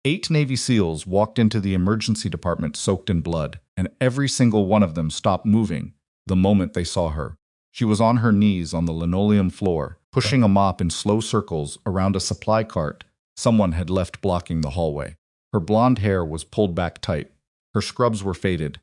8 Navy SEALs walked into the emergency department soaked in blood, and every single one of them stopped moving the moment they saw her. She was on her knees on the linoleum floor, pushing a mop in slow circles around a supply cart someone had left blocking the hallway. Her blonde hair was pulled back tight. Her scrubs were faded.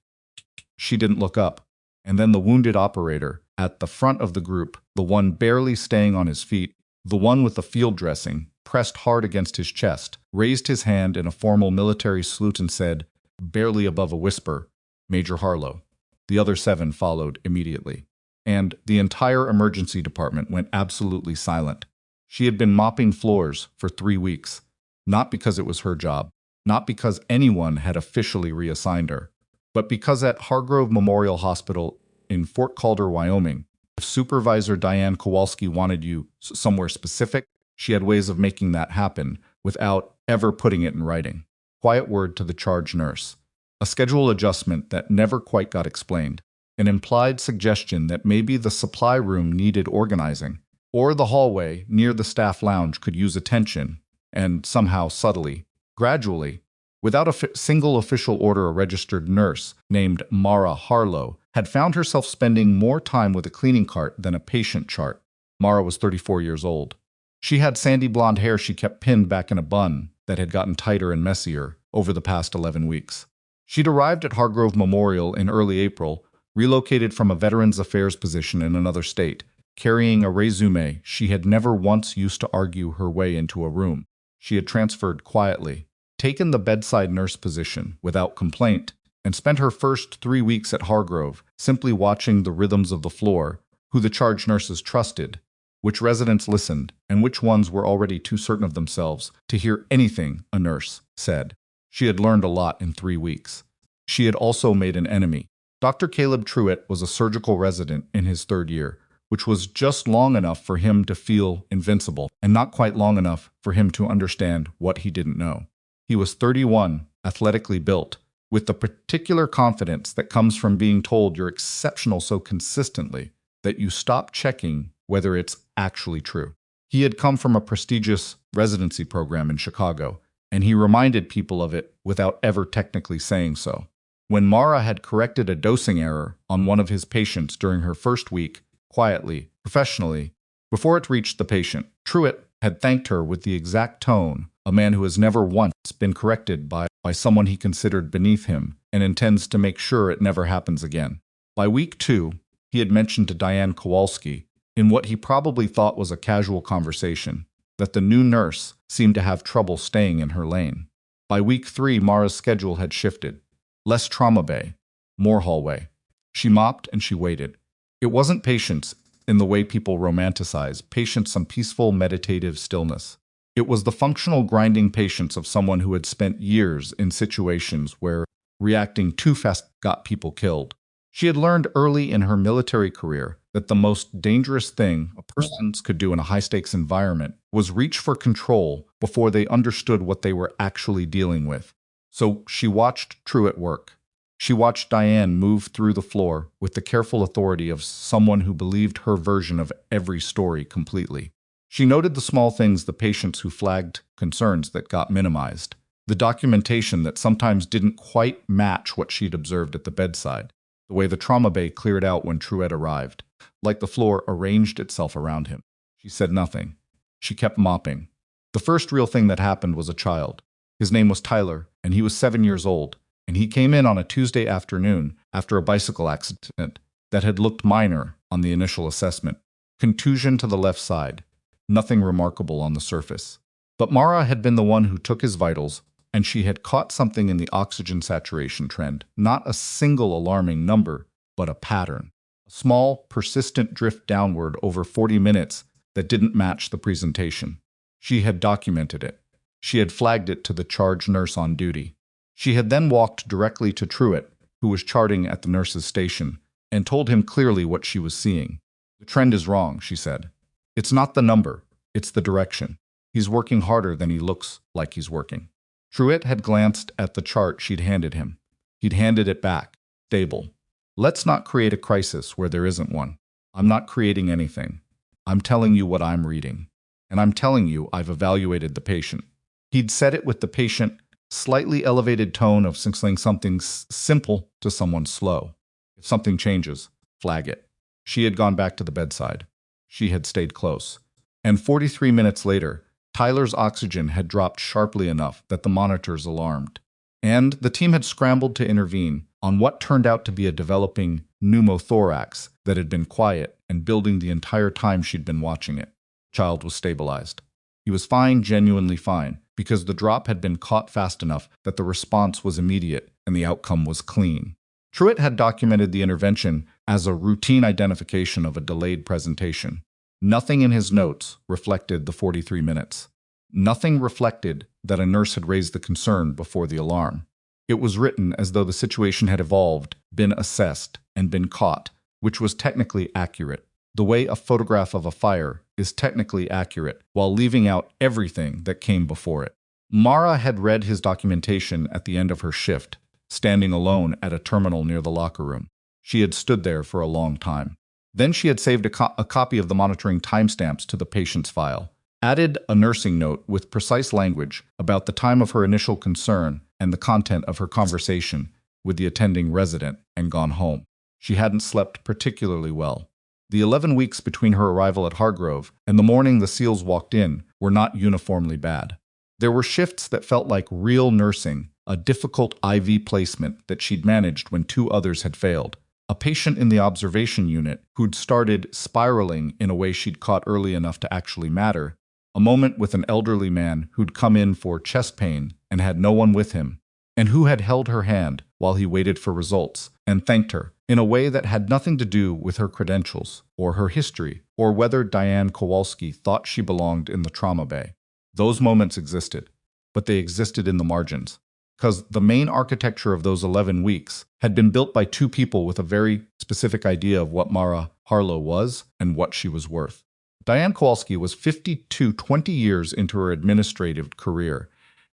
She didn't look up. And then the wounded operator, at the front of the group, the one barely staying on his feet, the one with the field dressing, pressed hard against his chest, raised his hand in a formal military salute and said, barely above a whisper, "Major Harlow." The other 7 followed immediately. And the entire emergency department went absolutely silent. She had been mopping floors for 3 weeks, not because it was her job, not because anyone had officially reassigned her, but because at Hargrove Memorial Hospital in Fort Calder, Wyoming, if Supervisor Diane Kowalski wanted you somewhere specific, she had ways of making that happen without ever putting it in writing. Quiet word to the charge nurse. A schedule adjustment that never quite got explained. An implied suggestion that maybe the supply room needed organizing, or the hallway near the staff lounge could use attention, and somehow subtly, gradually, without a single official order, a registered nurse named Mara Harlow had found herself spending more time with a cleaning cart than a patient chart. Mara was 34 years old. She had sandy blonde hair she kept pinned back in a bun that had gotten tighter and messier over the past 11 weeks. She'd arrived at Hargrove Memorial in early April, relocated from a Veterans Affairs position in another state, carrying a resume she had never once used to argue her way into a room. She had transferred quietly, taken the bedside nurse position without complaint, and spent her first 3 weeks at Hargrove simply watching the rhythms of the floor, who the charge nurses trusted, which residents listened, and which ones were already too certain of themselves to hear anything a nurse said. She had learned a lot in 3 weeks. She had also made an enemy. Dr. Caleb Truitt was a surgical resident in his 3rd year, which was just long enough for him to feel invincible, and not quite long enough for him to understand what he didn't know. He was 31, athletically built, with the particular confidence that comes from being told you're exceptional so consistently that you stop checking whether it's actually true. He had come from a prestigious residency program in Chicago, and he reminded people of it without ever technically saying so. When Mara had corrected a dosing error on one of his patients during her first week, quietly, professionally, before it reached the patient, Truitt had thanked her with the exact tone a man who has never once been corrected by someone he considered beneath him and intends to make sure it never happens again. By week 2, he had mentioned to Diane Kowalski, in what he probably thought was a casual conversation, that the new nurse seemed to have trouble staying in her lane. By week 3, Mara's schedule had shifted. Less trauma bay, more hallway. She mopped and she waited. It wasn't patience in the way people romanticize, patience some peaceful, meditative stillness. It was the functional grinding patience of someone who had spent years in situations where reacting too fast got people killed. She had learned early in her military career that the most dangerous thing a person could do in a high-stakes environment was reach for control before they understood what they were actually dealing with. So she watched Truitt work. She watched Diane move through the floor with the careful authority of someone who believed her version of every story completely. She noted the small things, the patients who flagged concerns that got minimized, the documentation that sometimes didn't quite match what she'd observed at the bedside, the way the trauma bay cleared out when Truitt arrived, like the floor arranged itself around him. She said nothing. She kept mopping. The first real thing that happened was a child. His name was Tyler, and he was 7 years old, and he came in on a Tuesday afternoon after a bicycle accident that had looked minor on the initial assessment. Contusion to the left side. Nothing remarkable on the surface. But Mara had been the one who took his vitals, and she had caught something in the oxygen saturation trend. Not a single alarming number, but a pattern. A small, persistent drift downward over 40 minutes that didn't match the presentation. She had documented it. She had flagged it to the charge nurse on duty. She had then walked directly to Truitt, who was charting at the nurse's station, and told him clearly what she was seeing. "The trend is wrong," she said. "It's not the number, it's the direction. He's working harder than he looks like he's working." Truitt had glanced at the chart she'd handed him. He'd handed it back, stable. "Let's not create a crisis where there isn't one. I'm not creating anything. I'm telling you what I'm reading. And I'm telling you I've evaluated the patient." He'd said it with the patient slightly elevated tone of saying something simple to someone slow. If something changes, flag it. She had gone back to the bedside. She had stayed close. And 43 minutes later, Tyler's oxygen had dropped sharply enough that the monitors alarmed. And the team had scrambled to intervene on what turned out to be a developing pneumothorax that had been quiet and building the entire time she'd been watching it. Child was stabilized. He was fine, genuinely fine, because the drop had been caught fast enough that the response was immediate and the outcome was clean. Truitt had documented the intervention as a routine identification of a delayed presentation. Nothing in his notes reflected the 43 minutes. Nothing reflected that a nurse had raised the concern before the alarm. It was written as though the situation had evolved, been assessed, and been caught, which was technically accurate. The way a photograph of a fire is technically accurate, while leaving out everything that came before it. Mara had read his documentation at the end of her shift, standing alone at a terminal near the locker room. She had stood there for a long time. Then she had saved a copy of the monitoring timestamps to the patient's file, added a nursing note with precise language about the time of her initial concern and the content of her conversation with the attending resident, and gone home. She hadn't slept particularly well. The 11 weeks between her arrival at Hargrove and the morning the SEALs walked in were not uniformly bad. There were shifts that felt like real nursing, a difficult IV placement that she'd managed when 2 others had failed, a patient in the observation unit who'd started spiraling in a way she'd caught early enough to actually matter, a moment with an elderly man who'd come in for chest pain and had no one with him, and who had held her hand while he waited for results and thanked her in a way that had nothing to do with her credentials or her history or whether Diane Kowalski thought she belonged in the trauma bay. Those moments existed, but they existed in the margins, because the main architecture of those 11 weeks had been built by 2 people with a very specific idea of what Mara Harlow was and what she was worth. Diane Kowalski was 52, 20 years into her administrative career,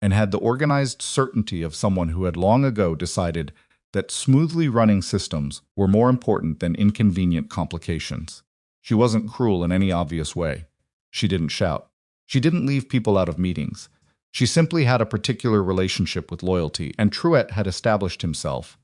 and had the organized certainty of someone who had long ago decided that smoothly running systems were more important than inconvenient complications. She wasn't cruel in any obvious way. She didn't shout. She didn't leave people out of meetings. She simply had a particular relationship with loyalty, and Truitt had established himself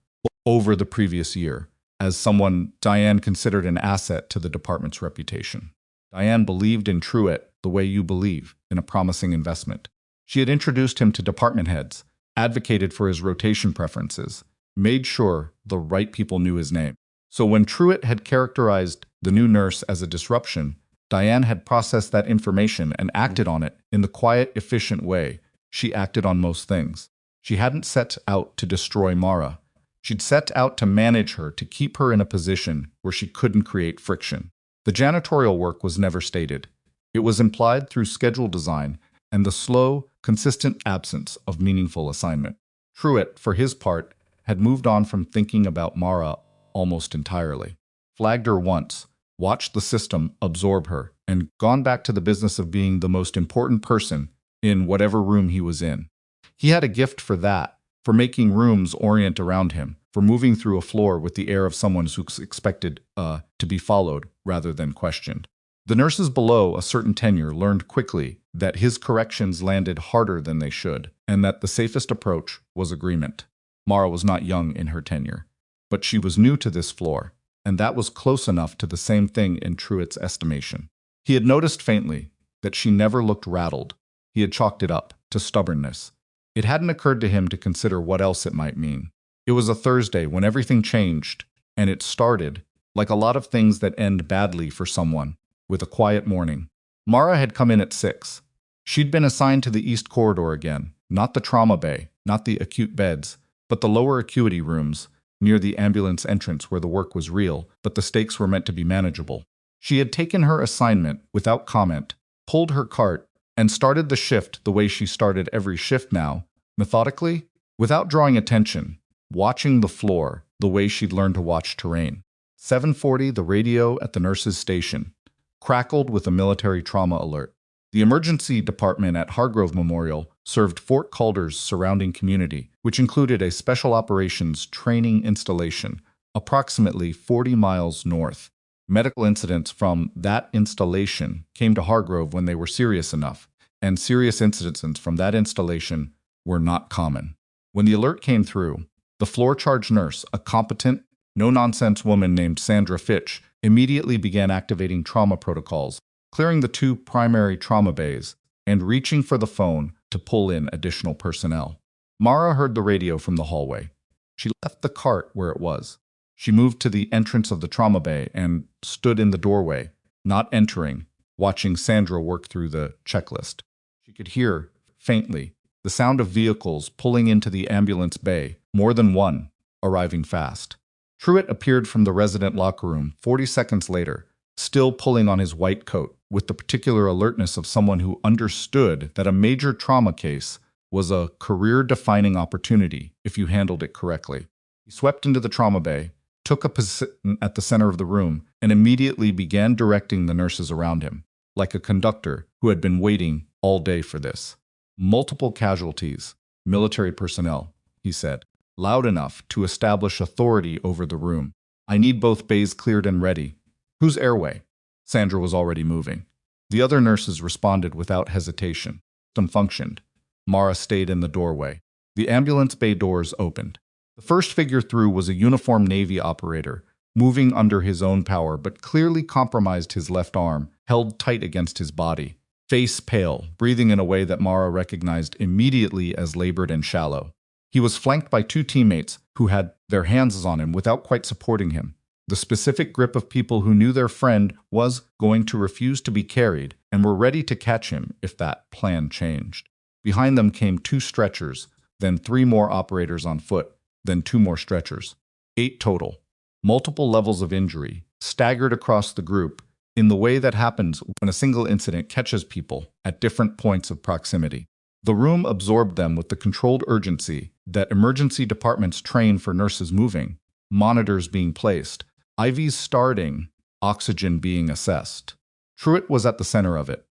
over the previous year as someone Diane considered an asset to the department's reputation. Diane believed in Truitt the way you believe in a promising investment. She had introduced him to department heads, advocated for his rotation preferences, made sure the right people knew his name. So when Truitt had characterized the new nurse as a disruption, Diane had processed that information and acted on it in the quiet, efficient way she acted on most things. She hadn't set out to destroy Mara. She'd set out to manage her, to keep her in a position where she couldn't create friction. The janitorial work was never stated. It was implied through schedule design and the slow, consistent absence of meaningful assignment. Truitt, for his part, had moved on from thinking about Mara almost entirely. Flagged her once, watched the system absorb her, and gone back to the business of being the most important person in whatever room he was in. He had a gift for that, for making rooms orient around him, for moving through a floor with the air of someone who's expected to be followed rather than questioned. The nurses below a certain tenure learned quickly that his corrections landed harder than they should, and that the safest approach was agreement. Mara was not young in her tenure, but she was new to this floor, and that was close enough to the same thing in Truitt's estimation. He had noticed faintly that she never looked rattled. He had chalked it up to stubbornness. It hadn't occurred to him to consider what else it might mean. It was a Thursday when everything changed, and it started, like a lot of things that end badly for someone, with a quiet morning. Mara had come in at 6. She'd been assigned to the East Corridor again, not the trauma bay, not the acute beds, but the lower acuity rooms, near the ambulance entrance where the work was real, but the stakes were meant to be manageable. She had taken her assignment without comment, pulled her cart, and started the shift the way she started every shift now, methodically, without drawing attention, watching the floor the way she'd learned to watch terrain. 7:40, the radio at the nurse's station crackled with a military trauma alert. The emergency department at Hargrove Memorial served Fort Calder's surrounding community, which included a special operations training installation approximately 40 miles north. Medical incidents from that installation came to Hargrove when they were serious enough, and serious incidents from that installation were not common. When the alert came through, the floor-charge nurse, a competent, no-nonsense woman named Sandra Fitch, immediately began activating trauma protocols, clearing the 2 primary trauma bays, and reaching for the phone to pull in additional personnel. Mara heard the radio from the hallway. She left the cart where it was. She moved to the entrance of the trauma bay and stood in the doorway, not entering, watching Sandra work through the checklist. She could hear, faintly, the sound of vehicles pulling into the ambulance bay, more than one, arriving fast. Truitt appeared from the resident locker room 40 seconds later, still pulling on his white coat, with the particular alertness of someone who understood that a major trauma case was a career-defining opportunity if you handled it correctly. He swept into the trauma bay, took a position at the center of the room, and immediately began directing the nurses around him, like a conductor who had been waiting all day for this. Multiple casualties, military personnel, he said, loud enough to establish authority over the room. I need both bays cleared and ready. Whose airway? Sandra was already moving. The other nurses responded without hesitation. Some functioned. Mara stayed in the doorway. The ambulance bay doors opened. The first figure through was a uniformed Navy operator, moving under his own power but clearly compromised his left arm, held tight against his body. Face pale, breathing in a way that Mara recognized immediately as labored and shallow. He was flanked by 2 teammates who had their hands on him without quite supporting him. The specific grip of people who knew their friend was going to refuse to be carried and were ready to catch him if that plan changed. Behind them came 2 stretchers, then 3 more operators on foot, then 2 more stretchers. 8 total. Multiple levels of injury, staggered across the group, in the way that happens when a single incident catches people at different points of proximity. The room absorbed them with the controlled urgency that emergency departments train for nurses moving, monitors being placed, IVs starting, oxygen being assessed. Truitt was at the center of it,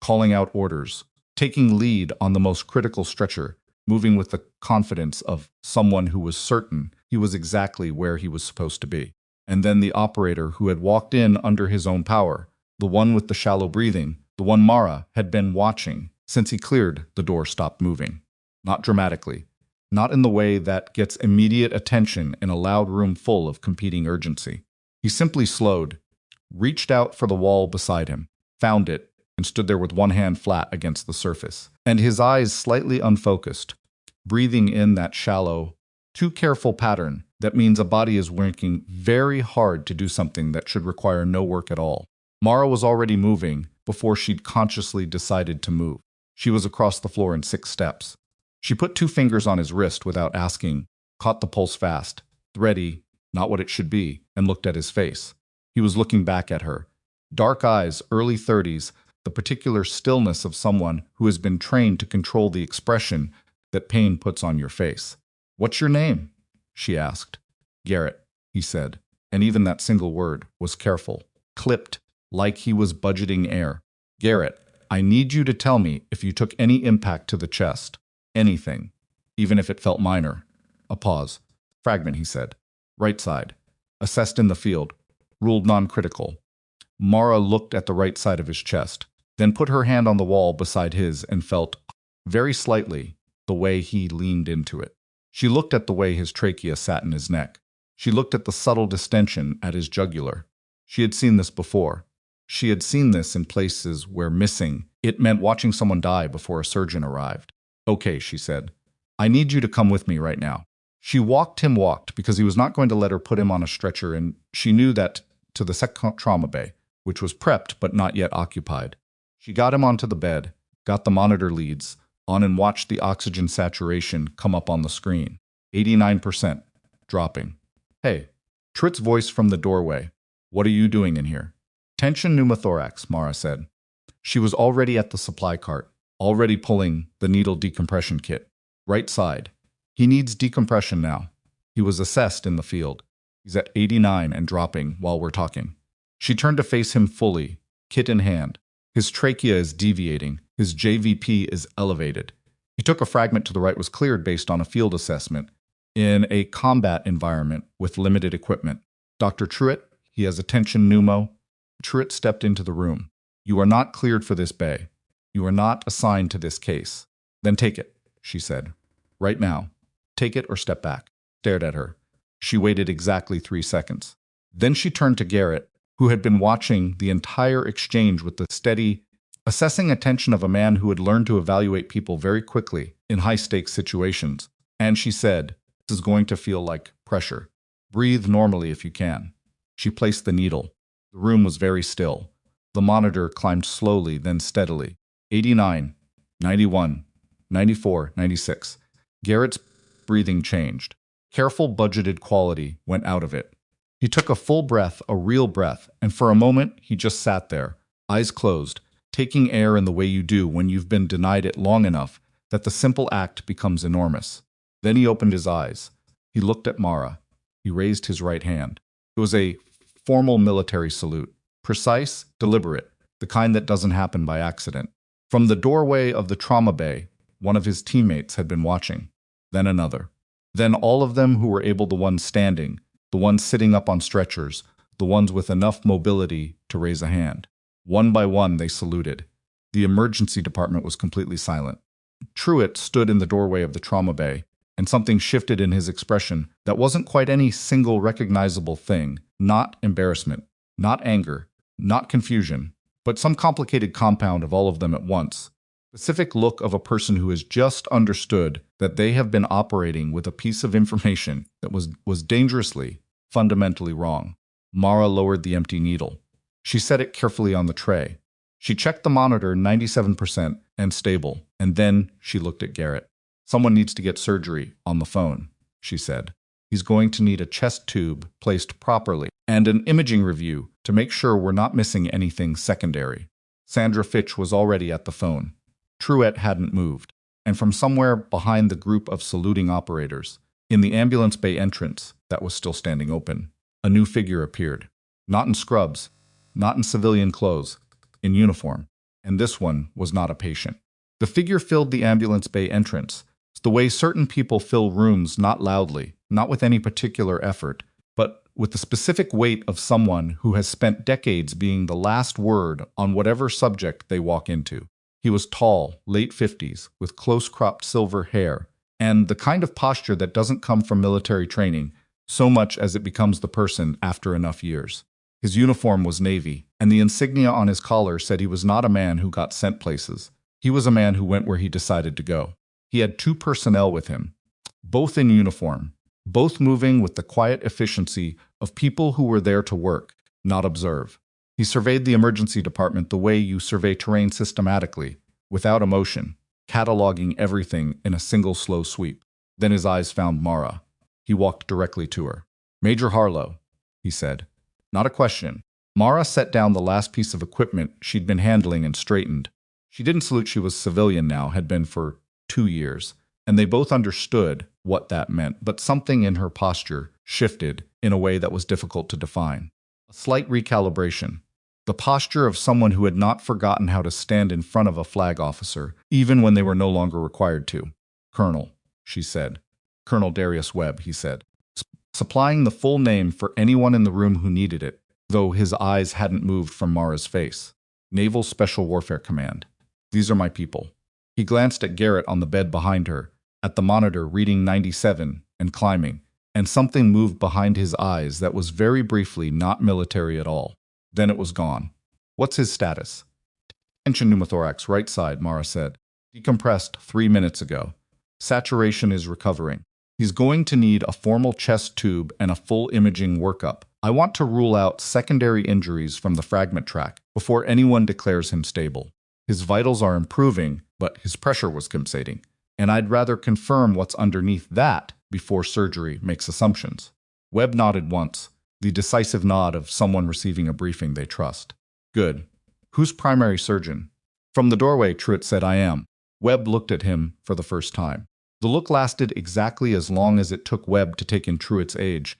calling out orders, taking lead on the most critical stretcher, moving with the confidence of someone who was certain he was exactly where he was supposed to be. And then the operator who had walked in under his own power, the one with the shallow breathing, the one Mara had been watching since he cleared, the door stopped moving. Not dramatically, not in the way that gets immediate attention in a loud room full of competing urgency. He simply slowed, reached out for the wall beside him, found it, and stood there with one hand flat against the surface, and his eyes slightly unfocused, breathing in that shallow, too careful pattern that means a body is working very hard to do something that should require no work at all. Mara was already moving before she'd consciously decided to move. She was across the floor in 6 steps. She put 2 fingers on his wrist without asking, caught the pulse fast, thready, not what it should be, and looked at his face. He was looking back at her. Dark eyes, early 30s, the particular stillness of someone who has been trained to control the expression that pain puts on your face. "What's your name?" she asked. "Garrett," he said, and even that single word was careful, clipped, like he was budgeting air. "Garrett, I need you to tell me if you took any impact to the chest. Anything, even if it felt minor." A pause. "Fragment," he said. "Right side. Assessed in the field. Ruled non-critical." Mara looked at the right side of his chest, then put her hand on the wall beside his and felt, very slightly, the way he leaned into it. She looked at the way his trachea sat in his neck. She looked at the subtle distension at his jugular. She had seen this before. She had seen this in places where missing, it meant watching someone die before a surgeon arrived. "Okay," she said. "I need you to come with me right now." She walked because he was not going to let her put him on a stretcher, and she knew that to the second trauma bay, which was prepped but not yet occupied. She got him onto the bed, got the monitor leads on, and watched the oxygen saturation come up on the screen. 89%, dropping. "Hey," Truitt's voice from the doorway. "What are you doing in here?" "Tension pneumothorax," Mara said. She was already at the supply cart, already pulling the needle decompression kit. "Right side. He needs decompression now. He was assessed in the field. He's at 89 and dropping while we're talking." She turned to face him fully, kit in hand. His trachea is deviating. His JVP is elevated. He took a fragment to the right was cleared based on a field assessment in a combat environment with limited equipment. "Dr. Truitt, he has a tension pneumo." Truitt stepped into the room. "You are not cleared for this bay. You are not assigned to this case." "Then take it," she said. Right now. Take it or step back. Stared at her. She waited exactly 3 seconds. Then she turned to Garrett, who had been watching the entire exchange with the steady, assessing attention of a man who had learned to evaluate people very quickly in high-stakes situations. And she said, "This is going to feel like pressure. Breathe normally if you can." She placed the needle. The room was very still. The monitor climbed slowly, then steadily. 89, 91, 94, 96. Garrett's breathing changed. Careful, budgeted quality went out of it. He took a full breath, a real breath, and for a moment he just sat there, eyes closed, taking air in the way you do when you've been denied it long enough that the simple act becomes enormous. Then he opened his eyes. He looked at Mara. He raised his right hand. It was a formal military salute, precise, deliberate, the kind that doesn't happen by accident. From the doorway of the trauma bay, one of his teammates had been watching. Then another. Then all of them who were able, the ones standing, the ones sitting up on stretchers, the ones with enough mobility to raise a hand. One by one, they saluted. The emergency department was completely silent. Truitt stood in the doorway of the trauma bay, and something shifted in his expression that wasn't quite any single recognizable thing, not embarrassment, not anger, not confusion, but some complicated compound of all of them at once. Specific look of a person who has just understood that they have been operating with a piece of information that was dangerously, fundamentally wrong. Mara lowered the empty needle. She set it carefully on the tray. She checked the monitor, 97% and stable, and then she looked at Garrett. "Someone needs to get surgery on the phone," she said. "He's going to need a chest tube placed properly and an imaging review to make sure we're not missing anything secondary." Sandra Fitch was already at the phone. Truitt hadn't moved, and from somewhere behind the group of saluting operators, in the ambulance bay entrance that was still standing open, a new figure appeared. Not in scrubs, not in civilian clothes, in uniform, and this one was not a patient. The figure filled the ambulance bay entrance, the way certain people fill rooms, not loudly, not with any particular effort, but with the specific weight of someone who has spent decades being the last word on whatever subject they walk into. He was tall, late 50s, with close-cropped silver hair, and the kind of posture that doesn't come from military training so much as it becomes the person after enough years. His uniform was navy, and the insignia on his collar said he was not a man who got sent places. He was a man who went where he decided to go. He had 2 personnel with him, both in uniform, both moving with the quiet efficiency of people who were there to work, not observe. He surveyed the emergency department the way you survey terrain systematically, without emotion, cataloging everything in a single slow sweep. Then his eyes found Mara. He walked directly to her. "Major Harlow," he said. Not a question. Mara set down the last piece of equipment she'd been handling and straightened. She didn't salute. She was civilian now, had been for 2 years, and they both understood what that meant, but something in her posture shifted in a way that was difficult to define. A slight recalibration. The posture of someone who had not forgotten how to stand in front of a flag officer, even when they were no longer required to. "Colonel," she said. "Colonel Darius Webb," he said, supplying the full name for anyone in the room who needed it, though his eyes hadn't moved from Mara's face. "Naval Special Warfare Command. These are my people." He glanced at Garrett on the bed behind her, at the monitor reading 97 and climbing, and something moved behind his eyes that was very briefly not military at all. Then it was gone. "What's his status?" "Tension pneumothorax, right side," Mara said. "Decompressed 3 minutes ago. Saturation is recovering. He's going to need a formal chest tube and a full imaging workup. I want to rule out secondary injuries from the fragment track before anyone declares him stable. His vitals are improving, but his pressure was compensating, and I'd rather confirm what's underneath that before surgery makes assumptions." Webb nodded once, the decisive nod of someone receiving a briefing they trust. "Good. Who's primary surgeon?" From the doorway, Truitt said, "I am." Webb looked at him for the first time. The look lasted exactly as long as it took Webb to take in Truitt's age.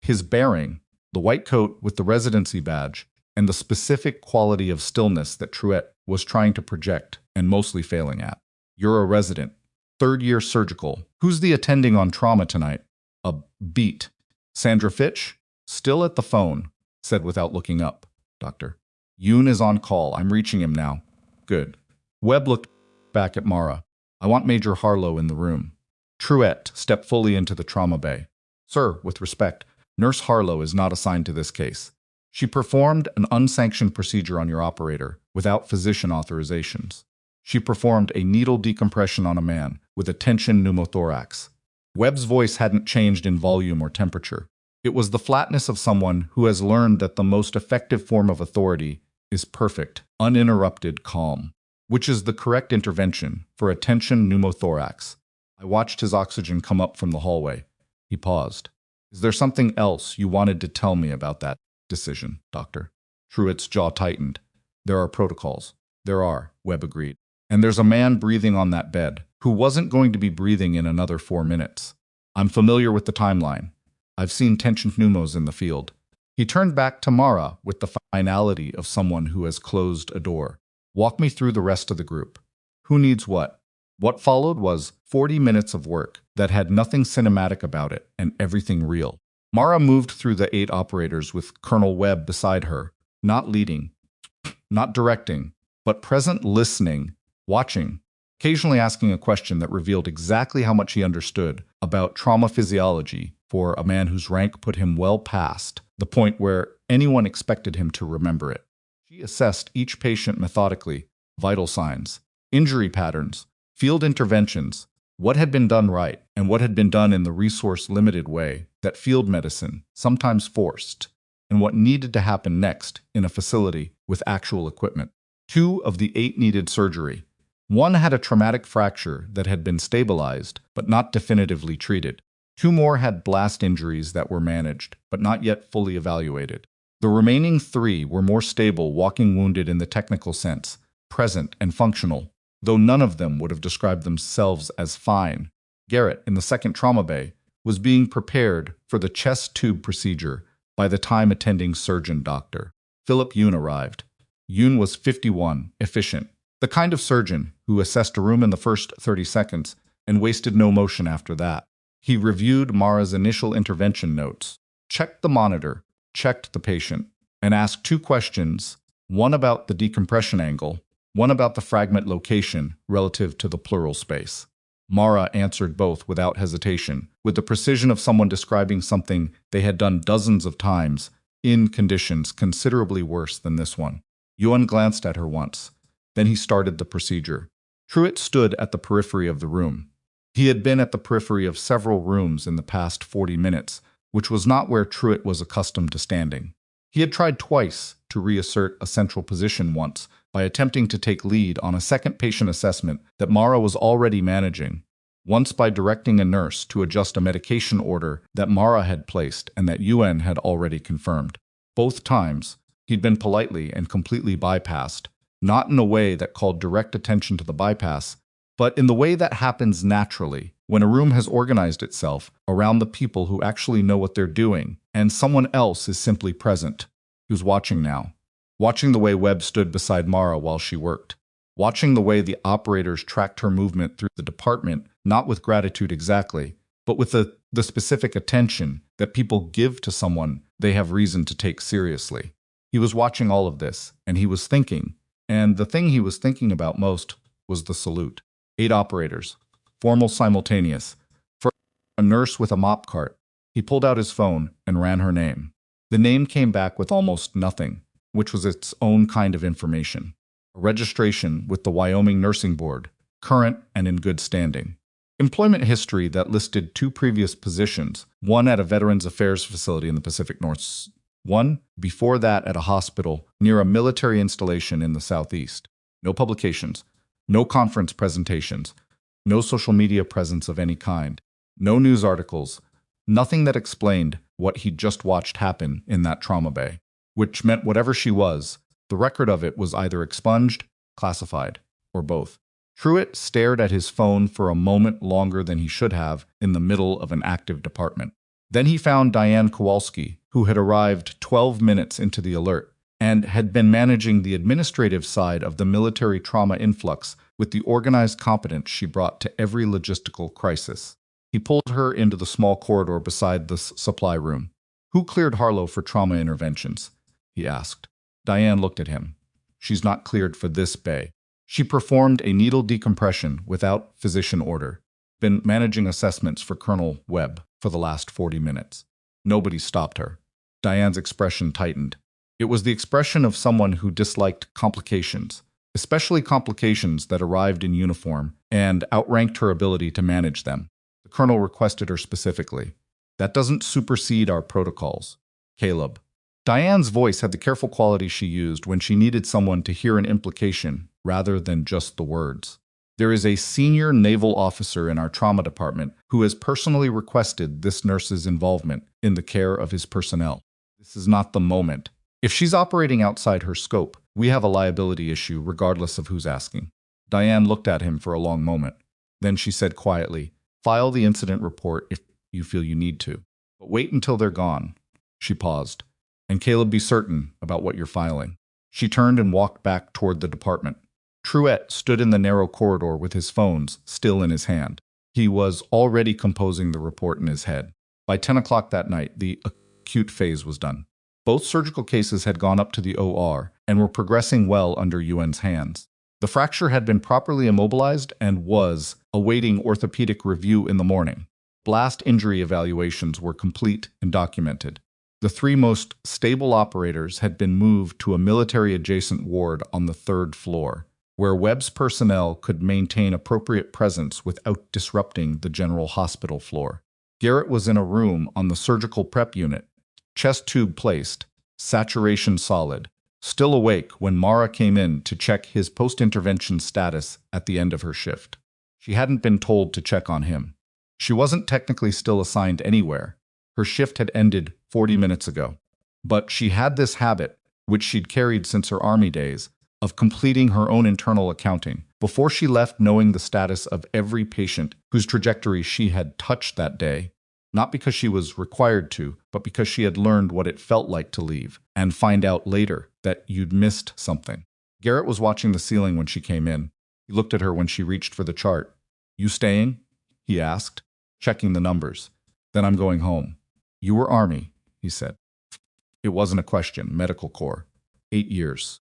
His bearing, the white coat with the residency badge, and the specific quality of stillness that Truitt was trying to project and mostly failing at. "You're a resident. 3rd year surgical. Who's the attending on trauma tonight?" "A beat." "Sandra Fitch?" "Still at the phone," said without looking up. "Doctor." "Yoon is on call. I'm reaching him now." "Good." Webb looked back at Mara. I want Major Harlow in the room. Truett stepped fully into the trauma bay. Sir, with respect, Nurse Harlow is not assigned to this case. She performed an unsanctioned procedure on your operator without physician authorizations. She performed a needle decompression on a man with a tension pneumothorax. Webb's voice hadn't changed in volume or temperature. It was the flatness of someone who has learned that the most effective form of authority is perfect, uninterrupted calm, which is the correct intervention for a tension pneumothorax. I watched his oxygen come up from the hallway. He paused. Is there something else you wanted to tell me about that decision, Doctor? Truett's jaw tightened. There are protocols. There are, Webb agreed. And there's a man breathing on that bed who wasn't going to be breathing in another 4 minutes. I'm familiar with the timeline. I've seen tension pneumos in the field. He turned back to Mara with the finality of someone who has closed a door. Walk me through the rest of the group. Who needs what? What followed was 40 minutes of work that had nothing cinematic about it and everything real. Mara moved through the 8 operators with Colonel Webb beside her, not leading, not directing, but present, listening, watching, occasionally asking a question that revealed exactly how much he understood about trauma physiology for a man whose rank put him well past the point where anyone expected him to remember it. She assessed each patient methodically, vital signs, injury patterns, field interventions, what had been done right and what had been done in the resource-limited way that field medicine sometimes forced, and what needed to happen next in a facility with actual equipment. 2 of the 8 needed surgery. 1 had a traumatic fracture that had been stabilized but not definitively treated. 2 more had blast injuries that were managed but not yet fully evaluated. The remaining 3 were more stable, walking wounded in the technical sense, present and functional, though none of them would have described themselves as fine. Garrett, in the second trauma bay, was being prepared for the chest tube procedure by the time attending surgeon Dr. Philip Yoon arrived. Yoon was 51, efficient, the kind of surgeon who assessed a room in the first 30 seconds and wasted no motion after that. He reviewed Mara's initial intervention notes, checked the monitor, checked the patient, and asked 2 questions, one about the decompression angle, one about the fragment location relative to the pleural space. Mara answered both without hesitation, with the precision of someone describing something they had done dozens of times in conditions considerably worse than this one. Yuan glanced at her once. Then he started the procedure. Truett stood at the periphery of the room. He had been at the periphery of several rooms in the past 40 minutes, which was not where Truett was accustomed to standing. He had tried twice to reassert a central position once by attempting to take lead on a second patient assessment that Mara was already managing, once by directing a nurse to adjust a medication order that Mara had placed and that Yuan had already confirmed. Both times, he'd been politely and completely bypassed, not in a way that called direct attention to the bypass, but in the way that happens naturally when a room has organized itself around the people who actually know what they're doing, and someone else is simply present. He was watching now, watching the way Webb stood beside Mara while she worked, watching the way the operators tracked her movement through the department, not with gratitude exactly, but with the specific attention that people give to someone they have reason to take seriously. He was watching all of this, and he was thinking, and the thing he was thinking about most was the salute. 8 operators, formal simultaneous. For a nurse with a mop cart, he pulled out his phone and ran her name. The name came back with almost nothing, which was its own kind of information. A registration with the Wyoming Nursing Board, current and in good standing. Employment history that listed 2 previous positions, one at a Veterans Affairs facility in the Pacific Northwest, one before that at a hospital near a military installation in the Southeast. No publications, no conference presentations, no social media presence of any kind, no news articles, nothing that explained what he'd just watched happen in that trauma bay, which meant whatever she was, the record of it was either expunged, classified, or both. Truett stared at his phone for a moment longer than he should have in the middle of an active department. Then he found Diane Kowalski, who had arrived 12 minutes into the alert and had been managing the administrative side of the military trauma influx with the organized competence she brought to every logistical crisis. He pulled her into the small corridor beside the supply room. "Who cleared Harlow for trauma interventions?" he asked. Diane looked at him. "She's not cleared for this bay." She performed a needle decompression without physician order. Been managing assessments for Colonel Webb for the last 40 minutes. Nobody stopped her. Diane's expression tightened. It was the expression of someone who disliked complications, especially complications that arrived in uniform and outranked her ability to manage them. The colonel requested her specifically. That doesn't supersede our protocols. Caleb. Diane's voice had the careful quality she used when she needed someone to hear an implication rather than just the words. There is a senior naval officer in our trauma department who has personally requested this nurse's involvement in the care of his personnel. This is not the moment. If she's operating outside her scope, we have a liability issue regardless of who's asking. Diane looked at him for a long moment. Then she said quietly, "File the incident report if you feel you need to. But wait until they're gone." She paused. "And Caleb, be certain about what you're filing." She turned and walked back toward the department. Truett stood in the narrow corridor with his phones still in his hand. He was already composing the report in his head. By 10 o'clock that night, the acute phase was done. Both surgical cases had gone up to the OR and were progressing well under UN's hands. The fracture had been properly immobilized and was awaiting orthopedic review in the morning. Blast injury evaluations were complete and documented. The three most stable operators had been moved to a military-adjacent ward on the 3rd floor, where Webb's personnel could maintain appropriate presence without disrupting the general hospital floor. Garrett was in a room on the surgical prep unit, chest tube placed, saturation solid, still awake when Mara came in to check his post-intervention status at the end of her shift. She hadn't been told to check on him. She wasn't technically still assigned anywhere. Her shift had ended 40 minutes ago. But she had this habit, which she'd carried since her Army days, of completing her own internal accounting before she left, knowing the status of every patient whose trajectory she had touched that day, not because she was required to, but because she had learned what it felt like to leave and find out later that you'd missed something. Garrett was watching the ceiling when she came in. He looked at her when she reached for the chart. "You staying?" he asked, checking the numbers. "Then I'm going home." "You were Army," he said. It wasn't a question. Medical Corps. 8 years.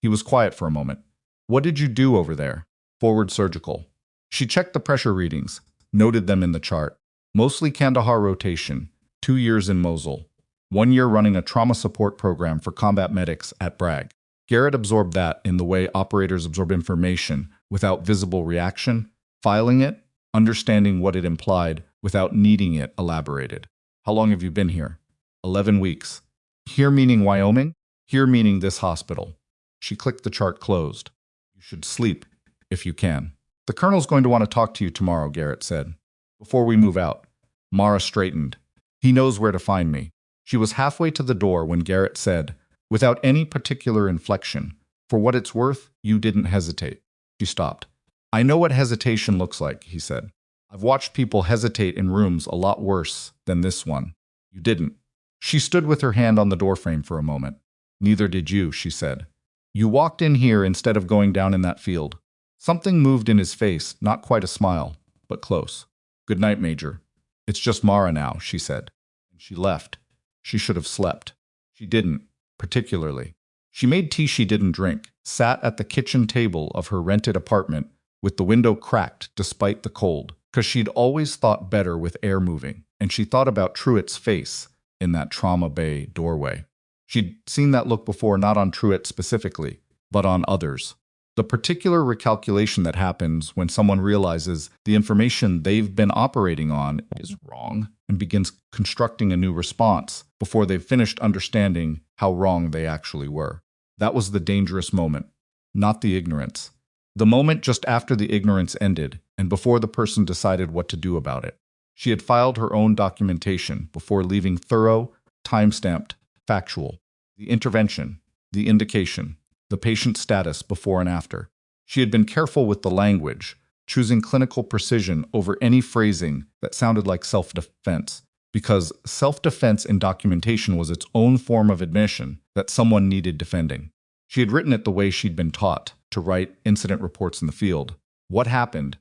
He was quiet for a moment. "What did you do over there?" "Forward surgical." She checked the pressure readings, noted them in the chart. Mostly Kandahar rotation, 2 years in Mosul, 1 year running a trauma support program for combat medics at Bragg. Garrett absorbed that in the way operators absorb information without visible reaction, filing it, understanding what it implied without needing it elaborated. "How long have you been here?" 11 weeks. "Here meaning Wyoming?" "Here meaning this hospital." She clicked the chart closed. "You should sleep, if you can." "The colonel's going to want to talk to you tomorrow," Garrett said. "Before we move out." Mara straightened. "He knows where to find me." She was halfway to the door when Garrett said, without any particular inflection, "For what it's worth, you didn't hesitate." She stopped. "I know what hesitation looks like," he said. "I've watched people hesitate in rooms a lot worse than this one. You didn't." She stood with her hand on the doorframe for a moment. "Neither did you," she said. "You walked in here instead of going down in that field." Something moved in his face, not quite a smile, but close. "Good night, Major. It's just Mara now," she said. And she left. She should have slept. She didn't, particularly. She made tea she didn't drink, sat at the kitchen table of her rented apartment with the window cracked despite the cold, because she'd always thought better with air moving, and she thought about Truett's face in that trauma bay doorway. She'd seen that look before, not on Truett specifically, but on others. The particular recalculation that happens when someone realizes the information they've been operating on is wrong and begins constructing a new response before they've finished understanding how wrong they actually were. That was the dangerous moment, not the ignorance. The moment just after the ignorance ended and before the person decided what to do about it. She had filed her own documentation before leaving thorough, time-stamped, factual. The intervention, the indication, the patient status before and after. She had been careful with the language, choosing clinical precision over any phrasing that sounded like self-defense, because self-defense in documentation was its own form of admission that someone needed defending. She had written it the way she'd been taught to write incident reports in the field. What happened?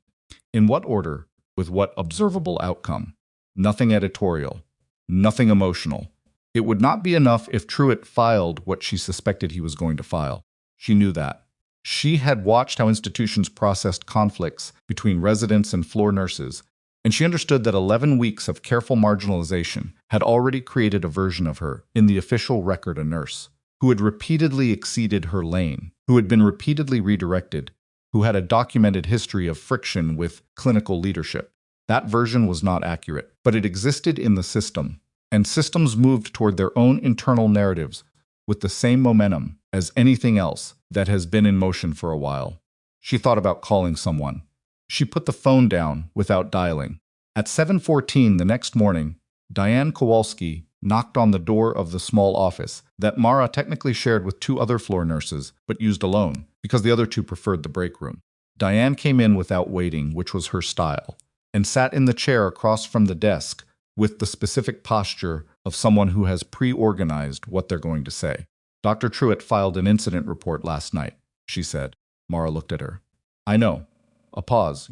In what order? With what observable outcome? Nothing editorial. Nothing emotional. It would not be enough if Truett filed what she suspected he was going to file. She knew that. She had watched how institutions processed conflicts between residents and floor nurses, and she understood that 11 weeks of careful marginalization had already created a version of her in the official record, a nurse who had repeatedly exceeded her lane, who had been repeatedly redirected, who had a documented history of friction with clinical leadership. That version was not accurate, but it existed in the system, and systems moved toward their own internal narratives with the same momentum as anything else that has been in motion for a while. She thought about calling someone. She put the phone down without dialing. At 7:14 the next morning, Diane Kowalski knocked on the door of the small office that Mara technically shared with 2 other floor nurses, but used alone, because the other 2 preferred the break room. Diane came in without waiting, which was her style, and sat in the chair across from the desk with the specific posture of someone who has pre-organized what they're going to say. Dr. Truitt filed an incident report last night, she said. Mara looked at her. I know. A pause,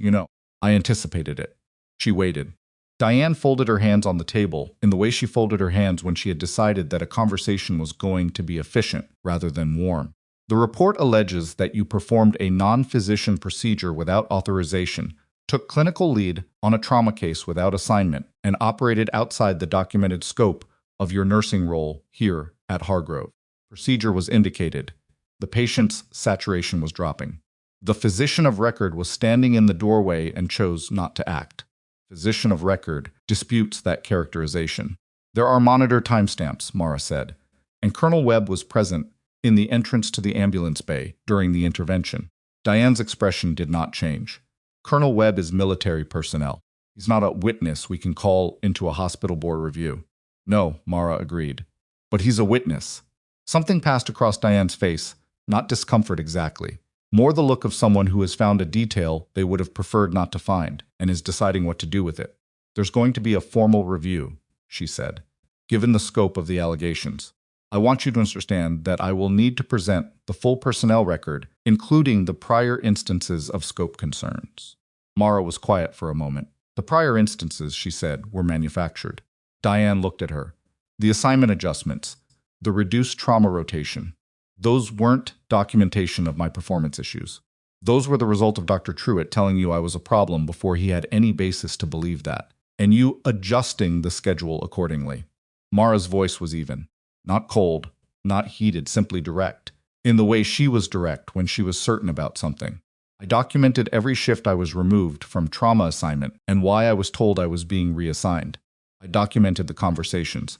I anticipated it. She waited. Diane folded her hands on the table in the way she folded her hands when she had decided that a conversation was going to be efficient rather than warm. The report alleges that you performed a non-physician procedure without authorization, took clinical lead on a trauma case without assignment, and operated outside the documented scope of your nursing role here at Hargrove. Procedure was indicated. The patient's saturation was dropping. The physician of record was standing in the doorway and chose not to act. Physician of record disputes that characterization. There are monitor timestamps, Mara said, and Colonel Webb was present in the entrance to the ambulance bay during the intervention. Diane's expression did not change. Colonel Webb is military personnel. He's not a witness we can call into a hospital board review. No, Mara agreed. But he's a witness. Something passed across Diane's face, not discomfort exactly. More the look of someone who has found a detail they would have preferred not to find and is deciding what to do with it. There's going to be a formal review, she said, given the scope of the allegations. I want you to understand that I will need to present the full personnel record, including the prior instances of scope concerns. Mara was quiet for a moment. The prior instances, she said, were manufactured. Diane looked at her. The assignment adjustments, the reduced trauma rotation, those weren't documentation of my performance issues. Those were the result of Dr. Truitt telling you I was a problem before he had any basis to believe that, and you adjusting the schedule accordingly. Mara's voice was even. Not cold, not heated, simply direct, in the way she was direct when she was certain about something. I documented every shift I was removed from trauma assignment and why I was told I was being reassigned. I documented the conversations.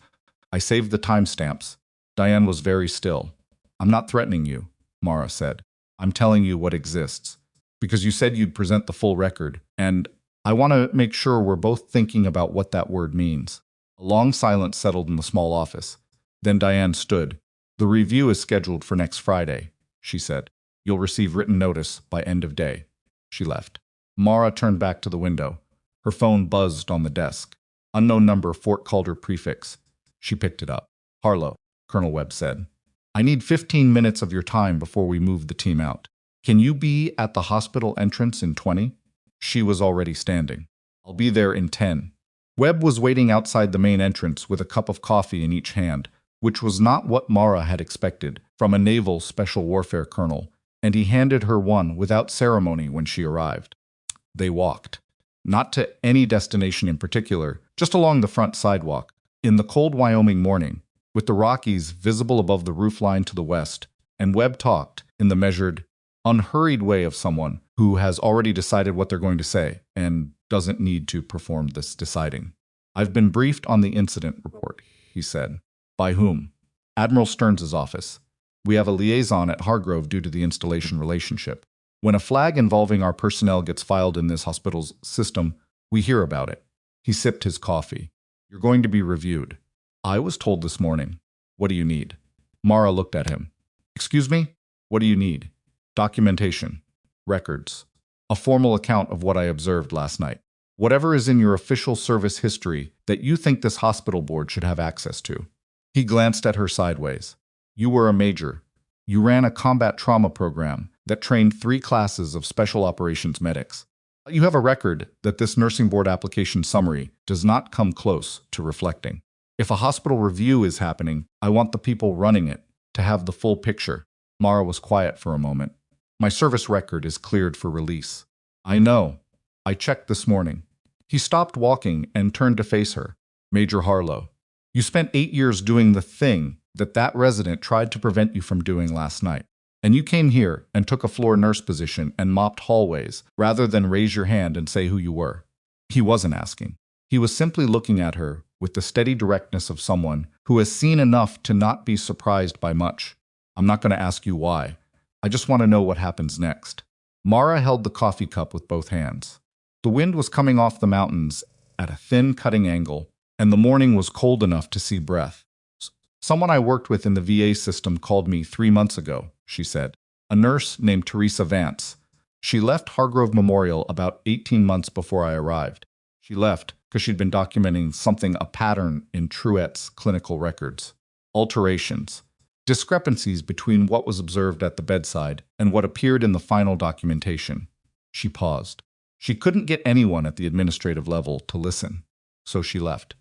I saved the timestamps. Diane was very still. I'm not threatening you, Mara said. I'm telling you what exists. Because you said you'd present the full record, and I want to make sure we're both thinking about what that word means. A long silence settled in the small office. Then Diane stood. The review is scheduled for next Friday, she said. You'll receive written notice by end of day. She left. Mara turned back to the window. Her phone buzzed on the desk. Unknown number, Fort Calder prefix. She picked it up. Harlow, Colonel Webb said. I need 15 minutes of your time before we move the team out. Can you be at the hospital entrance in 20? She was already standing. I'll be there in 10. Webb was waiting outside the main entrance with a cup of coffee in each hand, which was not what Mara had expected from a naval special warfare colonel, and he handed her one without ceremony when she arrived. They walked. Not to any destination in particular, just along the front sidewalk. In the cold Wyoming morning, with the Rockies visible above the roofline to the west, and Webb talked in the measured, unhurried way of someone who has already decided what they're going to say and doesn't need to perform this deciding. I've been briefed on the incident report, he said. By whom? Admiral Stearns' office. We have a liaison at Hargrove due to the installation relationship. When a flag involving our personnel gets filed in this hospital's system, we hear about it. He sipped his coffee. You're going to be reviewed. I was told this morning. What do you need? Mara looked at him. Excuse me? What do you need? Documentation. Records. A formal account of what I observed last night. Whatever is in your official service history that you think this hospital board should have access to. He glanced at her sideways. You were a major. You ran a combat trauma program that trained 3 classes of special operations medics. You have a record that this nursing board application summary does not come close to reflecting. If a hospital review is happening, I want the people running it to have the full picture. Mara was quiet for a moment. My service record is cleared for release. I know. I checked this morning. He stopped walking and turned to face her. Major Harlow, you spent 8 years doing the thing that resident tried to prevent you from doing last night. And you came here and took a floor nurse position and mopped hallways rather than raise your hand and say who you were. He wasn't asking. He was simply looking at her with the steady directness of someone who has seen enough to not be surprised by much. I'm not going to ask you why. I just want to know what happens next. Mara held the coffee cup with both hands. The wind was coming off the mountains at a thin cutting angle, and the morning was cold enough to see breath. Someone I worked with in the VA system called me 3 months ago, she said. A nurse named Teresa Vance. She left Hargrove Memorial about 18 months before I arrived. She left because she'd been documenting a pattern in Truett's clinical records. Alterations. Discrepancies between what was observed at the bedside and what appeared in the final documentation. She paused. She couldn't get anyone at the administrative level to listen, so she left.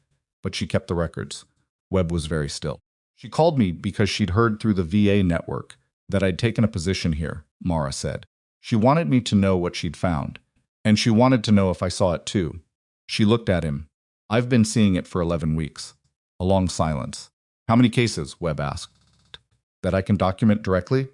But she kept the records. Webb was very still. She called me because she'd heard through the VA network that I'd taken a position here, Mara said. She wanted me to know what she'd found, and she wanted to know if I saw it too. She looked at him. I've been seeing it for 11 weeks. A long silence. How many cases? Webb asked. That I can document directly?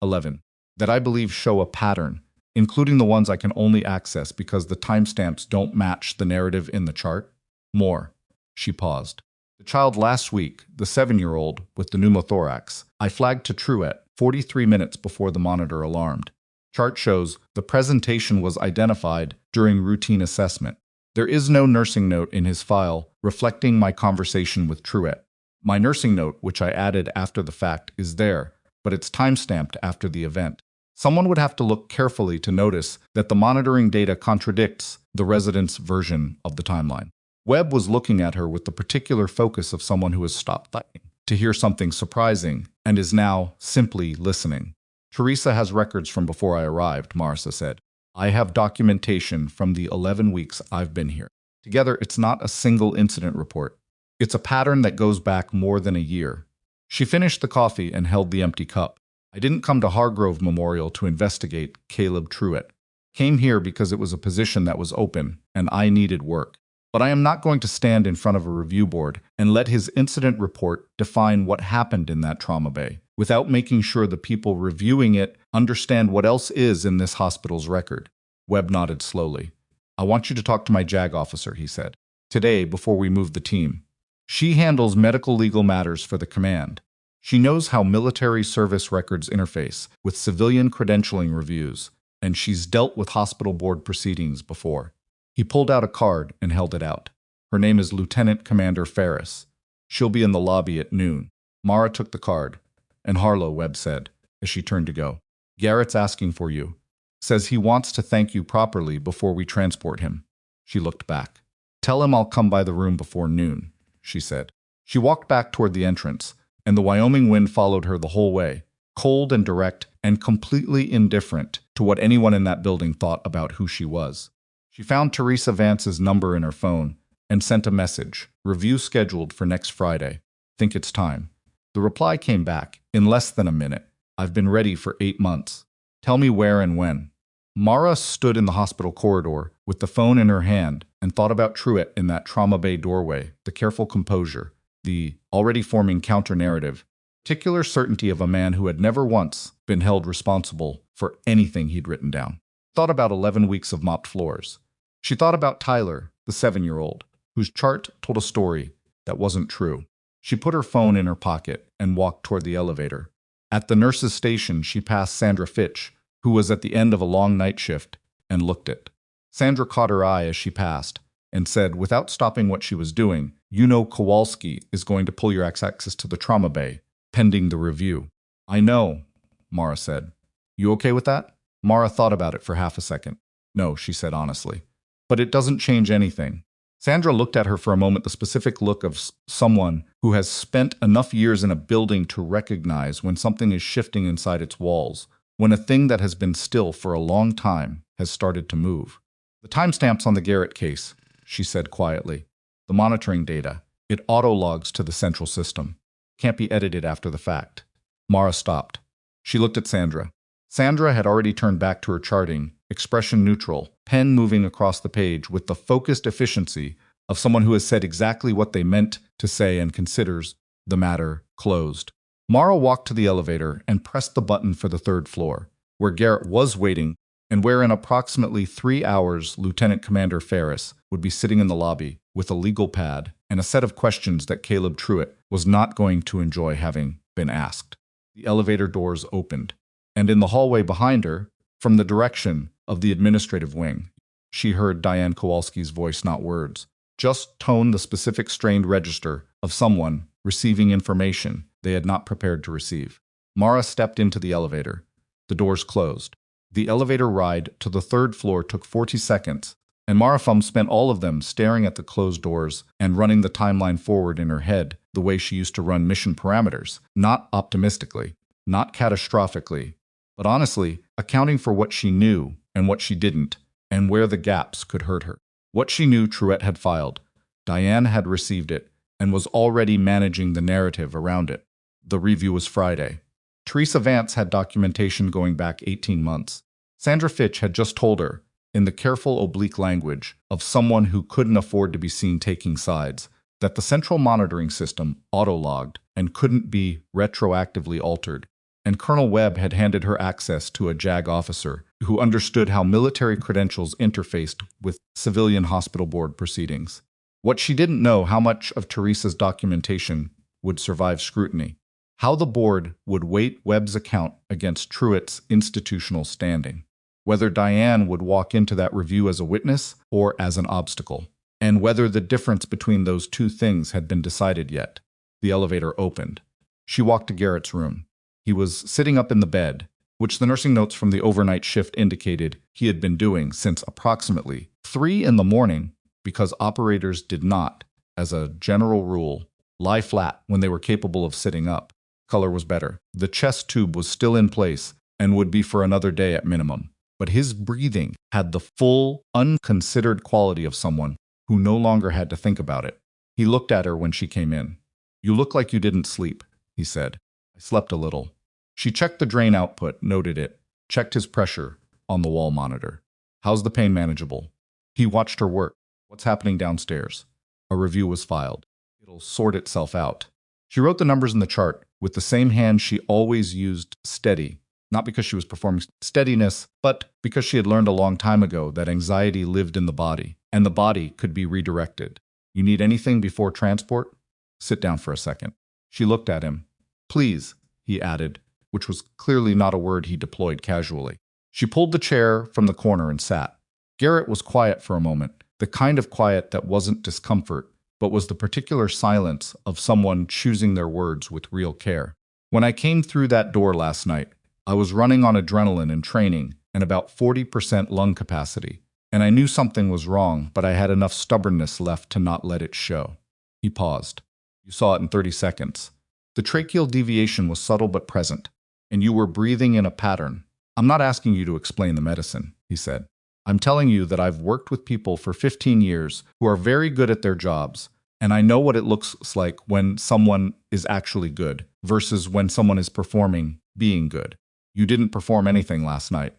11. That I believe show a pattern, including the ones I can only access because the timestamps don't match the narrative in the chart? More. She paused. The child last week, the 7-year-old with the pneumothorax, I flagged to Truett 43 minutes before the monitor alarmed. Chart shows the presentation was identified during routine assessment. There is no nursing note in his file reflecting my conversation with Truett. My nursing note, which I added after the fact, is there, but it's timestamped after the event. Someone would have to look carefully to notice that the monitoring data contradicts the resident's version of the timeline. Webb was looking at her with the particular focus of someone who has stopped fighting to hear something surprising and is now simply listening. Teresa has records from before I arrived, Marissa said. I have documentation from the 11 weeks I've been here. Together, it's not a single incident report. It's a pattern that goes back more than a year. She finished the coffee and held the empty cup. I didn't come to Hargrove Memorial to investigate Caleb Truett. Came here because it was a position that was open and I needed work. But I am not going to stand in front of a review board and let his incident report define what happened in that trauma bay, without making sure the people reviewing it understand what else is in this hospital's record. Webb nodded slowly. I want you to talk to my JAG officer, he said. Today, before we move the team. She handles medical legal matters for the command. She knows how military service records interface with civilian credentialing reviews, and she's dealt with hospital board proceedings before. He pulled out a card and held it out. Her name is Lieutenant Commander Ferris. She'll be in the lobby at noon. Mara took the card. And Harlow, Webb said, as she turned to go. Garrett's asking for you. Says he wants to thank you properly before we transport him. She looked back. Tell him I'll come by the room before noon, she said. She walked back toward the entrance, and the Wyoming wind followed her the whole way, cold and direct and completely indifferent to what anyone in that building thought about who she was. She found Teresa Vance's number in her phone and sent a message. Review scheduled for next Friday. Think it's time. The reply came back in less than a minute. I've been ready for 8 months. Tell me where and when. Mara stood in the hospital corridor with the phone in her hand and thought about Truett in that trauma bay doorway, the careful composure, the already forming counter-narrative, particular certainty of a man who had never once been held responsible for anything he'd written down. Thought about 11 weeks of mopped floors. She thought about Tyler, the 7-year-old, whose chart told a story that wasn't true. She put her phone in her pocket and walked toward the elevator. At the nurse's station, she passed Sandra Fitch, who was at the end of a long night shift, and looked it. Sandra caught her eye as she passed and said, without stopping what she was doing, you know Kowalski is going to pull your access to the trauma bay, pending the review. I know, Mara said. You okay with that? Mara thought about it for half a second. No, she said honestly. But it doesn't change anything. Sandra looked at her for a moment, the specific look of someone who has spent enough years in a building to recognize when something is shifting inside its walls, when a thing that has been still for a long time has started to move. The timestamps on the Garrett case, she said quietly. The monitoring data, it auto-logs to the central system. Can't be edited after the fact. Mara stopped. She looked at Sandra. Sandra had already turned back to her charting, expression neutral, pen moving across the page with the focused efficiency of someone who has said exactly what they meant to say and considers the matter closed. Mara walked to the elevator and pressed the button for the third floor, where Garrett was waiting and where in approximately 3 hours Lieutenant Commander Ferris would be sitting in the lobby with a legal pad and a set of questions that Caleb Truitt was not going to enjoy having been asked. The elevator doors opened, and in the hallway behind her, from the direction of the administrative wing, she heard Diane Kowalski's voice, not words, just tone the specific strained register of someone receiving information they had not prepared to receive. Mara stepped into the elevator. The doors closed. The elevator ride to the third floor took 40 seconds, and Mara Fum spent all of them staring at the closed doors and running the timeline forward in her head the way she used to run mission parameters, not optimistically, not catastrophically, but honestly, accounting for what she knew and what she didn't, and where the gaps could hurt her. What she knew Truitt had filed. Diane had received it and was already managing the narrative around it. The review was Friday. Teresa Vance had documentation going back 18 months. Sandra Fitch had just told her, in the careful oblique language of someone who couldn't afford to be seen taking sides, that the central monitoring system auto-logged and couldn't be retroactively altered. And Colonel Webb had handed her access to a JAG officer who understood how military credentials interfaced with civilian hospital board proceedings. What she didn't know how much of Teresa's documentation would survive scrutiny, how the board would weight Webb's account against Truitt's institutional standing, whether Diane would walk into that review as a witness or as an obstacle, and whether the difference between those two things had been decided yet. The elevator opened. She walked to Garrett's room. He was sitting up in the bed, which the nursing notes from the overnight shift indicated he had been doing since approximately 3 in the morning, because operators did not, as a general rule, lie flat when they were capable of sitting up. Color was better. The chest tube was still in place and would be for another day at minimum. But his breathing had the full, unconsidered quality of someone who no longer had to think about it. He looked at her when she came in. "You look like you didn't sleep," he said. "I slept a little." She checked the drain output, noted it, checked his pressure on the wall monitor. "How's the pain manageable?" He watched her work. "What's happening downstairs?" A review was filed. "It'll sort itself out." She wrote the numbers in the chart with the same hand she always used, steady, not because she was performing steadiness, but because she had learned a long time ago that anxiety lived in the body, and the body could be redirected. "You need anything before transport? Sit down for a second." She looked at him. "Please," he added, which was clearly not a word he deployed casually. She pulled the chair from the corner and sat. Garrett was quiet for a moment, the kind of quiet that wasn't discomfort, but was the particular silence of someone choosing their words with real care. "When I came through that door last night, I was running on adrenaline and training and about 40% lung capacity, and I knew something was wrong, but I had enough stubbornness left to not let it show." He paused. "You saw it in 30 seconds. The tracheal deviation was subtle but present, and you were breathing in a pattern. I'm not asking you to explain the medicine," he said. "I'm telling you that I've worked with people for 15 years who are very good at their jobs, and I know what it looks like when someone is actually good versus when someone is performing being good. You didn't perform anything last night."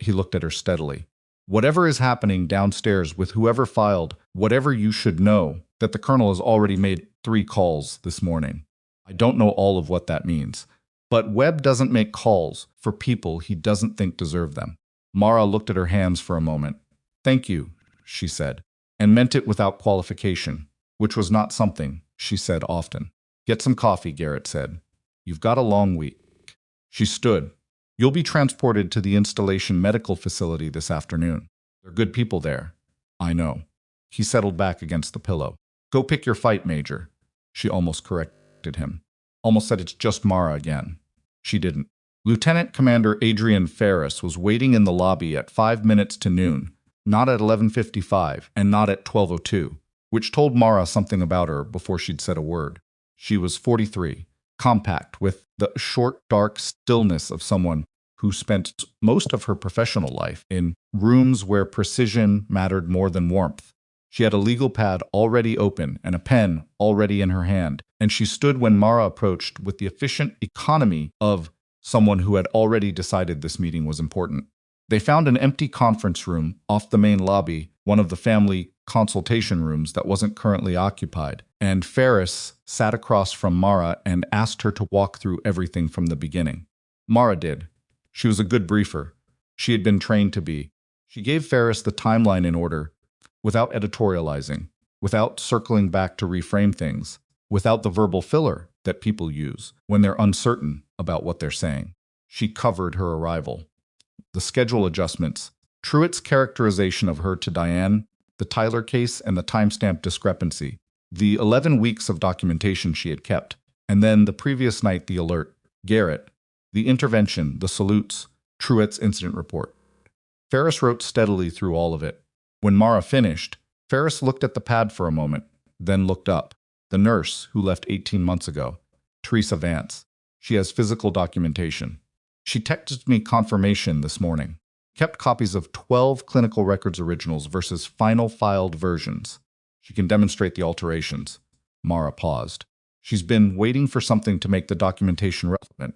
He looked at her steadily. "Whatever is happening downstairs with whoever filed, whatever, you should know that the colonel has already made 3 calls this morning. I don't know all of what that means, but Webb doesn't make calls for people he doesn't think deserve them." Mara looked at her hands for a moment. "Thank you," she said, and meant it without qualification, which was not something she said often. "Get some coffee," Garrett said. "You've got a long week." She stood. "You'll be transported to the installation medical facility this afternoon. They're good people there." "I know." He settled back against the pillow. "Go pick your fight, Major." She almost corrected him. Almost said it's just Mara again. She didn't. Lieutenant Commander Adrian Ferris was waiting in the lobby at 5 minutes to noon, not at 11:55 and not at 12:02, which told Mara something about her before she'd said a word. She was 43, compact, with the short, dark stillness of someone who spent most of her professional life in rooms where precision mattered more than warmth. She had a legal pad already open and a pen already in her hand, and she stood when Mara approached with the efficient economy of someone who had already decided this meeting was important. They found an empty conference room off the main lobby, one of the family consultation rooms that wasn't currently occupied, and Ferris sat across from Mara and asked her to walk through everything from the beginning. Mara did. She was a good briefer. She had been trained to be. She gave Ferris the timeline in order, without editorializing, without circling back to reframe things, without the verbal filler that people use when they're uncertain about what they're saying. She covered her arrival, the schedule adjustments, Truett's characterization of her to Diane, the Tyler case and the timestamp discrepancy, the 11 weeks of documentation she had kept, and then the previous night the alert, Garrett, the intervention, the salutes, Truett's incident report. Ferris wrote steadily through all of it. When Mara finished, Ferris looked at the pad for a moment, then looked up. The nurse who left 18 months ago, Teresa Vance. She has physical documentation. She texted me confirmation this morning. Kept copies of 12 clinical records originals versus final filed versions. She can demonstrate the alterations. Mara paused. She's been waiting for something to make the documentation relevant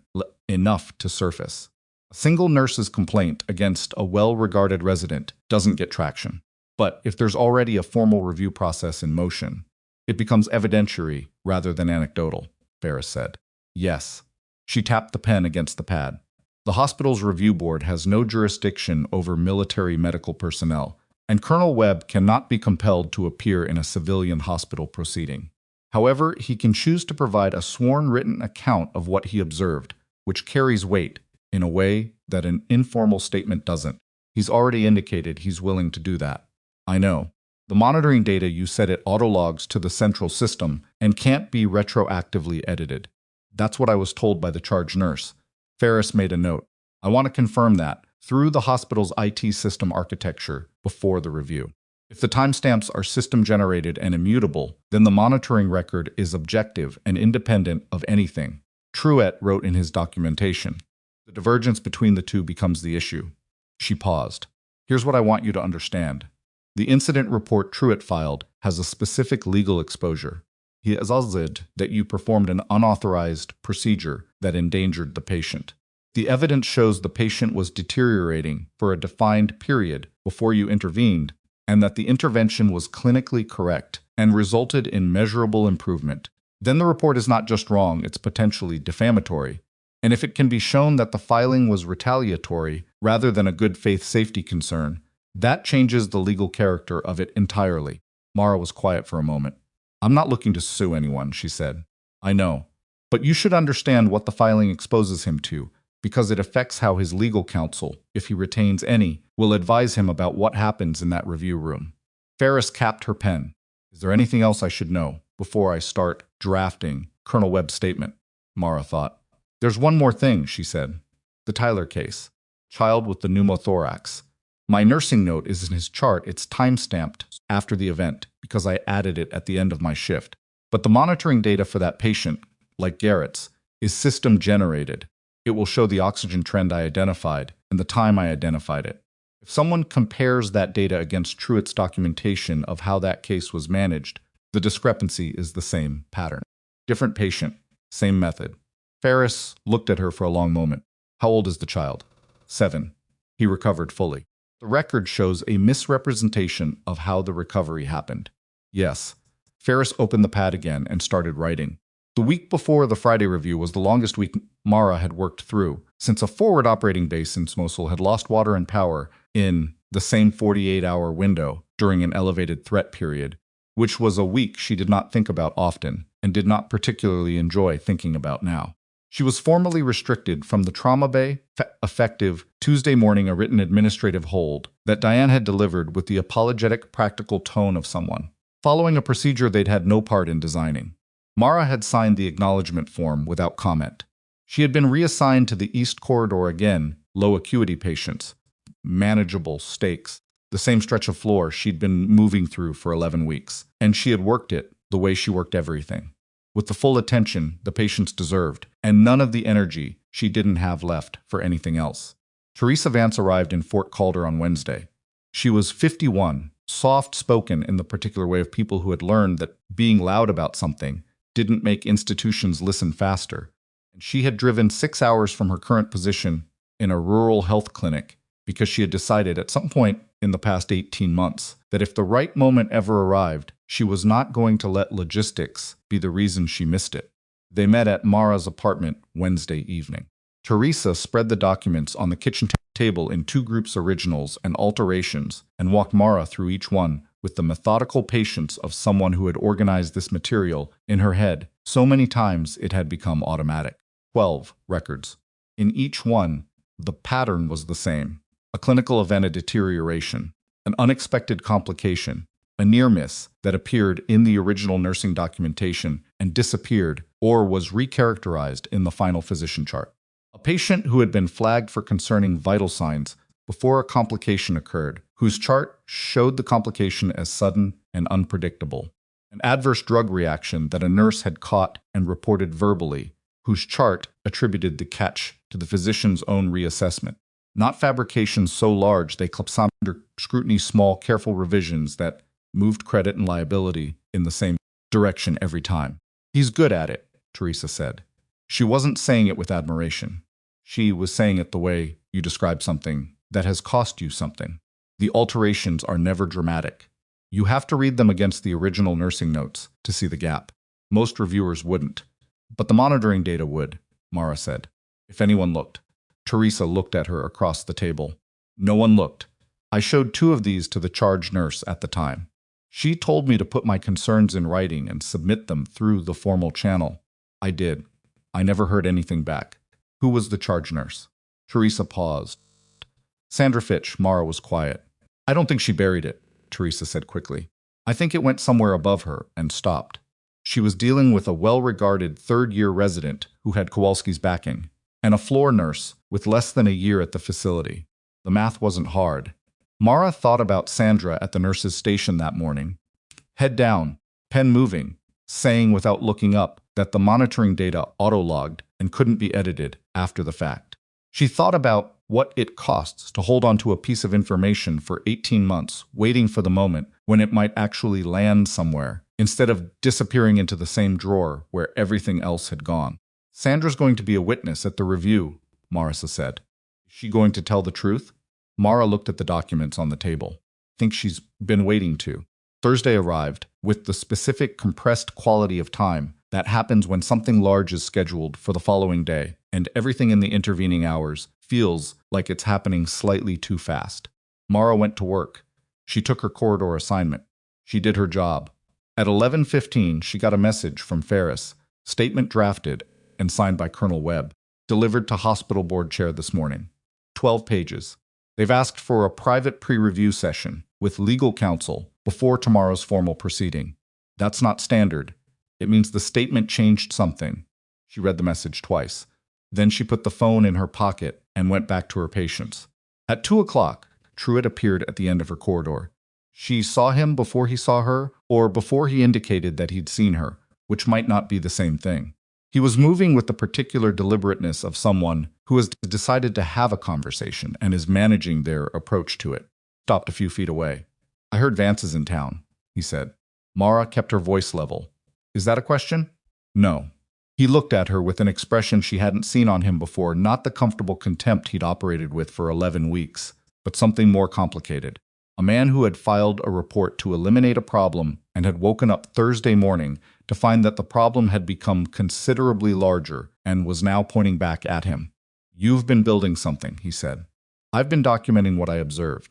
enough to surface. A single nurse's complaint against a well-regarded resident doesn't get traction. But if there's already a formal review process in motion, it becomes evidentiary rather than anecdotal, Ferris said. Yes. She tapped the pen against the pad. The hospital's review board has no jurisdiction over military medical personnel, and Colonel Webb cannot be compelled to appear in a civilian hospital proceeding. However, he can choose to provide a sworn written account of what he observed, which carries weight in a way that an informal statement doesn't. He's already indicated he's willing to do that. I know. The monitoring data you said it autologs to the central system and can't be retroactively edited. That's what I was told by the charge nurse. Ferris made a note. I want to confirm that through the hospital's IT system architecture before the review. If the timestamps are system-generated and immutable, then the monitoring record is objective and independent of anything. Truett wrote in his documentation. The divergence between the two becomes the issue. She paused. Here's what I want you to understand. The incident report Truett filed has a specific legal exposure. He has alleged that you performed an unauthorized procedure that endangered the patient. The evidence shows the patient was deteriorating for a defined period before you intervened, and that the intervention was clinically correct and resulted in measurable improvement. Then the report is not just wrong, it's potentially defamatory. And if it can be shown that the filing was retaliatory rather than a good faith safety concern, that changes the legal character of it entirely. Mara was quiet for a moment. I'm not looking to sue anyone, she said. I know. But you should understand what the filing exposes him to, because it affects how his legal counsel, if he retains any, will advise him about what happens in that review room. Ferris capped her pen. Is there anything else I should know before I start drafting Colonel Webb's statement? Mara thought. There's one more thing, she said. The Tyler case. Child with the pneumothorax. My nursing note is in his chart. It's time-stamped after the event because I added it at the end of my shift. But the monitoring data for that patient, like Garrett's, is system-generated. It will show the oxygen trend I identified and the time I identified it. If someone compares that data against Truett's documentation of how that case was managed, the discrepancy is the same pattern. Different patient, same method. Ferris looked at her for a long moment. How old is the child? 7. He recovered fully. The record shows a misrepresentation of how the recovery happened. Yes. Ferris opened the pad again and started writing. The week before the Friday review was the longest week Mara had worked through, since a forward operating base in Mosul had lost water and power in the same 48-hour window during an elevated threat period, which was a week she did not think about often and did not particularly enjoy thinking about now. She was formally restricted from the trauma bay, effective Tuesday morning, a written administrative hold that Diane had delivered with the apologetic, practical tone of someone, following a procedure they'd had no part in designing. Mara had signed the acknowledgement form without comment. She had been reassigned to the East Corridor again, low acuity patients, manageable stakes, the same stretch of floor she'd been moving through for 11 weeks, and she had worked it the way she worked everything, with the full attention the patients deserved, and none of the energy she didn't have left for anything else. Teresa Vance arrived in Fort Calder on Wednesday. She was 51, soft-spoken in the particular way of people who had learned that being loud about something didn't make institutions listen faster, She had driven 6 hours from her current position in a rural health clinic because she had decided at some point in the past 18 months that if the right moment ever arrived, she was not going to let logistics be the reason she missed it. They met at Mara's apartment Wednesday evening. Teresa spread the documents on the kitchen table in 2 groups, originals and alterations, and walked Mara through each one with the methodical patience of someone who had organized this material in her head so many times it had become automatic. 12 records. In each one, the pattern was the same. A clinical event, a deterioration, an unexpected complication, a near miss that appeared in the original nursing documentation and disappeared or was recharacterized in the final physician chart. A patient who had been flagged for concerning vital signs before a complication occurred, whose chart showed the complication as sudden and unpredictable. An adverse drug reaction that a nurse had caught and reported verbally, whose chart attributed the catch to the physician's own reassessment. Not fabrications so large they collapsed under scrutiny, small, careful revisions that moved credit and liability in the same direction every time. He's good at it, Teresa said. She wasn't saying it with admiration. She was saying it the way you describe something that has cost you something. The alterations are never dramatic. You have to read them against the original nursing notes to see the gap. Most reviewers wouldn't. But the monitoring data would, Mara said. If anyone looked. Teresa looked at her across the table. No one looked. I showed 2 of these to the charge nurse at the time. She told me to put my concerns in writing and submit them through the formal channel. I did. I never heard anything back. Who was the charge nurse? Teresa paused. Sandra Fitch. Mara was quiet. I don't think she buried it, Teresa said quickly. I think it went somewhere above her and stopped. She was dealing with a well-regarded third-year resident who had Kowalski's backing, and a floor nurse with less than a year at the facility. The math wasn't hard. Mara thought about Sandra at the nurse's station that morning. Head down, pen moving, saying without looking up that the monitoring data auto-logged and couldn't be edited after the fact. She thought about what it costs to hold onto a piece of information for 18 months, waiting for the moment when it might actually land somewhere, instead of disappearing into the same drawer where everything else had gone. Sandra's going to be a witness at the review, Marissa said. Is she going to tell the truth? Mara looked at the documents on the table. I think she's been waiting to. Thursday arrived, with the specific compressed quality of time that happens when something large is scheduled for the following day, and everything in the intervening hours feels like it's happening slightly too fast. Mara went to work. She took her corridor assignment. She did her job. At 11:15, she got a message from Ferris, statement drafted and signed by Colonel Webb, delivered to hospital board chair this morning. 12 pages. They've asked for a private pre-review session with legal counsel before tomorrow's formal proceeding. That's not standard. It means the statement changed something. She read the message twice. Then she put the phone in her pocket and went back to her patients. At 2 o'clock, Truitt appeared at the end of her corridor. She saw him before he saw her, or before he indicated that he'd seen her, which might not be the same thing. He was moving with the particular deliberateness of someone who has decided to have a conversation and is managing their approach to it. Stopped a few feet away. I heard Vance is in town, he said. Mara kept her voice level. Is that a question? No. He looked at her with an expression she hadn't seen on him before, not the comfortable contempt he'd operated with for 11 weeks, but something more complicated. A man who had filed a report to eliminate a problem and had woken up Thursday morning to find that the problem had become considerably larger and was now pointing back at him. You've been building something, he said. I've been documenting what I observed,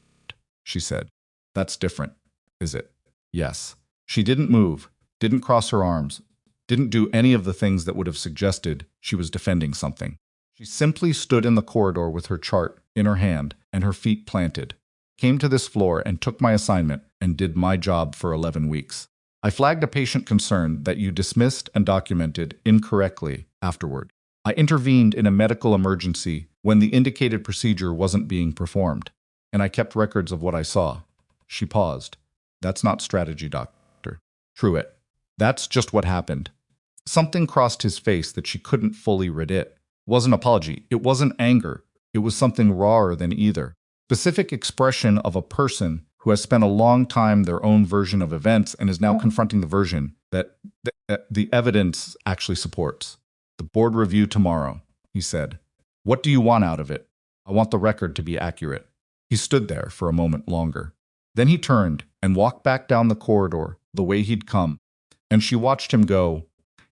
she said. That's different, is it? Yes. She didn't move, didn't cross her arms, didn't do any of the things that would have suggested she was defending something. She simply stood in the corridor with her chart in her hand and her feet planted, came to this floor and took my assignment and did my job for 11 weeks. I flagged a patient concern that you dismissed and documented incorrectly afterward. I intervened in a medical emergency when the indicated procedure wasn't being performed, and I kept records of what I saw. She paused. That's not strategy, Doctor. Truitt. That's just what happened. Something crossed his face that she couldn't fully read it. It wasn't apology. It wasn't anger. It was something rawer than either. Specific expression of a person who has spent a long time their own version of events and is now confronting the version that the evidence actually supports. "The board review tomorrow," he said. "What do you want out of it?" "I want the record to be accurate." He stood there for a moment longer. Then he turned and walked back down the corridor the way he'd come, and she watched him go,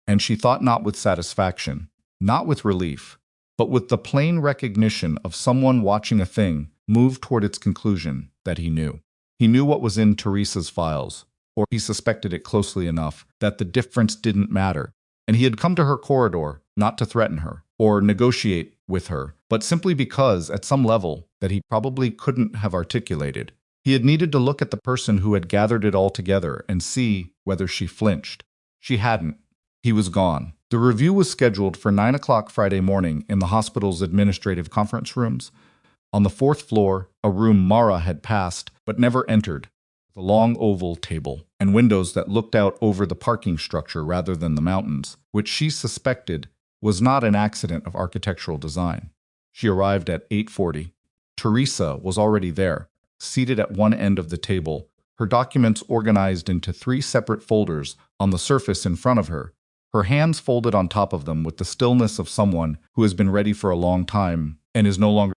and she thought not with satisfaction, not with relief, but with the plain recognition of someone watching a thing move toward its conclusion that he knew. He knew what was in Teresa's files, or he suspected it closely enough that the difference didn't matter, and he had come to her corridor not to threaten her or negotiate with her, but simply because, at some level that he probably couldn't have articulated, he had needed to look at the person who had gathered it all together and see whether she flinched. She hadn't. He was gone. The review was scheduled for 9 o'clock Friday morning in the hospital's administrative conference rooms. On the 4th floor, a room Mara had passed but never entered, with a long oval table and windows that looked out over the parking structure rather than the mountains, which she suspected was not an accident of architectural design. She arrived at 8:40. Teresa was already there, seated at one end of the table, her documents organized into 3 separate folders on the surface in front of her, her hands folded on top of them with the stillness of someone who has been ready for a long time and is no longer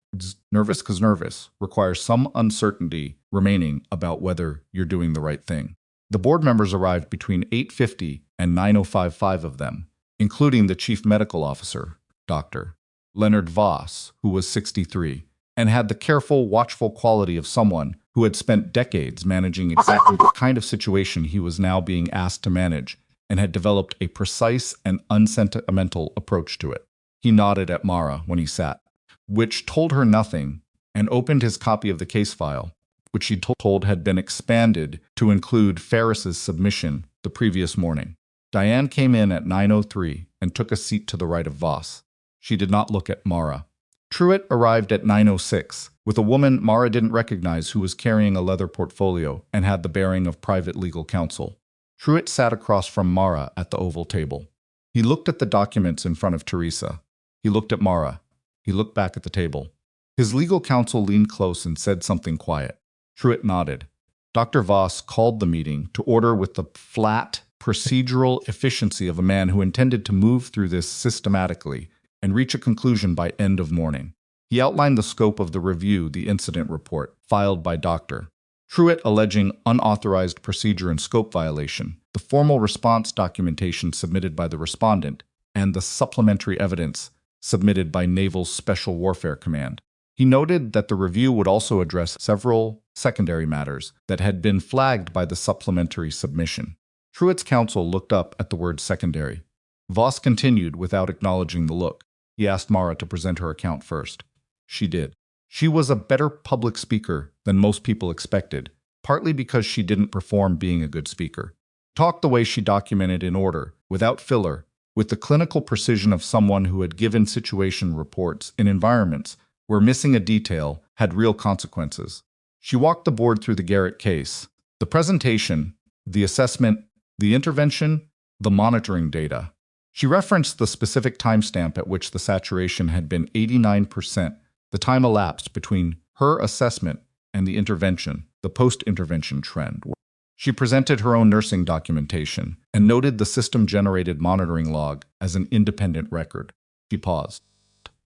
nervous, because nervous requires some uncertainty remaining about whether you're doing the right thing. The board members arrived between 8:50 and 9:05, of them, including the chief medical officer, Dr. Leonard Voss, who was 63, and had the careful, watchful quality of someone who had spent decades managing exactly the kind of situation he was now being asked to manage, and had developed a precise and unsentimental approach to it. He nodded at Mara when he sat, which told her nothing, and opened his copy of the case file, which he told had been expanded to include Ferris's submission the previous morning. Diane came in at 9:03 and took a seat to the right of Voss. She did not look at Mara. Truitt arrived at 9:06, with a woman Mara didn't recognize who was carrying a leather portfolio and had the bearing of private legal counsel. Truitt sat across from Mara at the oval table. He looked at the documents in front of Teresa. He looked at Mara. He looked back at the table. His legal counsel leaned close and said something quiet. Truitt nodded. Dr. Voss called the meeting to order with the flat, procedural efficiency of a man who intended to move through this systematically and reach a conclusion by end of morning. He outlined the scope of the review, the incident report, filed by Dr. Truitt alleging unauthorized procedure and scope violation, the formal response documentation submitted by the respondent, and the supplementary evidence submitted by Naval Special Warfare Command. He noted that the review would also address several secondary matters that had been flagged by the supplementary submission. Truitt's counsel looked up at the word secondary. Voss continued without acknowledging the look. He asked Mara to present her account first. She did. She was a better public speaker than most people expected, partly because she didn't perform being a good speaker. Talked the way she documented in order, without filler, with the clinical precision of someone who had given situation reports in environments where missing a detail had real consequences. She walked the board through the Garrett case, the presentation, the assessment, the intervention, the monitoring data. She referenced the specific timestamp at which the saturation had been 89%, the time elapsed between her assessment and the intervention, the post-intervention trend. She presented her own nursing documentation and noted the system-generated monitoring log as an independent record. She paused.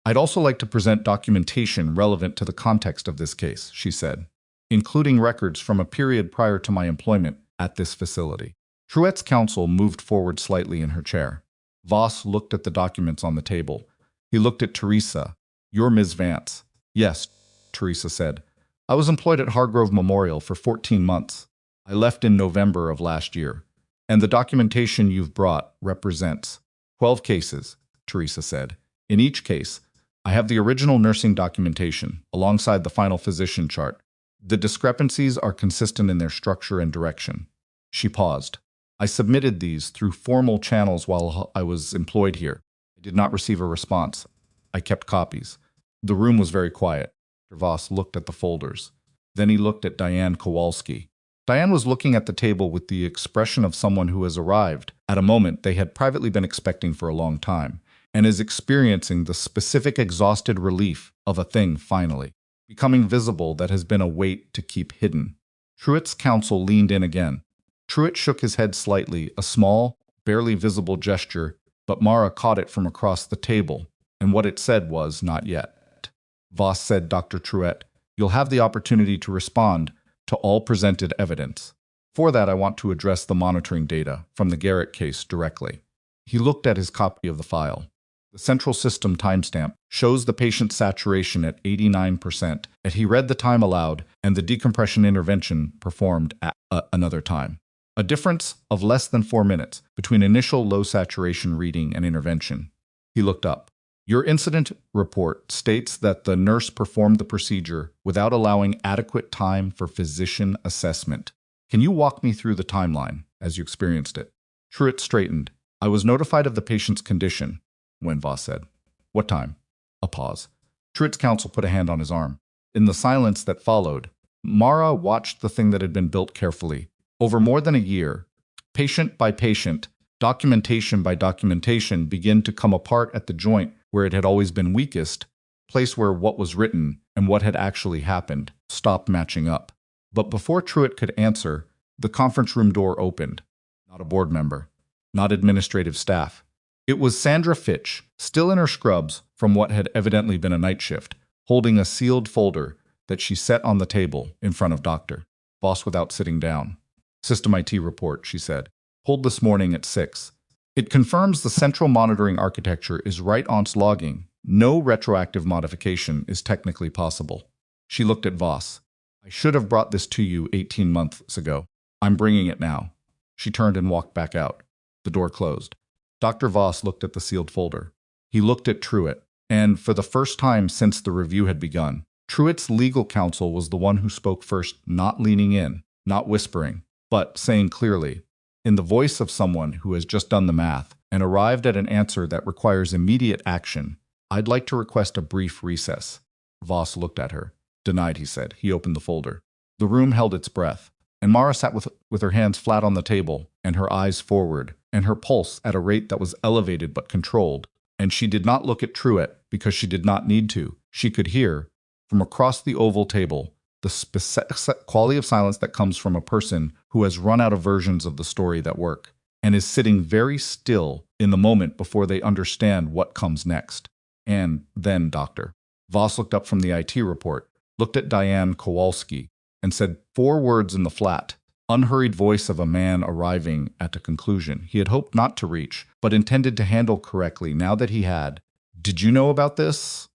"I'd also like to present documentation relevant to the context of this case," she said, "including records from a period prior to my employment at this facility." Truitt's counsel moved forward slightly in her chair. Voss looked at the documents on the table. He looked at Teresa. "You're Ms. Vance." "Yes," Teresa said. "I was employed at Hargrove Memorial for 14 months. I left in November of last year. And the documentation you've brought represents 12 cases," Teresa said. "In each case, I have the original nursing documentation, alongside the final physician chart. The discrepancies are consistent in their structure and direction." She paused. "I submitted these through formal channels while I was employed here. I did not receive a response. I kept copies." The room was very quiet. Voss looked at the folders. Then he looked at Diane Kowalski. Diane was looking at the table with the expression of someone who has arrived at a moment they had privately been expecting for a long time, and is experiencing the specific exhausted relief of a thing finally becoming visible that has been a weight to keep hidden. Truitt's counsel leaned in again. Truitt shook his head slightly, a small, barely visible gesture but Mara caught it from across the table, and what it said was, "Not yet." Voss said, "Dr. Truett, you'll have the opportunity to respond to all presented evidence. For that, I want to address the monitoring data from the Garrett case directly." He looked at his copy of the file. The central system timestamp shows the patient saturation at 89%, and he read the time aloud and the decompression intervention performed at another time. A difference of less than 4 minutes between initial low saturation reading and intervention. He looked up. "Your incident report states that the nurse performed the procedure without allowing adequate time for physician assessment. Can you walk me through the timeline as you experienced it?" Truett straightened. "I was notified of the patient's condition," when Voss said. "What time?" A pause. Truett's counsel put a hand on his arm. In the silence that followed, Mara watched the thing that had been built carefully. Over more than a year, patient by patient, documentation by documentation begin to come apart at the joint where it had always been weakest, place where what was written and what had actually happened stopped matching up. But before Truett could answer, the conference room door opened. Not a board member, not administrative staff. It was Sandra Fitch, still in her scrubs from what had evidently been a night shift, holding a sealed folder that she set on the table in front of Dr. Voss without sitting down. "System IT report," she said. "Pulled this morning at 6. It confirms the central monitoring architecture is right-on's logging. No retroactive modification is technically possible." She looked at Voss. "I should have brought this to you 18 months ago. I'm bringing it now." She turned and walked back out. The door closed. Dr. Voss looked at the sealed folder. He looked at Truett, and for the first time since the review had begun, Truett's legal counsel was the one who spoke first, not leaning in, not whispering, but saying clearly, in the voice of someone who has just done the math and arrived at an answer that requires immediate action, "I'd like to request a brief recess." Voss looked at her. "Denied," he said. He opened the folder. The room held its breath, and Mara sat with her hands flat on the table and her eyes forward, and her pulse at a rate that was elevated but controlled. And she did not look at Truett because she did not need to. She could hear, from across the oval table, the specific quality of silence that comes from a person who has run out of versions of the story that work, and is sitting very still in the moment before they understand what comes next. And then Dr. Voss looked up from the IT report, looked at Diane Kowalski, and said 4 words in the flat, unhurried voice of a man arriving at a conclusion he had hoped not to reach, but intended to handle correctly now that he had. "Did you know about this?"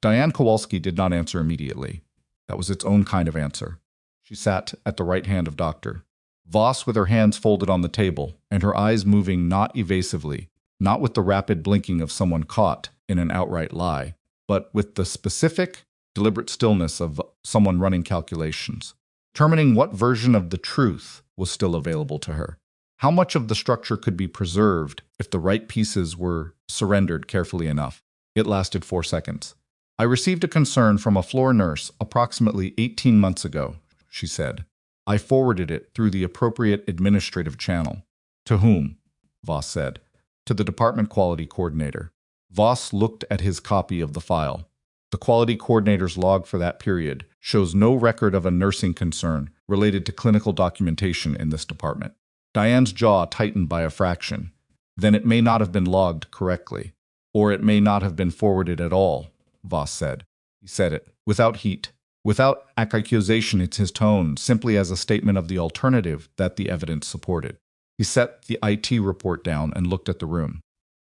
Diane Kowalski did not answer immediately. That was its own kind of answer. She sat at the right hand of Dr. Voss with her hands folded on the table, and her eyes moving not evasively, not with the rapid blinking of someone caught in an outright lie, but with the specific, deliberate stillness of someone running calculations, determining what version of the truth was still available to her. How much of the structure could be preserved if the right pieces were surrendered carefully enough? It lasted 4 seconds. "I received a concern from a floor nurse approximately 18 months ago," she said. "I forwarded it through the appropriate administrative channel." "To whom?" Voss said. "To the department quality coordinator." Voss looked at his copy of the file. The quality coordinator's log for that period shows no record of a nursing concern related to clinical documentation in this department. Diane's jaw tightened by a fraction. "Then it may not have been logged correctly, or it may not have been forwarded at all," Voss said. He said it without heat, without accusation in his tone, simply as a statement of the alternative that the evidence supported. He set the IT report down and looked at the room.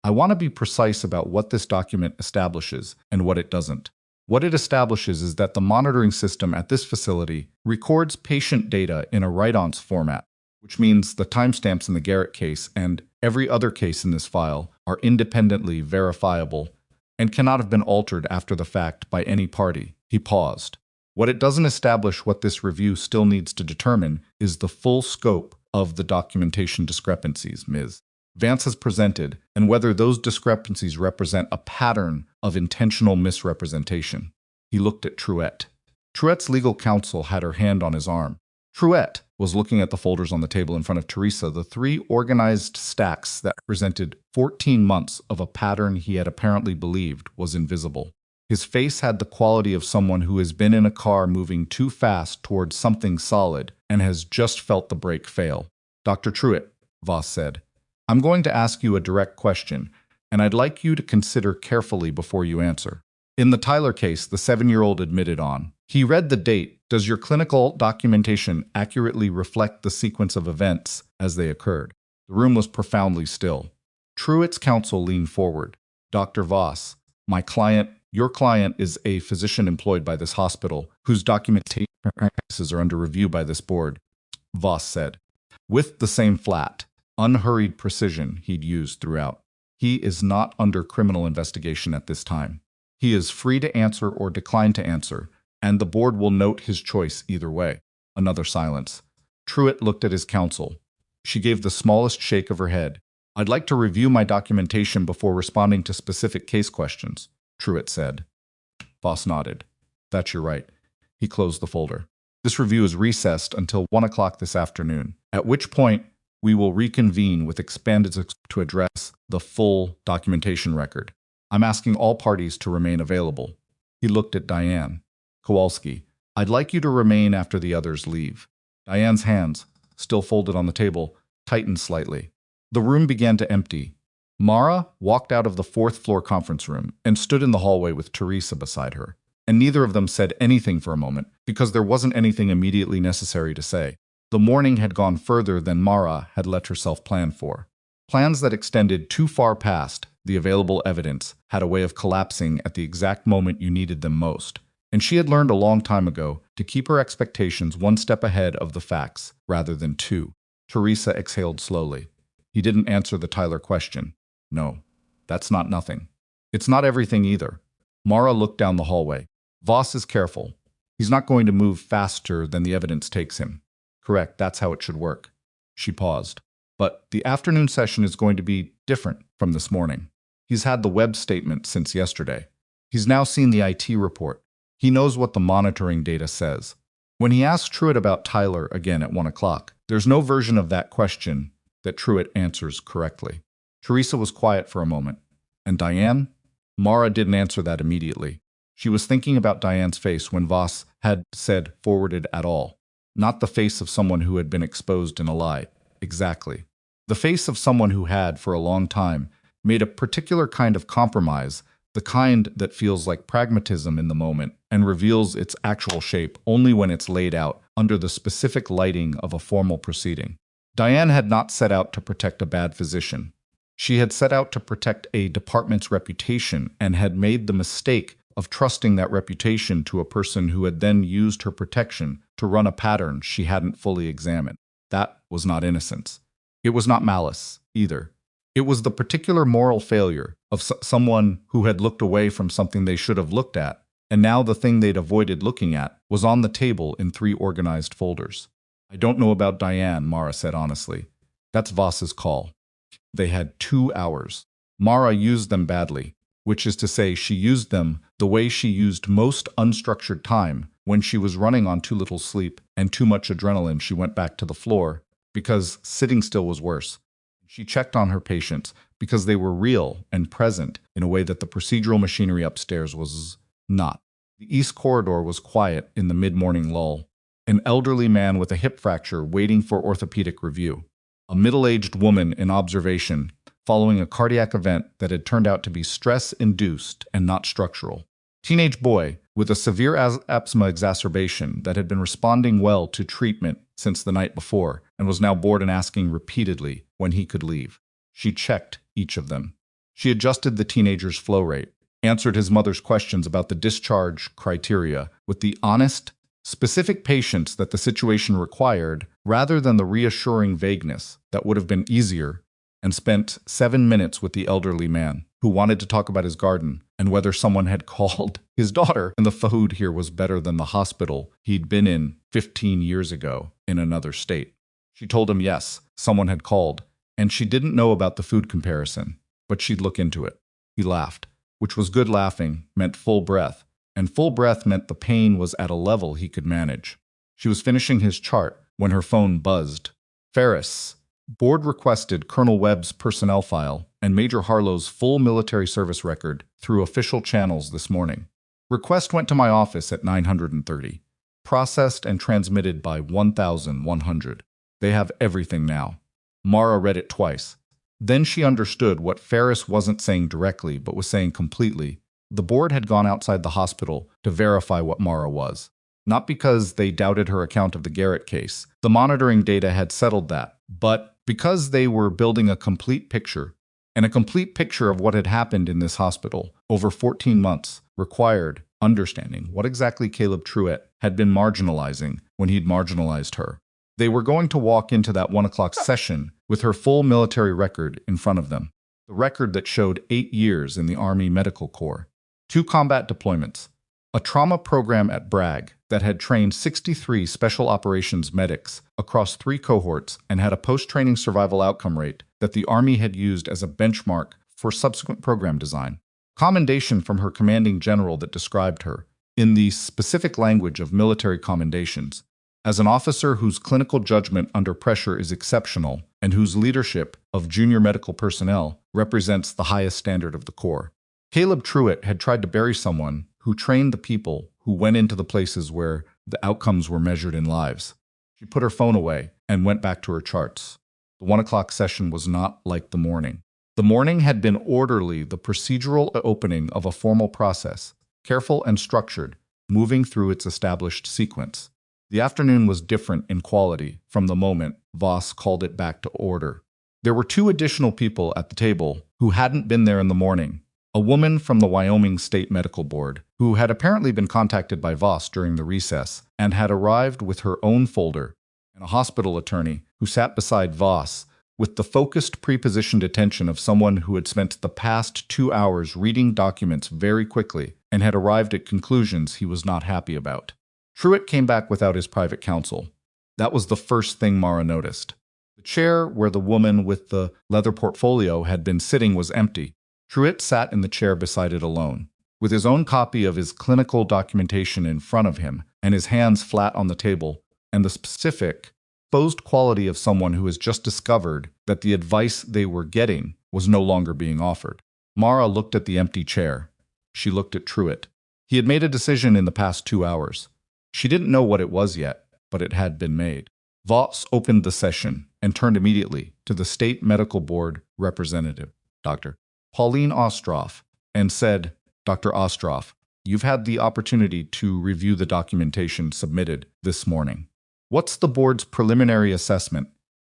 "I want to be precise about what this document establishes and what it doesn't. What it establishes is that the monitoring system at this facility records patient data in a write-ons format, which means the timestamps in the Garrett case and every other case in this file are independently verifiable and cannot have been altered after the fact by any party." He paused. "What it doesn't establish, what this review still needs to determine, is the full scope of the documentation discrepancies Ms. Vance has presented, and whether those discrepancies represent a pattern of intentional misrepresentation." He looked at Truett. Truett's legal counsel had her hand on his arm. Truett was looking at the folders on the table in front of Teresa, the 3 organized stacks that presented 14 months of a pattern he had apparently believed was invisible. His face had the quality of someone who has been in a car moving too fast towards something solid and has just felt the brake fail. "Dr. Truett," Voss said, "I'm going to ask you a direct question. and I'd like you to consider carefully before you answer. In the Tyler case, the 7-year-old admitted on. He read the date. Does your clinical documentation accurately reflect the sequence of events as they occurred? The room was profoundly still. Truitt's counsel leaned forward. Dr. Voss, your client is a physician employed by this hospital, whose documentation practices are under review by this board, Voss said, with the same flat, unhurried precision he'd used throughout. He is not under criminal investigation at this time. He is free to answer or decline to answer, and the board will note his choice either way. Another silence. Truitt looked at his counsel. She gave the smallest shake of her head. I'd like to review my documentation before responding to specific case questions, Truitt said. Voss nodded. That's your right. He closed the folder. This review is recessed until 1 o'clock this afternoon, at which point we will reconvene with expanded to address the full documentation record. I'm asking all parties to remain available. He looked at Diane. Kowalski, I'd like you to remain after the others leave. Diane's hands, still folded on the table, tightened slightly. The room began to empty. Mara walked out of the 4th-floor conference room and stood in the hallway with Teresa beside her. And neither of them said anything for a moment, because there wasn't anything immediately necessary to say. The morning had gone further than Mara had let herself plan for. Plans that extended too far past the available evidence had a way of collapsing at the exact moment you needed them most. And she had learned a long time ago to keep her expectations one step ahead of the facts, rather than two. Teresa exhaled slowly. He didn't answer the Tyler question. No, that's not nothing. It's not everything either. Mara looked down the hallway. Voss is careful. He's not going to move faster than the evidence takes him. Correct, that's how it should work. She paused. But the afternoon session is going to be different from this morning. He's had the web statement since yesterday. He's now seen the IT report. He knows what the monitoring data says. When he asked Truitt about Tyler again at 1 o'clock, there's no version of that question that Truitt answers correctly. Teresa was quiet for a moment. And Diane? Mara didn't answer that immediately. She was thinking about Diane's face when Voss had said forwarded at all. Not the face of someone who had been exposed in a lie. Exactly. The face of someone who had, for a long time, made a particular kind of compromise, the kind that feels like pragmatism in the moment and reveals its actual shape only when it's laid out under the specific lighting of a formal proceeding. Diane had not set out to protect a bad physician. She had set out to protect a department's reputation and had made the mistake of trusting that reputation to a person who had then used her protection to run a pattern she hadn't fully examined. That was not innocence. It was not malice, either. It was the particular moral failure of someone who had looked away from something they should have looked at, and now the thing they'd avoided looking at was on the table in 3 organized folders. I don't know about Diane, Mara said honestly. That's Voss's call. They had 2 hours. Mara used them badly, which is to say she used them the way she used most unstructured time when she was running on too little sleep and too much adrenaline. She went back to the floor because sitting still was worse. She checked on her patients because they were real and present in a way that the procedural machinery upstairs was not. The east corridor was quiet in the mid-morning lull. An elderly man with a hip fracture waiting for orthopedic review. A middle-aged woman in observation following a cardiac event that had turned out to be stress-induced and not structural. Teenage boy with a severe asthma exacerbation that had been responding well to treatment since the night before and was now bored and asking repeatedly when he could leave. She checked each of them. She adjusted the teenager's flow rate, answered his mother's questions about the discharge criteria with the honest, specific patience that the situation required rather than the reassuring vagueness that would have been easier, and spent 7 minutes with the elderly man who wanted to talk about his garden and whether someone had called his daughter and the food here was better than the hospital he'd been in 15 years ago in another state. She told him yes, someone had called, and she didn't know about the food comparison, but she'd look into it. He laughed, which was good laughing, meant full breath, and full breath meant the pain was at a level he could manage. She was finishing his chart when her phone buzzed. Ferris. Board requested Colonel Webb's personnel file and Major Harlow's full military service record through official channels this morning. Request went to my office at 930. Processed and transmitted by 1,100. They have everything now. Mara read it twice. Then she understood what Ferris wasn't saying directly, but was saying completely. The board had gone outside the hospital to verify what Mara was. Not because they doubted her account of the Garrett case. The monitoring data had settled that. But because they were building a complete picture, and a complete picture of what had happened in this hospital over 14 months required understanding what exactly Caleb Truitt had been marginalizing when he'd marginalized her. They were going to walk into that 1 o'clock session with her full military record in front of them. The record that showed 8 years in the Army Medical Corps, 2 combat deployments, a trauma program at Bragg that had trained 63 special operations medics across 3 cohorts and had a post-training survival outcome rate that the Army had used as a benchmark for subsequent program design. Commendation from her commanding general that described her, in the specific language of military commendations, as an officer whose clinical judgment under pressure is exceptional and whose leadership of junior medical personnel represents the highest standard of the Corps. Caleb Truitt had tried to bury someone who trained the people who went into the places where the outcomes were measured in lives. She put her phone away and went back to her charts. The 1 o'clock session was not like the morning. The morning had been orderly, the procedural opening of a formal process, careful and structured, moving through its established sequence. The afternoon was different in quality from the moment Voss called it back to order. There were 2 additional people at the table who hadn't been there in the morning. A woman from the Wyoming State Medical Board, who had apparently been contacted by Voss during the recess and had arrived with her own folder, and a hospital attorney who sat beside Voss with the focused, prepositioned attention of someone who had spent the past 2 hours reading documents very quickly and had arrived at conclusions he was not happy about. Truitt came back without his private counsel. That was the first thing Mara noticed. The chair where the woman with the leather portfolio had been sitting was empty. Truitt sat in the chair beside it alone, with his own copy of his clinical documentation in front of him and his hands flat on the table, and the specific, exposed quality of someone who has just discovered that the advice they were getting was no longer being offered. Mara looked at the empty chair. She looked at Truitt. He had made a decision in the past 2 hours. She didn't know what it was yet, but it had been made. Voss opened the session and turned immediately to the State Medical Board representative, Dr. Pauline Ostroff, and said, "Dr. Ostroff, you've had the opportunity to review the documentation submitted this morning. What's the board's preliminary assessment?"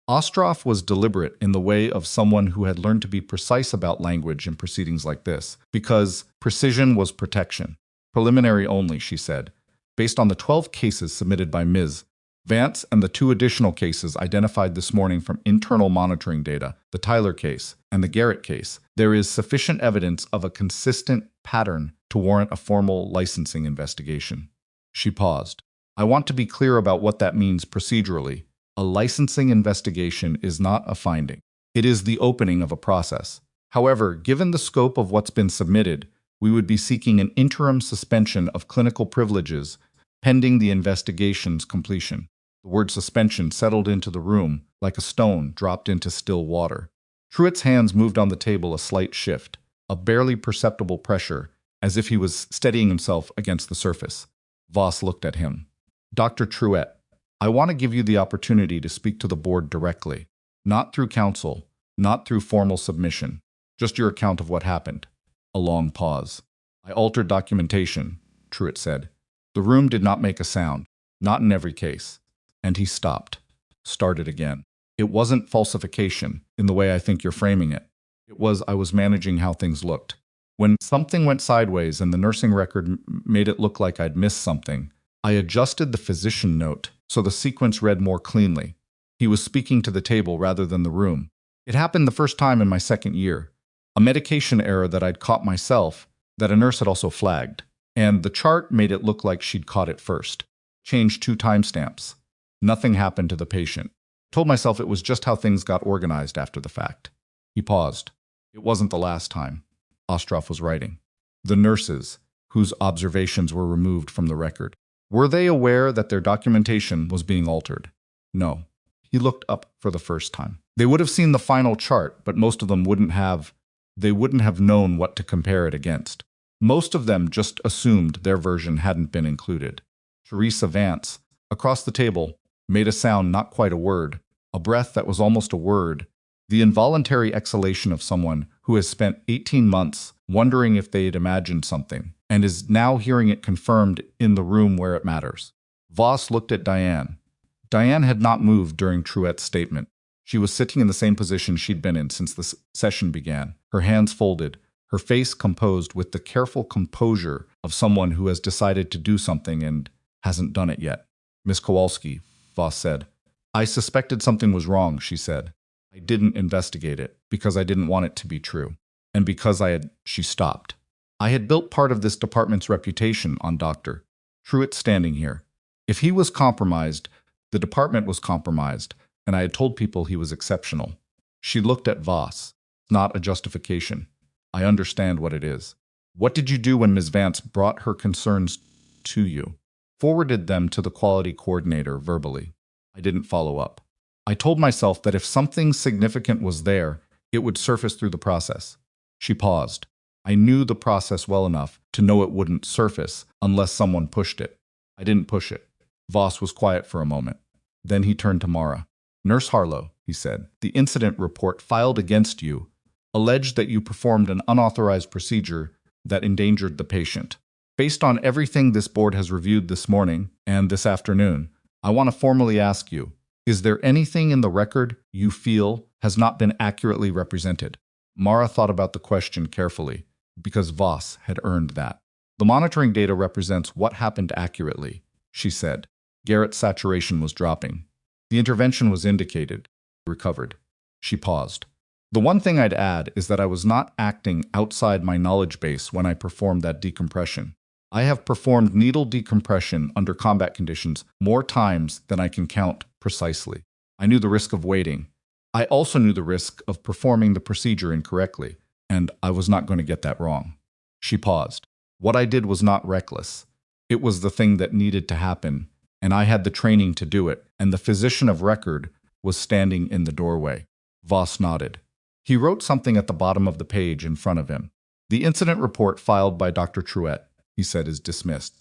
Ostroff was deliberate in the way of someone who had learned to be precise about language in proceedings like this, because precision was protection. "Preliminary only," she said. "Based on the 12 cases submitted by Ms. Vance and the 2 additional cases identified this morning from internal monitoring data, the Tyler case and the Garrett case, there is sufficient evidence of a consistent pattern to warrant a formal licensing investigation." She paused. "I want to be clear about what that means procedurally. A licensing investigation is not a finding. It is the opening of a process. However, given the scope of what's been submitted, we would be seeking an interim suspension of clinical privileges pending the investigation's completion." The word suspension settled into the room like a stone dropped into still water. Truitt's hands moved on the table a slight shift, a barely perceptible pressure, as if he was steadying himself against the surface. Voss looked at him. "Dr. Truitt, I want to give you the opportunity to speak to the board directly, not through counsel, not through formal submission, just your account of what happened." A long pause. "I altered documentation," Truitt said. The room did not make a sound, not in every case. And he stopped, started again. "It wasn't falsification in the way I think you're framing it. It was I was managing how things looked. When something went sideways and the nursing record made it look like I'd missed something, I adjusted the physician note so the sequence read more cleanly. He was speaking to the table rather than the room. It happened the first time in my 2nd year. A medication error that I'd caught myself, that a nurse had also flagged. And the chart made it look like she'd caught it first. Changed 2 timestamps. Nothing happened to the patient. Told myself it was just how things got organized after the fact." He paused. "It wasn't the last time," Ostroff was writing. "The nurses, whose observations were removed from the record, were they aware that their documentation was being altered?" "No." He looked up for the first time. "They would have seen the final chart, but most of them wouldn't have known what to compare it against. Most of them just assumed their version hadn't been included." Teresa Vance, across the table, made a sound not quite a word, a breath that was almost a word, The involuntary exhalation of someone who has spent 18 months wondering if they had imagined something and is now hearing it confirmed in the room where it matters. Voss looked at Diane. Diane had not moved during Truett's statement. She was sitting in the same position she'd been in since the session began, her hands folded, her face composed with the careful composure of someone who has decided to do something and hasn't done it yet. "Miss Kowalski," Voss said. "I suspected something was wrong," she said. "I didn't investigate it because I didn't want it to be true. And because she stopped. I had built part of this department's reputation on Dr. Truett standing here. If he was compromised, the department was compromised, and I had told people he was exceptional." She looked at Voss. "Not a justification. I understand what it is. What did you do when Ms. Vance brought her concerns to you?" "Forwarded them to the quality coordinator verbally. I didn't follow up. I told myself that if something significant was there, it would surface through the process." She paused. "I knew the process well enough to know it wouldn't surface unless someone pushed it. I didn't push it." Voss was quiet for a moment. Then he turned to Mara. "Nurse Harlow," he said, "the incident report filed against you alleged that you performed an unauthorized procedure that endangered the patient. Based on everything this board has reviewed this morning and this afternoon, I want to formally ask you, is there anything in the record you feel has not been accurately represented?" Mara thought about the question carefully, because Voss had earned that. "The monitoring data represents what happened accurately," she said. Garrett's saturation was dropping. The intervention was indicated. Recovered. She paused. "The one thing I'd add is that I was not acting outside my knowledge base when I performed that decompression. I have performed needle decompression under combat conditions more times than I can count precisely. I knew the risk of waiting. I also knew the risk of performing the procedure incorrectly, and I was not going to get that wrong." She paused. "What I did was not reckless. It was the thing that needed to happen, and I had the training to do it, and the physician of record was standing in the doorway." Voss nodded. He wrote something at the bottom of the page in front of him. "The incident report filed by Dr. Truett," he said, "is dismissed."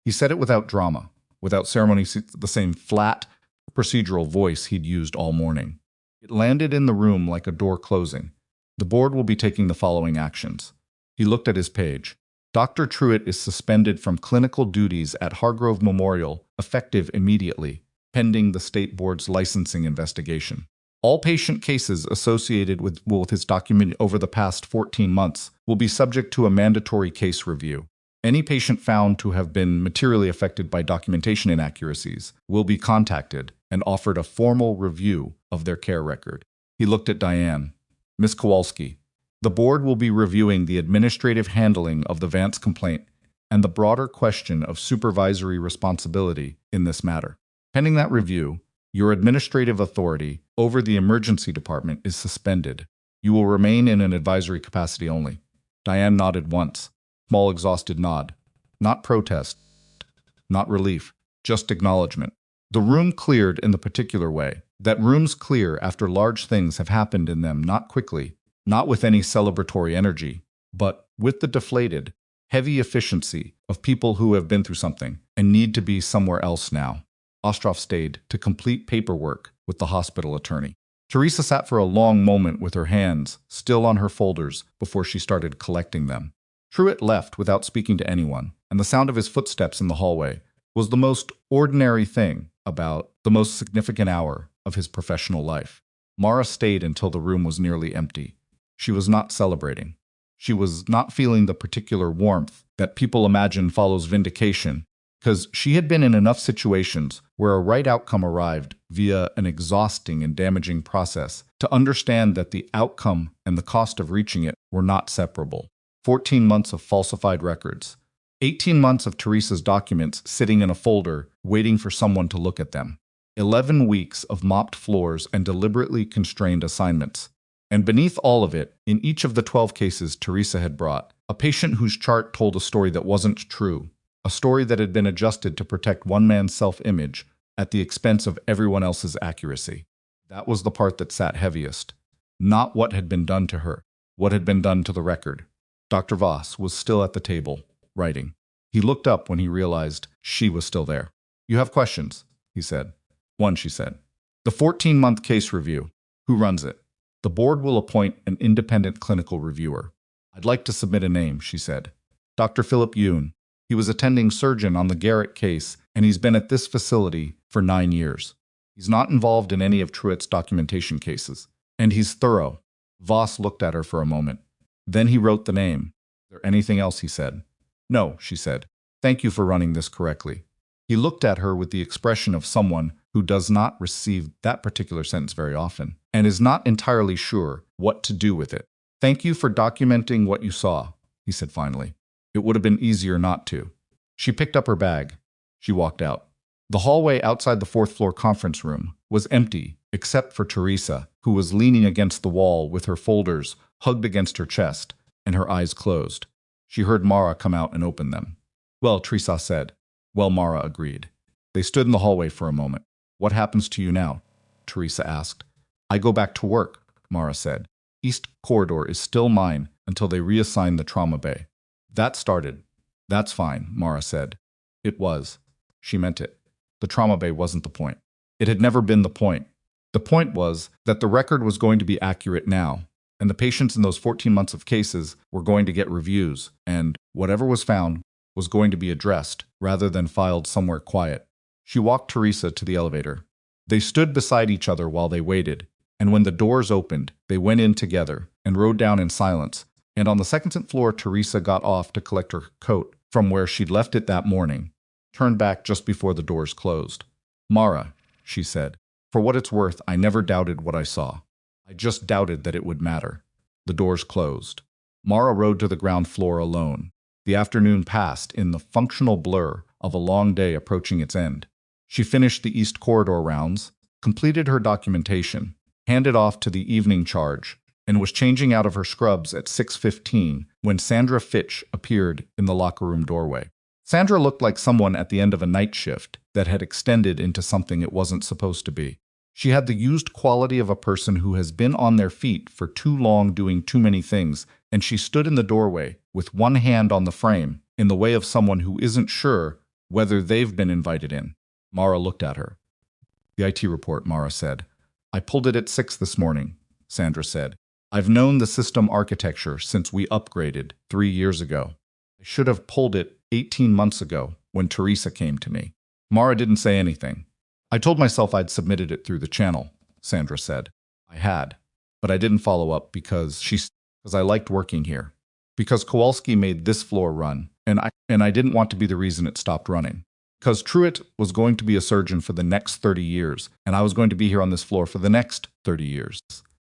He said it without drama, without ceremony, the same flat, procedural voice he'd used all morning. It landed in the room like a door closing. "The board will be taking the following actions." He looked at his page. "Dr. Truett is suspended from clinical duties at Hargrove Memorial, effective immediately, pending the state board's licensing investigation. All patient cases associated with his document over the past 14 months will be subject to a mandatory case review. Any patient found to have been materially affected by documentation inaccuracies will be contacted and offered a formal review of their care record." He looked at Diane. "Ms. Kowalski, the board will be reviewing the administrative handling of the Vance complaint and the broader question of supervisory responsibility in this matter. Pending that review, your administrative authority over the emergency department is suspended. You will remain in an advisory capacity only." Diane nodded once. Small, exhausted nod. Not protest. Not relief. Just acknowledgement. The room cleared in the particular way that rooms clear after large things have happened in them, not quickly, not with any celebratory energy, but with the deflated, heavy efficiency of people who have been through something and need to be somewhere else now. Ostroff stayed to complete paperwork with the hospital attorney. Teresa sat for a long moment with her hands still on her folders before she started collecting them. Truett left without speaking to anyone, and the sound of his footsteps in the hallway was the most ordinary thing about the most significant hour of his professional life. Mara stayed until the room was nearly empty. She was not celebrating. She was not feeling the particular warmth that people imagine follows vindication, because she had been in enough situations where a right outcome arrived via an exhausting and damaging process to understand that the outcome and the cost of reaching it were not separable. 14 months of falsified records. 18 months of Teresa's documents sitting in a folder waiting for someone to look at them. 11 weeks of mopped floors and deliberately constrained assignments. And beneath all of it, in each of the 12 cases Teresa had brought, a patient whose chart told a story that wasn't true, a story that had been adjusted to protect one man's self-image at the expense of everyone else's accuracy. That was the part that sat heaviest. Not what had been done to her, what had been done to the record. Dr. Voss was still at the table, writing. He looked up when he realized she was still there. "You have questions," he said. "One," she said. "The 14-month case review. Who runs it?" The board will appoint an independent clinical reviewer. I'd like to submit a name, she said. Dr. Philip Yoon. He was attending surgeon on the Garrett case, and he's been at this facility for 9 years. He's not involved in any of Truett's documentation cases. And he's thorough. Voss looked at her for a moment. Then he wrote the name. Is there anything else, he said. No, she said. Thank you for running this correctly. He looked at her with the expression of someone who does not receive that particular sentence very often, and is not entirely sure what to do with it. Thank you for documenting what you saw, he said finally. It would have been easier not to. She picked up her bag. She walked out. The hallway outside the fourth-floor conference room was empty, except for Teresa, who was leaning against the wall with her folders hugged against her chest and her eyes closed. She heard Mara come out and open them. Well, Teresa said. Well, Mara agreed. They stood in the hallway for a moment. What happens to you now? Teresa asked. I go back to work, Mara said. East Corridor is still mine until they reassign the trauma bay. That started. That's fine, Mara said. It was. She meant it. The trauma bay wasn't the point. It had never been the point. The point was that the record was going to be accurate now, and the patients in those 14 months of cases were going to get reviews, and whatever was found was going to be addressed rather than filed somewhere quiet. She walked Teresa to the elevator. They stood beside each other while they waited, and when the doors opened, they went in together and rode down in silence, and on the second floor Teresa got off to collect her coat from where she'd left it that morning, turned back just before the doors closed. Mara, she said, for what it's worth, I never doubted what I saw. I just doubted that it would matter. The doors closed. Mara rode to the ground floor alone. The afternoon passed in the functional blur of a long day approaching its end. She finished the East Corridor rounds, completed her documentation, handed off to the evening charge, and was changing out of her scrubs at 6:15 when Sandra Fitch appeared in the locker room doorway. Sandra looked like someone at the end of a night shift that had extended into something it wasn't supposed to be. She had the used quality of a person who has been on their feet for too long doing too many things, and she stood in the doorway with one hand on the frame in the way of someone who isn't sure whether they've been invited in. Mara looked at her. The IT report, Mara said. I pulled it at 6 this morning, Sandra said. I've known the system architecture since we upgraded 3 years ago. I should have pulled it 18 months ago when Teresa came to me. Mara didn't say anything. I told myself I'd submitted it through the channel, Sandra said. I had, but I didn't follow up because I liked working here. Because Kowalski made this floor run, and I didn't want to be the reason it stopped running. Because Truett was going to be a surgeon for the next 30 years, and I was going to be here on this floor for the next 30 years.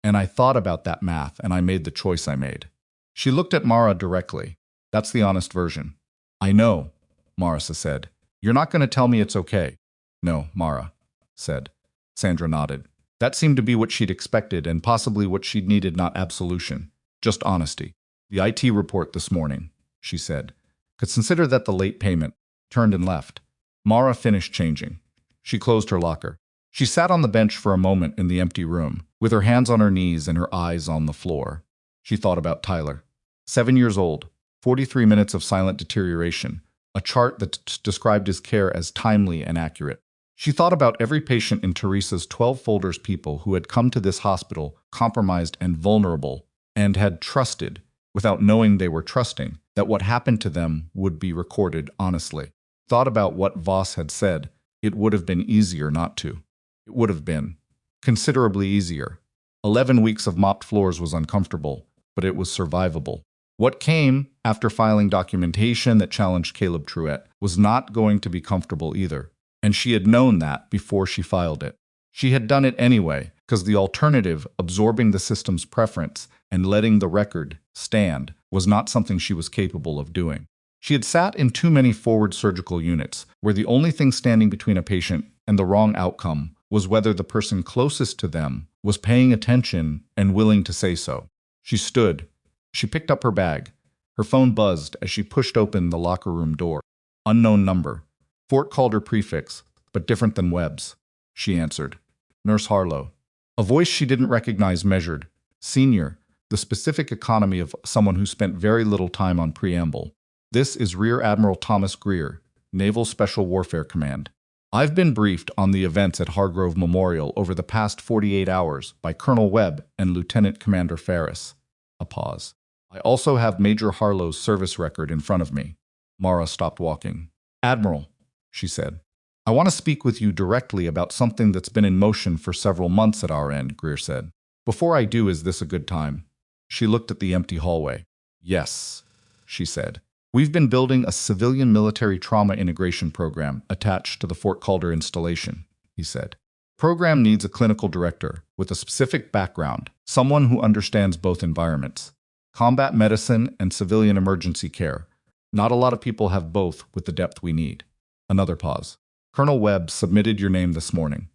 And I thought about that math, and I made the choice I made. She looked at Mara directly. That's the honest version. I know, Marissa said. You're not going to tell me it's okay. No, Mara said. Sandra nodded. That seemed to be what she'd expected and possibly what she'd needed, not absolution, just honesty. The IT report this morning, she said. Could consider that the late payment. Turned and left. Mara finished changing. She closed her locker. She sat on the bench for a moment in the empty room, with her hands on her knees and her eyes on the floor. She thought about Tyler. 7 years old, 43 minutes of silent deterioration, a chart that described his care as timely and accurate. She thought about every patient in Teresa's 12 folders, people who had come to this hospital compromised and vulnerable, and had trusted, without knowing they were trusting, that what happened to them would be recorded honestly. Thought about what Voss had said. It would have been easier not to. It would have been. Considerably easier. 11 weeks of mopped floors was uncomfortable, but it was survivable. What came after filing documentation that challenged Caleb Truett was not going to be comfortable either, and she had known that before she filed it. She had done it anyway, because the alternative, absorbing the system's preference and letting the record stand, was not something she was capable of doing. She had sat in too many forward surgical units, where the only thing standing between a patient and the wrong outcome was whether the person closest to them was paying attention and willing to say so. She stood. She picked up her bag. Her phone buzzed as she pushed open the locker room door. Unknown number. Fort called her prefix, but different than Webb's. She answered. Nurse Harlow. A voice she didn't recognize measured. Senior, the specific economy of someone who spent very little time on preamble. This is Rear Admiral Thomas Greer, Naval Special Warfare Command. I've been briefed on the events at Hargrove Memorial over the past 48 hours by Colonel Webb and Lieutenant Commander Ferris. A pause. I also have Major Harlow's service record in front of me. Mara stopped walking. Admiral, she said, I want to speak with you directly about something that's been in motion for several months at our end, Greer said. Before I do, is this a good time? She looked at the empty hallway. Yes, she said. We've been building a civilian military trauma integration program attached to the Fort Calder installation, he said. Program needs a clinical director with a specific background, someone who understands both environments, combat medicine and civilian emergency care. Not a lot of people have both with the depth we need. Another pause. Colonel Webb submitted your name this morning.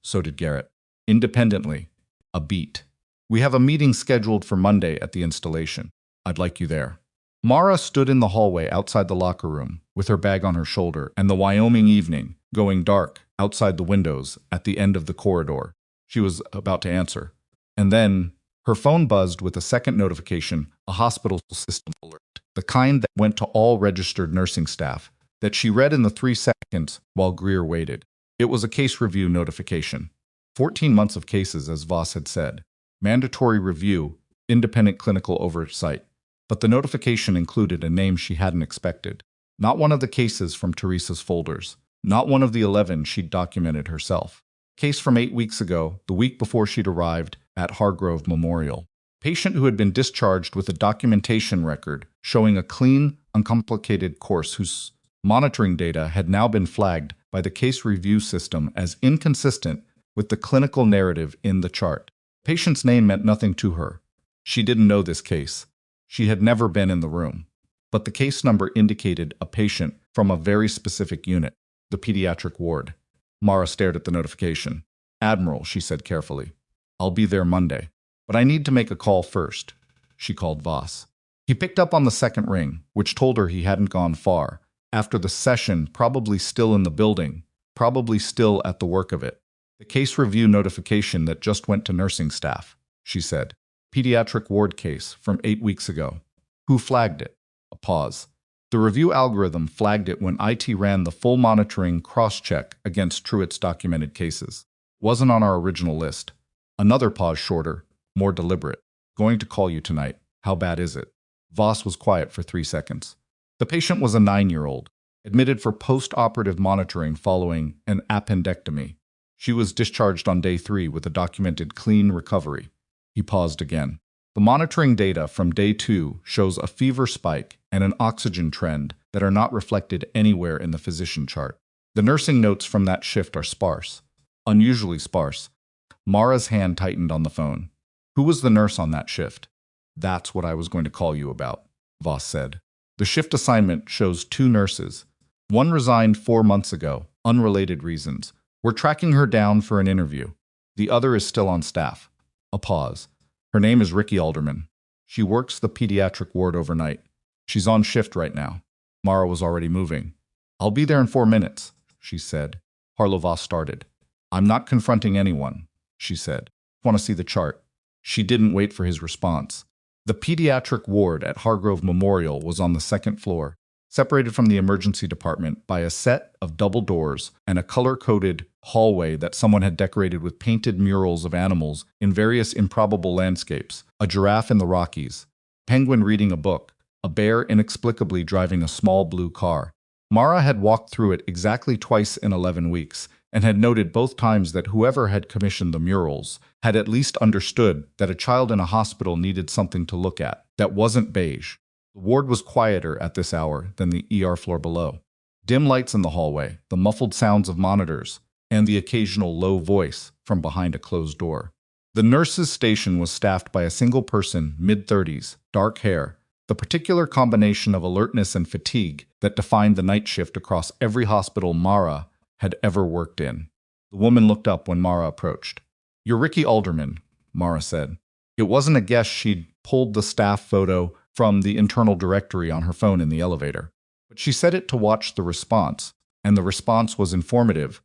So did Garrett. Independently. A beat. We have a meeting scheduled for Monday at the installation. I'd like you there. Mara stood in the hallway outside the locker room with her bag on her shoulder and the Wyoming evening going dark outside the windows at the end of the corridor. She was about to answer. And then her phone buzzed with a second notification, a hospital system alert, the kind that went to all registered nursing staff, that she read in the 3 seconds while Greer waited. It was a case review notification. 14 months of cases, as Voss had said. Mandatory review, independent clinical oversight. But the notification included a name she hadn't expected. Not one of the cases from Teresa's folders. Not one of the 11 she'd documented herself. Case from 8 weeks ago, the week before she'd arrived at Hargrove Memorial. Patient who had been discharged with a documentation record showing a clean, uncomplicated course whose monitoring data had now been flagged by the case review system as inconsistent with the clinical narrative in the chart. Patient's name meant nothing to her. She didn't know this case. She had never been in the room. But the case number indicated a patient from a very specific unit, the pediatric ward. Mara stared at the notification. Admiral, she said carefully. I'll be there Monday. But I need to make a call first. She called Voss. He picked up on the second ring, which told her he hadn't gone far. After the session, probably still in the building, probably still at the work of it. The case review notification that just went to nursing staff, she said. Pediatric ward case from 8 weeks ago. Who flagged it? A pause. The review algorithm flagged it when IT ran the full monitoring cross-check against Truitt's documented cases. Wasn't on our original list. Another pause shorter, more deliberate. Going to call you tonight. How bad is it? Voss was quiet for 3 seconds. The patient was a 9-year-old, admitted for post-operative monitoring following an appendectomy. She was discharged on day 3 with a documented clean recovery. He paused again. The monitoring data from day 2 shows a fever spike and an oxygen trend that are not reflected anywhere in the physician chart. The nursing notes from that shift are sparse, unusually sparse. Mara's hand tightened on the phone. Who was the nurse on that shift? That's what I was going to call you about, Voss said. The shift assignment shows 2 nurses. One resigned 4 months ago, unrelated reasons. We're tracking her down for an interview. The other is still on staff. A pause. Her name is Ricky Alderman. She works the pediatric ward overnight. She's on shift right now. Mara was already moving. I'll be there in 4 minutes, she said. Harlow Voss started. I'm not confronting anyone, she said. Want to see the chart? She didn't wait for his response. The pediatric ward at Hargrove Memorial was on the 2nd floor, separated from the emergency department by a set of double doors and a color-coded hallway that someone had decorated with painted murals of animals in various improbable landscapes, a giraffe in the Rockies, a penguin reading a book, a bear inexplicably driving a small blue car. Mara had walked through it exactly twice in 11 weeks and had noted both times that whoever had commissioned the murals had at least understood that a child in a hospital needed something to look at that wasn't beige. The ward was quieter at this hour than the ER floor below. Dim lights in the hallway, the muffled sounds of monitors, and the occasional low voice from behind a closed door. The nurse's station was staffed by a single person, mid-30s, dark hair, the particular combination of alertness and fatigue that defined the night shift across every hospital Mara had ever worked in. The woman looked up when Mara approached. You're Ricky Alderman, Mara said. It wasn't a guess she'd pulled the staff photo from the internal directory on her phone in the elevator. But she said it to watch the response, and the response was informative.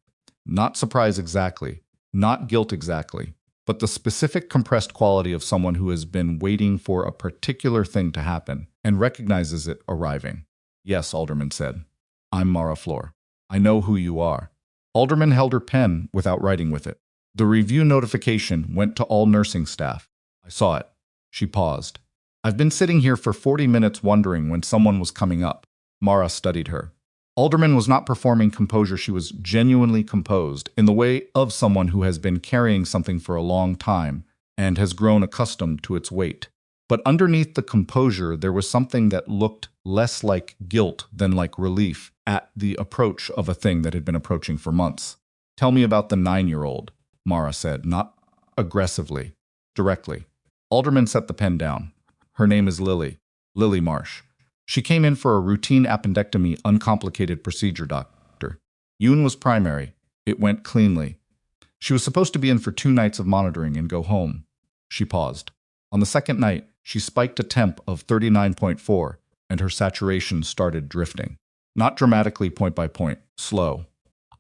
Not surprise exactly, not guilt exactly, but the specific compressed quality of someone who has been waiting for a particular thing to happen and recognizes it arriving. Yes, Alderman said. I'm Mara Floor. I know who you are. Alderman held her pen without writing with it. The review notification went to all nursing staff. I saw it. She paused. I've been sitting here for 40 minutes wondering when someone was coming up. Mara studied her. Alderman was not performing composure. She was genuinely composed in the way of someone who has been carrying something for a long time and has grown accustomed to its weight. But underneath the composure, there was something that looked less like guilt than like relief at the approach of a thing that had been approaching for months. Tell me about the 9-year-old, Mara said, not aggressively, directly. Alderman set the pen down. Her name is Lily Marsh. She came in for a routine appendectomy, uncomplicated procedure, doctor. Yoon was primary. It went cleanly. She was supposed to be in for 2 nights of monitoring and go home. She paused. On the second night, she spiked a temp of 39.4, and her saturation started drifting. Not dramatically point by point, slow.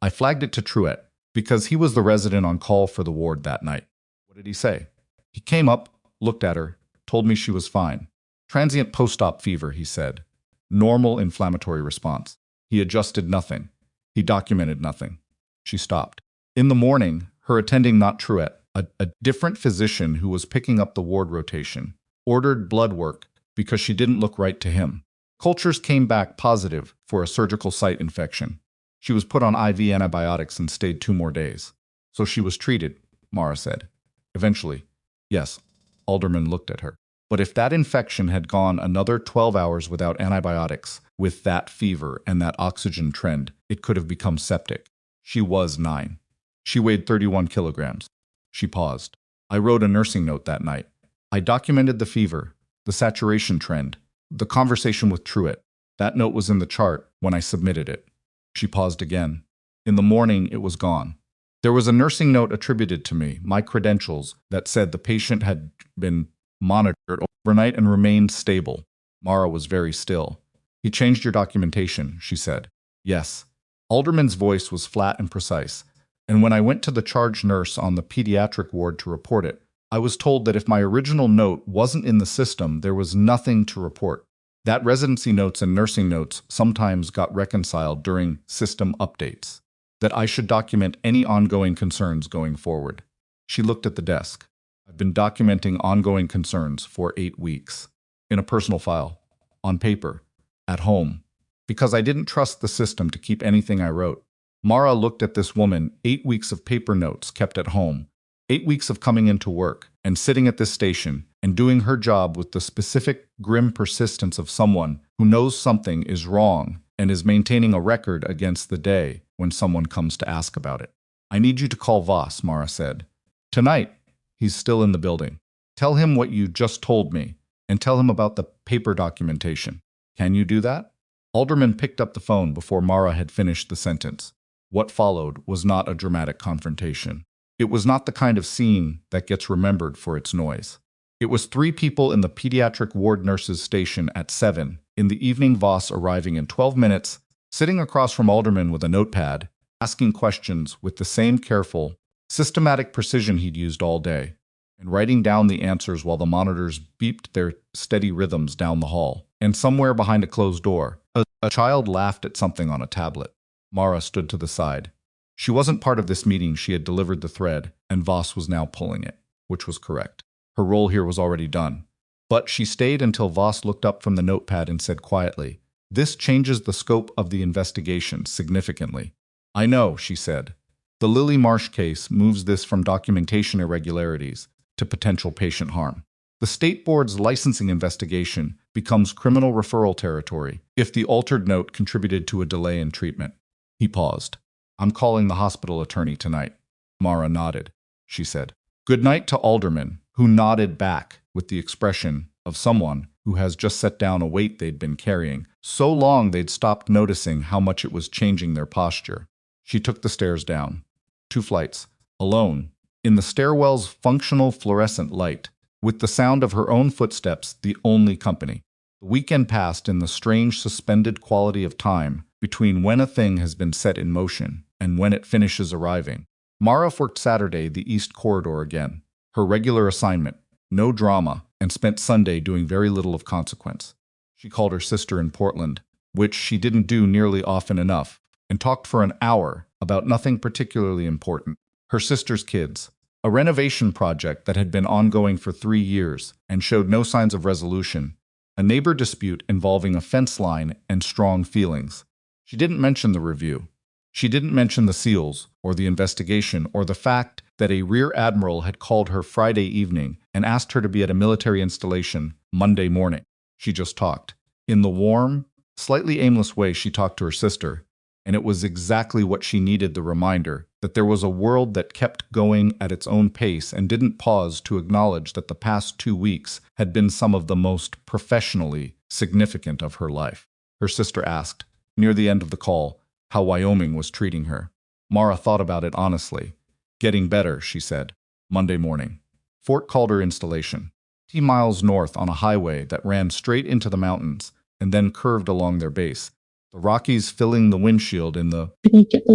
I flagged it to Truett, because he was the resident on call for the ward that night. What did he say? He came up, looked at her, told me she was fine. Transient post-op fever, he said. Normal inflammatory response. He adjusted nothing. He documented nothing. She stopped. In the morning, her attending, not Truett, a different physician who was picking up the ward rotation, ordered blood work because she didn't look right to him. Cultures came back positive for a surgical site infection. She was put on IV antibiotics and stayed 2 more days. So she was treated, Mara said. Eventually. Yes. Alderman looked at her. But if that infection had gone another 12 hours without antibiotics, with that fever and that oxygen trend, it could have become septic. She was 9. She weighed 31 kilograms. She paused. I wrote a nursing note that night. I documented the fever, the saturation trend, the conversation with Truett. That note was in the chart when I submitted it. She paused again. In the morning, it was gone. There was a nursing note attributed to me, my credentials, that said the patient had been monitored overnight and remained stable. Mara was very still. He changed your documentation, she said. Yes. Alderman's voice was flat and precise. And when I went to the charge nurse on the pediatric ward to report it, I was told that if my original note wasn't in the system, there was nothing to report. That residency notes and nursing notes sometimes got reconciled during system updates. That I should document any ongoing concerns going forward. She looked at the desk. I've been documenting ongoing concerns for 8 weeks. In a personal file. On paper. At home. Because I didn't trust the system to keep anything I wrote. Mara looked at this woman, 8 weeks of paper notes kept at home, 8 weeks of coming into work and sitting at this station and doing her job with the specific grim persistence of someone who knows something is wrong and is maintaining a record against the day when someone comes to ask about it. I need you to call Voss, Mara said. Tonight, he's still in the building. Tell him what you just told me and tell him about the paper documentation. Can you do that? Alderman picked up the phone before Mara had finished the sentence. What followed was not a dramatic confrontation. It was not the kind of scene that gets remembered for its noise. It was 3 people in the pediatric ward nurses' station at 7, in the evening, Voss arriving in 12 minutes, sitting across from Alderman with a notepad, asking questions with the same careful, systematic precision he'd used all day, and writing down the answers while the monitors beeped their steady rhythms down the hall. And somewhere behind a closed door, a child laughed at something on a tablet. Mara stood to the side. She wasn't part of this meeting. She had delivered the thread, and Voss was now pulling it, which was correct. Her role here was already done. But she stayed until Voss looked up from the notepad and said quietly, "This changes the scope of the investigation significantly." "I know," she said. "The Lily Marsh case moves this from documentation irregularities to potential patient harm. The state board's licensing investigation becomes criminal referral territory if the altered note contributed to a delay in treatment." He paused. "I'm calling the hospital attorney tonight." Mara nodded. She said, "Good night" to Alderman, who nodded back with the expression of someone who has just set down a weight they'd been carrying, so long they'd stopped noticing how much it was changing their posture. She took the stairs down. 2 flights, alone, in the stairwell's functional fluorescent light, with the sound of her own footsteps the only company. The weekend passed in the strange suspended quality of time between when a thing has been set in motion and when it finishes arriving. Mara worked Saturday the East Corridor again, her regular assignment, no drama, and spent Sunday doing very little of consequence. She called her sister in Portland, which she didn't do nearly often enough, and talked for an hour about nothing particularly important. Her sister's kids. A renovation project that had been ongoing for 3 years and showed no signs of resolution. A neighbor dispute involving a fence line and strong feelings. She didn't mention the review. She didn't mention the SEALs, or the investigation, or the fact that a rear admiral had called her Friday evening and asked her to be at a military installation Monday morning. She just talked. In the warm, slightly aimless way she talked to her sister, and it was exactly what she needed, the reminder that there was a world that kept going at its own pace and didn't pause to acknowledge that the past 2 weeks had been some of the most professionally significant of her life. Her sister asked, near the end of the call, how Wyoming was treating her. Mara thought about it honestly. Getting better, she said. Monday morning. Fort Calder installation. 10 miles north on a highway that ran straight into the mountains and then curved along their base. The Rockies filling the windshield in the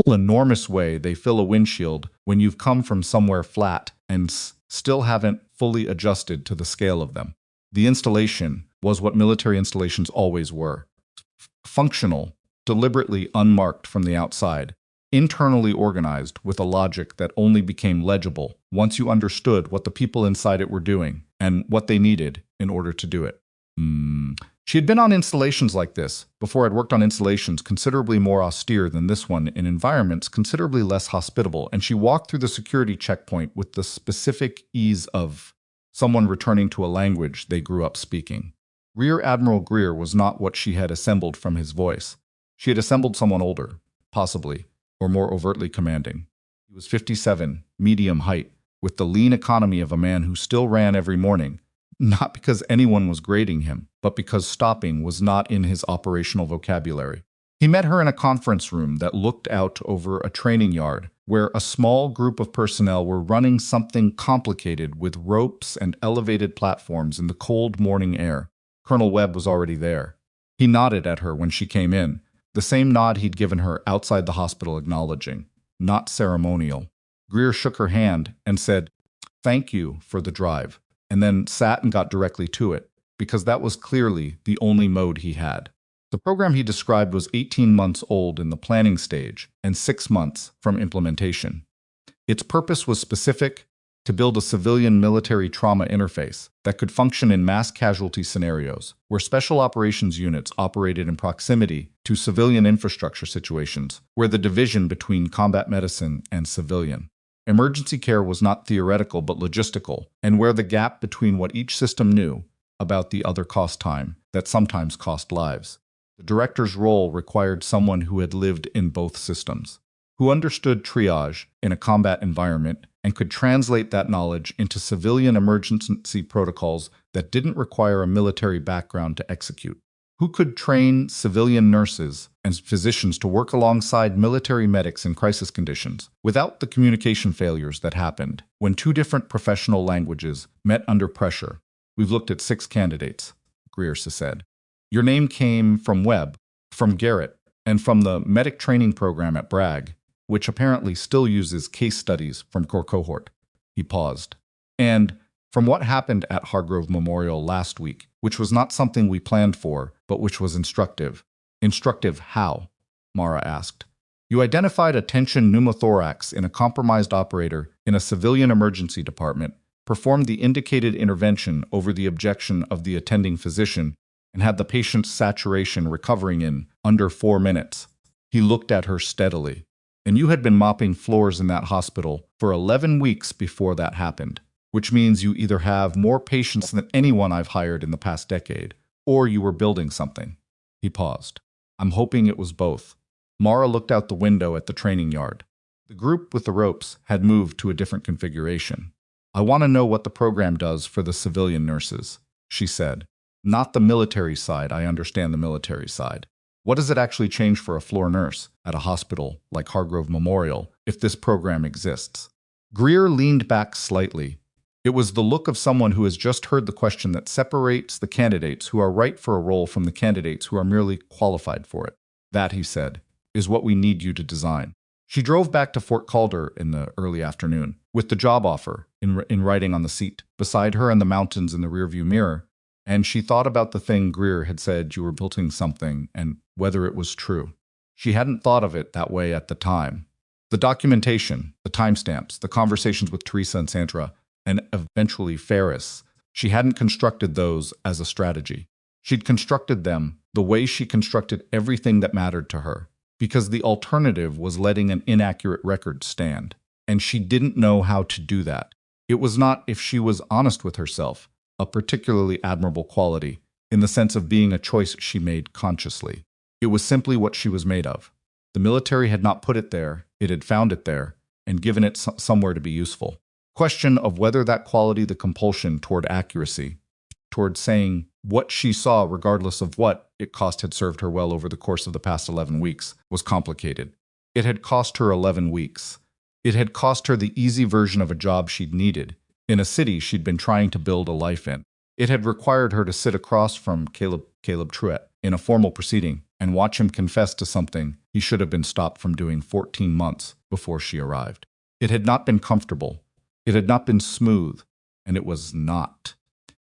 enormous way they fill a windshield when you've come from somewhere flat and still haven't fully adjusted to the scale of them. The installation was what military installations always were. Functional, deliberately unmarked from the outside, internally organized with a logic that only became legible once you understood what the people inside it were doing and what they needed in order to do it. She had been on installations like this before. Had worked on installations considerably more austere than this one in environments considerably less hospitable, and she walked through the security checkpoint with the specific ease of someone returning to a language they grew up speaking. Rear Admiral Greer was not what she had assembled from his voice. She had assembled someone older, possibly, or more overtly commanding. He was 57, medium height, with the lean economy of a man who still ran every morning, not because anyone was grading him, but because stopping was not in his operational vocabulary. He met her in a conference room that looked out over a training yard, where a small group of personnel were running something complicated with ropes and elevated platforms in the cold morning air. Colonel Webb was already there. He nodded at her when she came in, the same nod he'd given her outside the hospital, acknowledging, not ceremonial. Greer shook her hand and said, "Thank you for the drive," and then sat and got directly to it, because that was clearly the only mode he had. The program he described was 18 months old in the planning stage and 6 months from implementation. Its purpose was specific: to build a civilian-military trauma interface that could function in mass casualty scenarios, where special operations units operated in proximity to civilian infrastructure situations, where the division between combat medicine and civilian emergency care was not theoretical but logistical, and where the gap between what each system knew about the other cost time that sometimes cost lives. The director's role required someone who had lived in both systems, who understood triage in a combat environment and could translate that knowledge into civilian emergency protocols that didn't require a military background to execute, who could train civilian nurses and physicians to work alongside military medics in crisis conditions without the communication failures that happened when 2 different professional languages met under pressure. "We've looked at 6 candidates," Greer said. "Your name came from Webb, from Garrett, and from the medic training program at Bragg, which apparently still uses case studies from core cohort." He paused. "And from what happened at Hargrove Memorial last week, which was not something we planned for, but which was instructive." "Instructive how?" Mara asked. "You identified a tension pneumothorax in a compromised operator in a civilian emergency department, performed the indicated intervention over the objection of the attending physician, and had the patient's saturation recovering in under 4 minutes." He looked at her steadily. "And you had been mopping floors in that hospital for 11 weeks before that happened, which means you either have more patients than anyone I've hired in the past decade, or you were building something." He paused. "I'm hoping it was both." Mara looked out the window at the training yard. The group with the ropes had moved to a different configuration. "I want to know what the program does for the civilian nurses," she said. "Not the military side. I understand the military side. What does it actually change for a floor nurse at a hospital like Hargrove Memorial if this program exists?" Greer leaned back slightly. It was the look of someone who has just heard the question that separates the candidates who are right for a role from the candidates who are merely qualified for it. "That," he said, "is what we need you to design." She drove back to Fort Calder in the early afternoon, with the job offer in writing on the seat, beside her and the mountains in the rearview mirror, and she thought about the thing Greer had said: you were building something, and whether it was true. She hadn't thought of it that way at the time. The documentation, the timestamps, the conversations with Teresa and Sandra, and eventually Ferris, she hadn't constructed those as a strategy. She'd constructed them the way she constructed everything that mattered to her, because the alternative was letting an inaccurate record stand. And she didn't know how to do that. It was not, if she was honest with herself, a particularly admirable quality, in the sense of being a choice she made consciously. It was simply what she was made of. The military had not put it there, it had found it there, and given it somewhere to be useful. Question of whether that quality, the compulsion toward accuracy, toward saying what she saw regardless of what it cost, had served her well over the course of the past 11 weeks, was complicated. It had cost her 11 weeks. It had cost her the easy version of a job she'd needed, in a city she'd been trying to build a life in. It had required her to sit across from Caleb Truett in a formal proceeding and watch him confess to something he should have been stopped from doing 14 months before she arrived. It had not been comfortable. It had not been smooth, and it was not.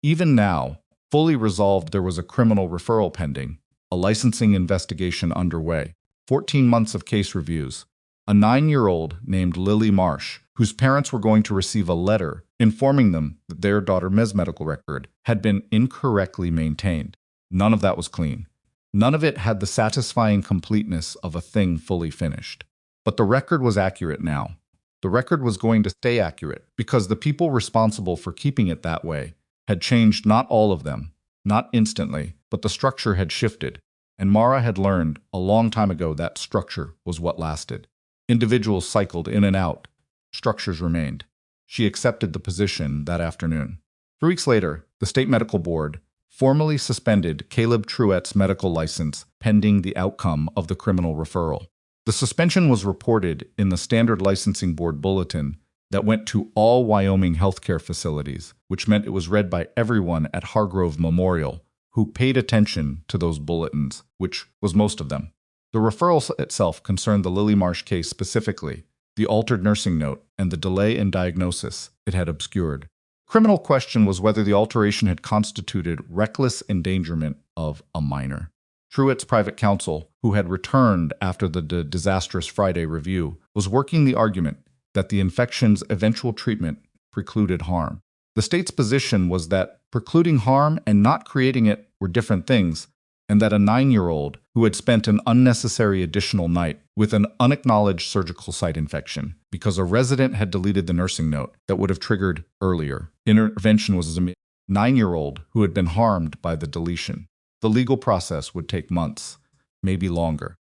Even now, fully resolved, there was a criminal referral pending, a licensing investigation underway, 14 months of case reviews, a 9-year-old named Lily Marsh, whose parents were going to receive a letter informing them that their daughter's medical record had been incorrectly maintained. None of that was clean. None of it had the satisfying completeness of a thing fully finished. But the record was accurate now. The record was going to stay accurate because the people responsible for keeping it that way had changed, not all of them, not instantly, but the structure had shifted, and Mara had learned a long time ago that structure was what lasted. Individuals cycled in and out. Structures remained. She accepted the position that afternoon. 3 weeks later, the State Medical Board formally suspended Caleb Truett's medical license pending the outcome of the criminal referral. The suspension was reported in the Standard Licensing Board Bulletin that went to all Wyoming healthcare facilities, which meant it was read by everyone at Hargrove Memorial who paid attention to those bulletins, which was most of them. The referral itself concerned the Lily Marsh case specifically, the altered nursing note, and the delay in diagnosis it had obscured. Criminal question was whether the alteration had constituted reckless endangerment of a minor. Truett's private counsel, who had returned after the disastrous Friday review, was working the argument that the infection's eventual treatment precluded harm. The state's position was that precluding harm and not creating it were different things, and that a 9-year-old who had spent an unnecessary additional night with an unacknowledged surgical site infection because a resident had deleted the nursing note that would have triggered earlier intervention was a 9-year-old who had been harmed by the deletion. The legal process would take months, maybe longer.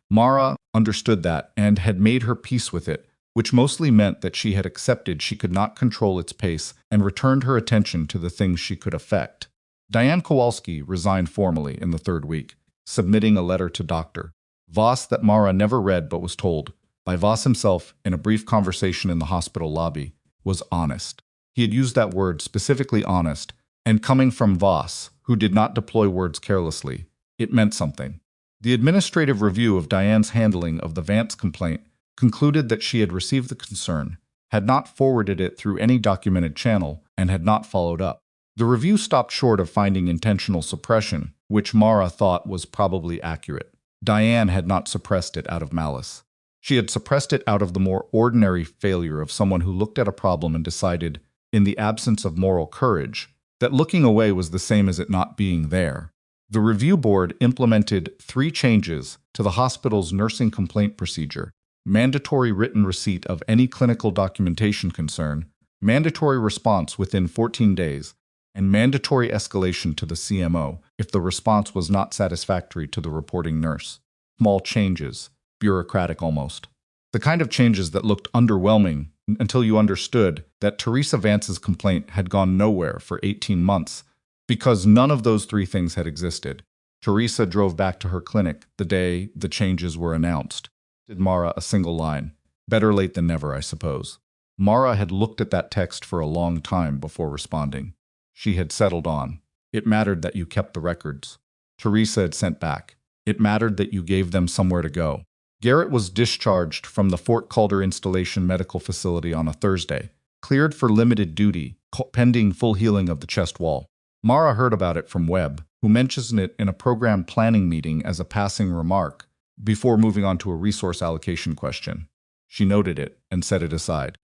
Mara understood that and had made her peace with it, which mostly meant that she had accepted she could not control its pace and returned her attention to the things she could affect. Diane Kowalski resigned formally in the 3rd week, submitting a letter to Dr. Voss that Mara never read but was told, by Voss himself in a brief conversation in the hospital lobby, was honest. He had used that word, specifically honest, and coming from Voss, who did not deploy words carelessly, it meant something. The administrative review of Diane's handling of the Vance complaint concluded that she had received the concern, had not forwarded it through any documented channel, and had not followed up. The review stopped short of finding intentional suppression, which Mara thought was probably accurate. Diane had not suppressed it out of malice. She had suppressed it out of the more ordinary failure of someone who looked at a problem and decided, in the absence of moral courage, that looking away was the same as it not being there. The review board implemented 3 changes to the hospital's nursing complaint procedure: mandatory written receipt of any clinical documentation concern, mandatory response within 14 days, and mandatory escalation to the CMO if the response was not satisfactory to the reporting nurse. Small changes, bureaucratic almost. The kind of changes that looked underwhelming until you understood that Teresa Vance's complaint had gone nowhere for 18 months because none of those 3 things had existed. Teresa drove back to her clinic the day the changes were announced. Did Mara a single line. Better late than never, I suppose. Mara had looked at that text for a long time before responding. She had settled on. It mattered that you kept the records. Teresa had sent back. It mattered that you gave them somewhere to go. Garrett was discharged from the Fort Calder Installation Medical Facility on a Thursday, cleared for limited duty, pending full healing of the chest wall. Mara heard about it from Webb, who mentions it in a program planning meeting as a passing remark, before moving on to a resource allocation question. She noted it and set it aside.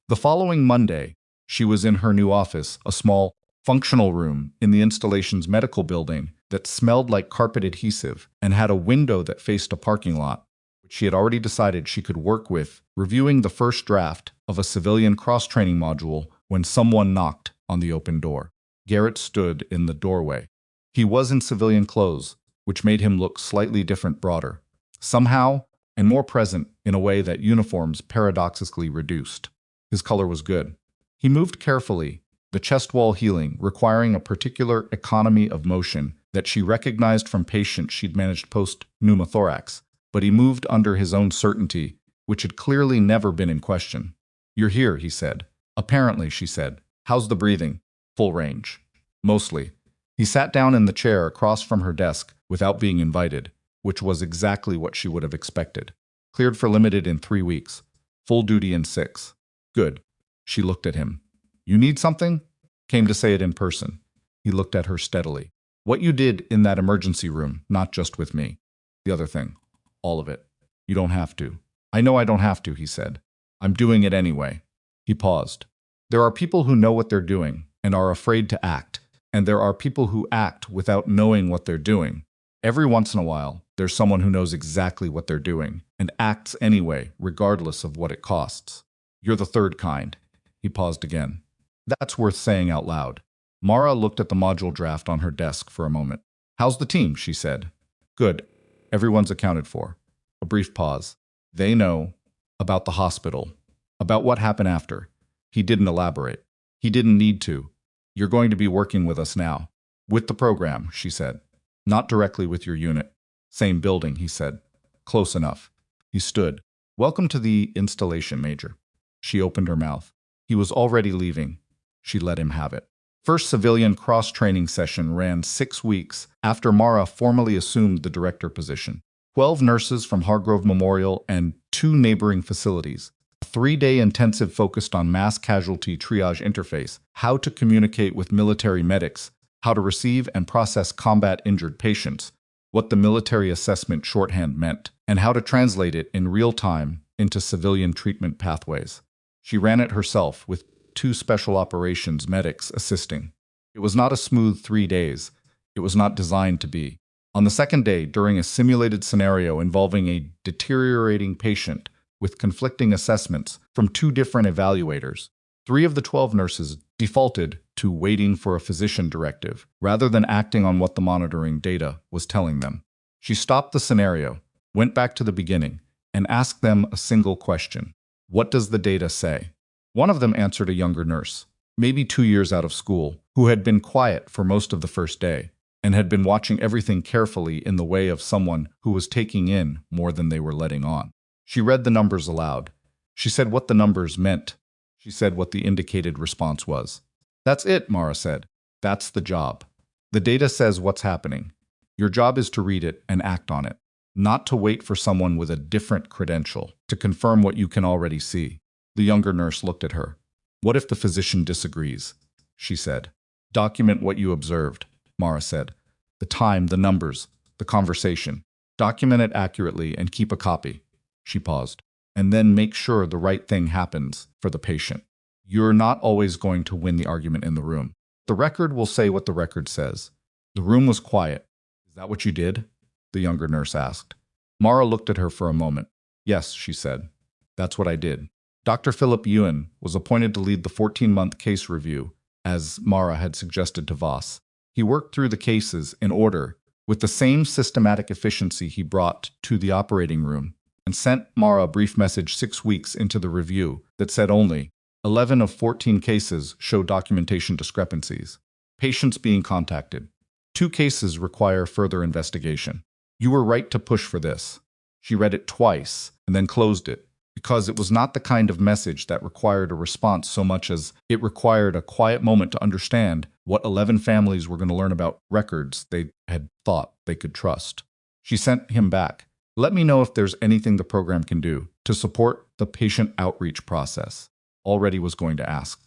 The following Monday, she was in her new office, a small, functional room in the installation's medical building that smelled like carpet adhesive and had a window that faced a parking lot, which she had already decided she could work with, reviewing the first draft of a civilian cross-training module when someone knocked on the open door. Garrett stood in the doorway. He was in civilian clothes, which made him look slightly different, broader, somehow, and more present in a way that uniforms paradoxically reduced. His color was good. He moved carefully, the chest wall healing, requiring a particular economy of motion that she recognized from patients she'd managed post-pneumothorax, but he moved under his own certainty, which had clearly never been in question. "You're here," he said. "Apparently," she said. "How's the breathing?" "Full range." "Mostly." He sat down in the chair across from her desk without being invited, which was exactly what she would have expected. "Cleared for limited in 3 weeks. Full duty in 6. "Good." She looked at him. "You need something?" Came to say it in person. He looked at her steadily. "What you did in that emergency room, not just with me. The other thing. All of it. You don't have to." "I know I don't have to," he said. "I'm doing it anyway." He paused. "There are people who know what they're doing and are afraid to act, and there are people who act without knowing what they're doing. Every once in a while, there's someone who knows exactly what they're doing and acts anyway, regardless of what it costs. You're the third kind." He paused again. "That's worth saying out loud." Mara looked at the module draft on her desk for a moment. "How's the team?" she said. "Good. Everyone's accounted for." A brief pause. "They know about the hospital, about what happened after." He didn't elaborate. He didn't need to. "You're going to be working with us now." "With the program," she said. "Not directly with your unit." "Same building," he said. "Close enough." He stood. "Welcome to the installation, Major." She opened her mouth. He was already leaving. She let him have it. First civilian cross-training session ran 6 weeks after Mara formally assumed the director position. 12 nurses from Hargrove Memorial and 2 neighboring facilities. A 3-day intensive focused on mass casualty triage interface, how to communicate with military medics, how to receive and process combat-injured patients, what the military assessment shorthand meant, and how to translate it in real time into civilian treatment pathways. She ran it herself, with 2 special operations medics assisting. It was not a smooth 3 days. It was not designed to be. On the second day, during a simulated scenario involving a deteriorating patient with conflicting assessments from 2 different evaluators, 3 of the 12 nurses defaulted to waiting for a physician directive, rather than acting on what the monitoring data was telling them. She stopped the scenario, went back to the beginning, and asked them a single question. "What does the data say?" One of them answered, a younger nurse, maybe 2 years out of school, who had been quiet for most of the first day, and had been watching everything carefully in the way of someone who was taking in more than they were letting on. She read the numbers aloud. She said what the numbers meant. She said what the indicated response was. "That's it," Mara said. "That's the job. The data says what's happening. Your job is to read it and act on it, not to wait for someone with a different credential to confirm what you can already see." The younger nurse looked at her. "What if the physician disagrees?" she said. "Document what you observed," Mara said. "The time, the numbers, the conversation. Document it accurately and keep a copy." She paused. "And then make sure the right thing happens for the patient. You're not always going to win the argument in the room. The record will say what the record says." The room was quiet. "Is that what you did?" the younger nurse asked. Mara looked at her for a moment. "Yes," she said. "That's what I did." Dr. Philip Ewan was appointed to lead the 14-month case review, as Mara had suggested to Voss. He worked through the cases in order, with the same systematic efficiency he brought to the operating room, and sent Mara a brief message 6 weeks into the review that said only, 11 of 14 cases show documentation discrepancies. Patients being contacted. 2 cases require further investigation. You were right to push for this. She read it twice and then closed it, because it was not the kind of message that required a response so much as it required a quiet moment to understand what 11 families were going to learn about records they had thought they could trust. She sent him back. "Let me know if there's anything the program can do to support the patient outreach process." Already was going to ask.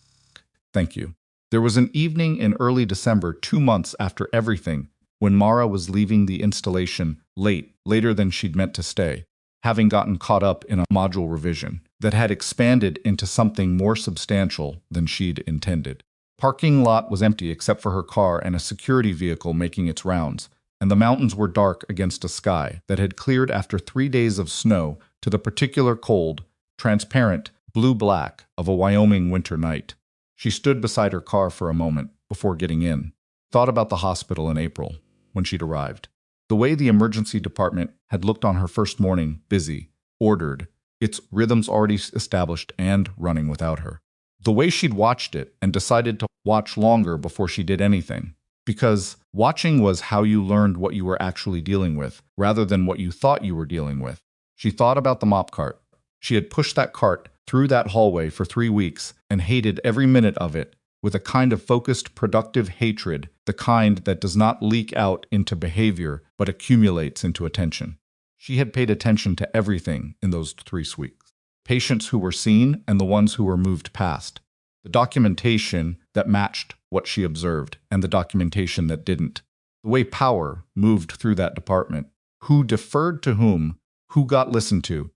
"Thank you." There was an evening in early December, 2 months after everything, when Mara was leaving the installation later than she'd meant to stay. having gotten caught up in a module revision that had expanded into something more substantial than she'd intended. Parking lot was empty except for her car and a security vehicle making its rounds, and the mountains were dark against a sky that had cleared after 3 days of snow to the particular cold, transparent, blue-black of a Wyoming winter night. She stood beside her car for a moment before getting in, thought about the hospital in April, when she'd arrived. The way the emergency department had looked on her first morning, busy, ordered, its rhythms already established and running without her. The way she'd watched it and decided to watch longer before she did anything. Because watching was how you learned what you were actually dealing with, rather than what you thought you were dealing with. She thought about the mop cart. She had pushed that cart through that hallway for 3 weeks and hated every minute of it with a kind of focused, productive hatred, the kind that does not leak out into behavior but accumulates into attention. She had paid attention to everything in those 3 weeks. Patients who were seen and the ones who were moved past. The documentation that matched what she observed and the documentation that didn't. The way power moved through that department. Who deferred to whom, who got listened to,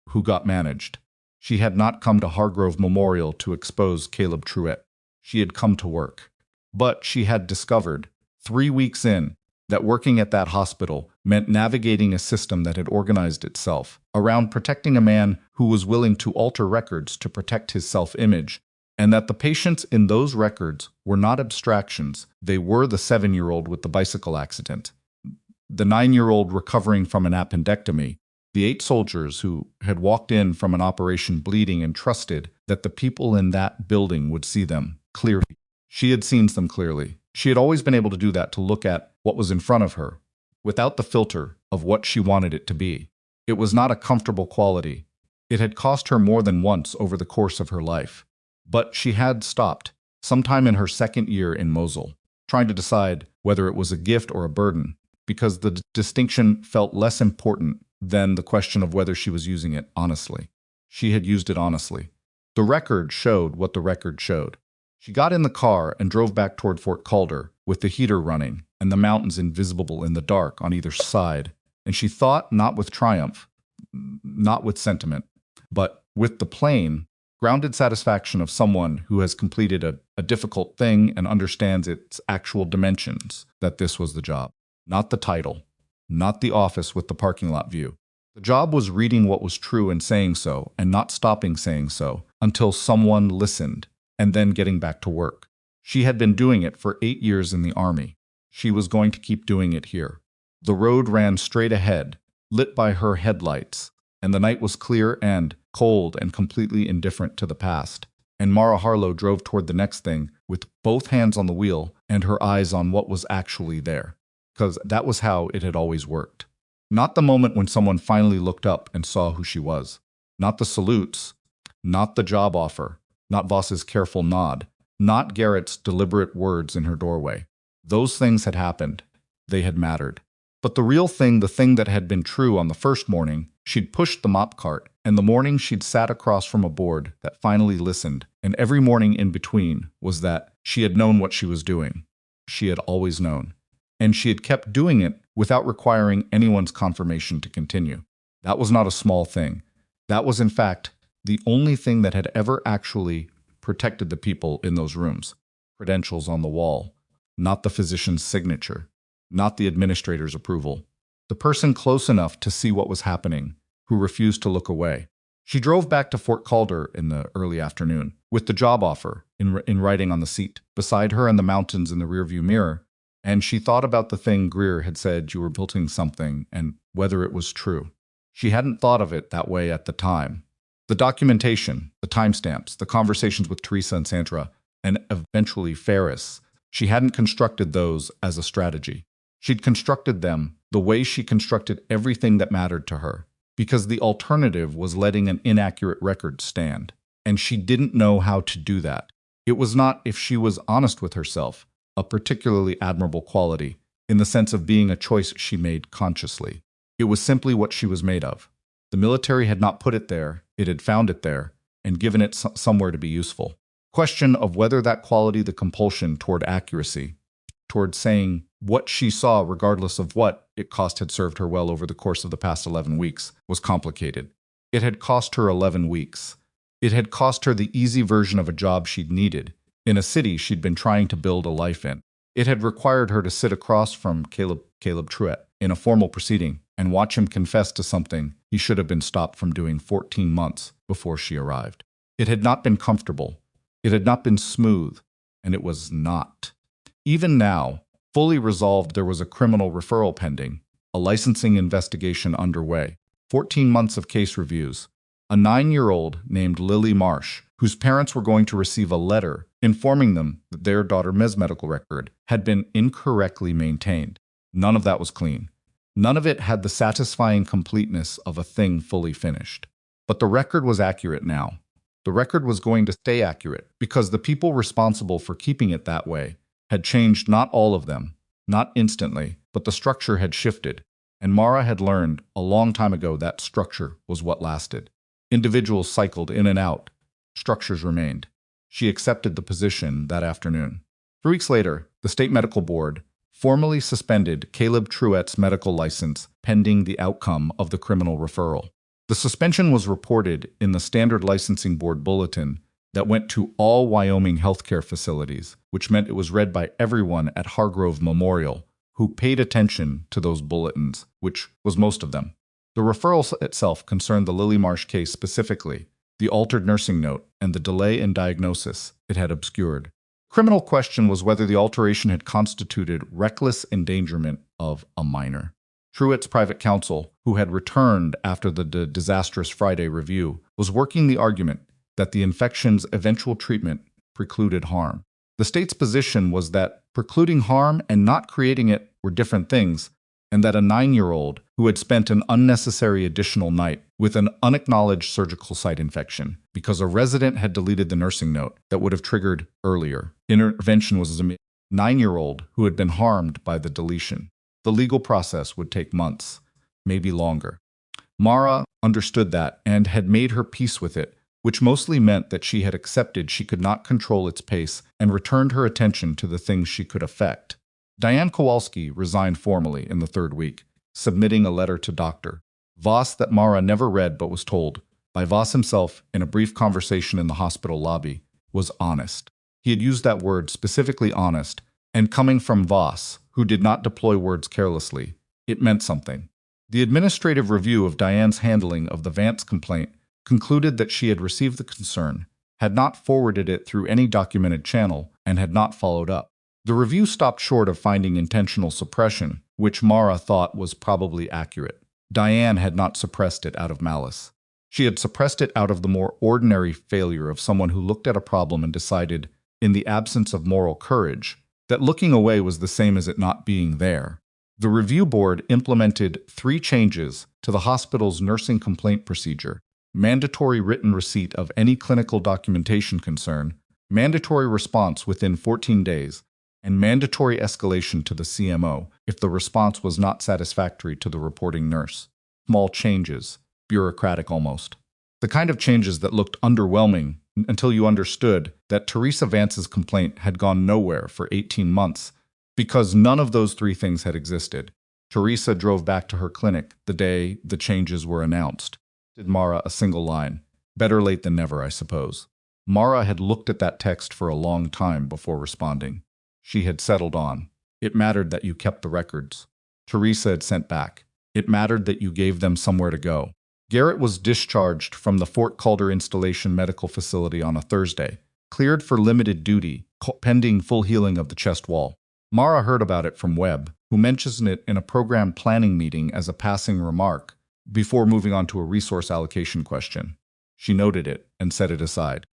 who got managed. She had not come to Hargrove Memorial to expose Caleb Truett. She had come to work. But she had discovered, 3 weeks in, that working at that hospital meant navigating a system that had organized itself around protecting a man who was willing to alter records to protect his self-image, and that the patients in those records were not abstractions. They were the 7-year-old with the bicycle accident, the 9-year-old recovering from an appendectomy, the 8 soldiers who had walked in from an operation bleeding and trusted that the people in that building would see them clearly. She had seen them clearly. She had always been able to do that, to look at what was in front of her, without the filter of what she wanted it to be. It was not a comfortable quality. It had cost her more than once over the course of her life. But she had stopped, sometime in her 2nd year in Mosul, trying to decide whether it was a gift or a burden, because the distinction felt less important than the question of whether she was using it honestly. She had used it honestly. The record showed what the record showed. She got in the car and drove back toward Fort Calder, with the heater running and the mountains invisible in the dark on either side, and she thought not with triumph, not with sentiment, but with the plain, grounded satisfaction of someone who has completed a difficult thing and understands its actual dimensions, that this was the job. Not the title, not the office with the parking lot view. The job was reading what was true and saying so, and not stopping saying so, until someone listened, and then getting back to work. She had been doing it for 8 years in the Army. She was going to keep doing it here. The road ran straight ahead, lit by her headlights, and the night was clear and cold and completely indifferent to the past. And Mara Harlow drove toward the next thing with both hands on the wheel and her eyes on what was actually there. Because that was how it had always worked. Not the moment when someone finally looked up and saw who she was. Not the salutes. Not the job offer. Not Voss's careful nod. Not Garrett's deliberate words in her doorway. Those things had happened. They had mattered. But the real thing, the thing that had been true on the first morning, she'd pushed the mop cart, and the morning she'd sat across from a board that finally listened, and every morning in between, was that she had known what she was doing. She had always known. And she had kept doing it without requiring anyone's confirmation to continue. That was not a small thing. That was, in fact, the only thing that had ever actually protected the people in those rooms. Credentials on the wall, not the physician's signature, not the administrator's approval. The person close enough to see what was happening, who refused to look away. She drove back to Fort Calder in the early afternoon, with the job offer in writing on the seat, beside her and the mountains in the rearview mirror, and she thought about the thing Greer had said, you were building something, and whether it was true. She hadn't thought of it that way at the time. The documentation, the timestamps, the conversations with Teresa and Sandra, and eventually Ferris, she hadn't constructed those as a strategy. She'd constructed them the way she constructed everything that mattered to her, because the alternative was letting an inaccurate record stand. And she didn't know how to do that. It was not, if she was honest with herself, a particularly admirable quality, in the sense of being a choice she made consciously. It was simply what she was made of. The military had not put it there, it had found it there, and given it somewhere to be useful. Question of whether that quality, the compulsion toward accuracy, toward saying What she saw, regardless of what it cost, had served her well over the course of the past 11 weeks, was complicated. It had cost her 11 weeks. It had cost her the easy version of a job she'd needed, in a city she'd been trying to build a life in. It had required her to sit across from Caleb Truett in a formal proceeding and watch him confess to something he should have been stopped from doing 14 months before she arrived. It had not been comfortable. It had not been smooth. And it was not. Even now, fully resolved, there was a criminal referral pending, a licensing investigation underway, 14 months of case reviews, a 9-year-old named Lily Marsh, whose parents were going to receive a letter informing them that their daughter Ms. medical record had been incorrectly maintained. None of that was clean. None of it had the satisfying completeness of a thing fully finished. But the record was accurate now. The record was going to stay accurate because the people responsible for keeping it that way had changed, not all of them, not instantly, but the structure had shifted, and Mara had learned a long time ago that structure was what lasted. Individuals cycled in and out. Structures remained. She accepted the position that afternoon. 3 weeks later, the State Medical Board formally suspended Caleb Truett's medical license pending the outcome of the criminal referral. The suspension was reported in the Standard Licensing Board bulletin that went to all Wyoming healthcare facilities, which meant it was read by everyone at Hargrove Memorial who paid attention to those bulletins, which was most of them. The referral itself concerned the Lily Marsh case specifically, the altered nursing note, and the delay in diagnosis it had obscured. Criminal question was whether the alteration had constituted reckless endangerment of a minor. Truett's private counsel, who had returned after the disastrous Friday review, was working the argument that the infection's eventual treatment precluded harm. The state's position was that precluding harm and not creating it were different things, and that a 9-year-old who had spent an unnecessary additional night with an unacknowledged surgical site infection because a resident had deleted the nursing note that would have triggered earlier intervention was a 9-year-old who had been harmed by the deletion. The legal process would take months, maybe longer. Mara understood that and had made her peace with it, which mostly meant that she had accepted she could not control its pace and returned her attention to the things she could affect. Diane Kowalski resigned formally in the 3rd week, submitting a letter to Dr. Voss that Mara never read but was told, by Voss himself in a brief conversation in the hospital lobby, was honest. He had used that word, specifically honest, and coming from Voss, who did not deploy words carelessly, it meant something. The administrative review of Diane's handling of the Vance complaint concluded that she had received the concern, had not forwarded it through any documented channel, and had not followed up. The review stopped short of finding intentional suppression, which Mara thought was probably accurate. Diane had not suppressed it out of malice. She had suppressed it out of the more ordinary failure of someone who looked at a problem and decided, in the absence of moral courage, that looking away was the same as it not being there. The review board implemented 3 changes to the hospital's nursing complaint procedure: mandatory written receipt of any clinical documentation concern, mandatory response within 14 days, and mandatory escalation to the CMO if the response was not satisfactory to the reporting nurse. Small changes, bureaucratic almost. The kind of changes that looked underwhelming until you understood that Teresa Vance's complaint had gone nowhere for 18 months because none of those 3 things had existed. Teresa drove back to her clinic the day the changes were announced. Did Mara a single line. Better late than never, I suppose. Mara had looked at that text for a long time before responding. She had settled on. It mattered that you kept the records. Teresa had sent back. It mattered that you gave them somewhere to go. Garrett was discharged from the Fort Calder Installation Medical Facility on a Thursday, cleared for limited duty, pending full healing of the chest wall. Mara heard about it from Webb, who mentioned it in a program planning meeting as a passing remark before moving on to a resource allocation question. She noted it and set it aside.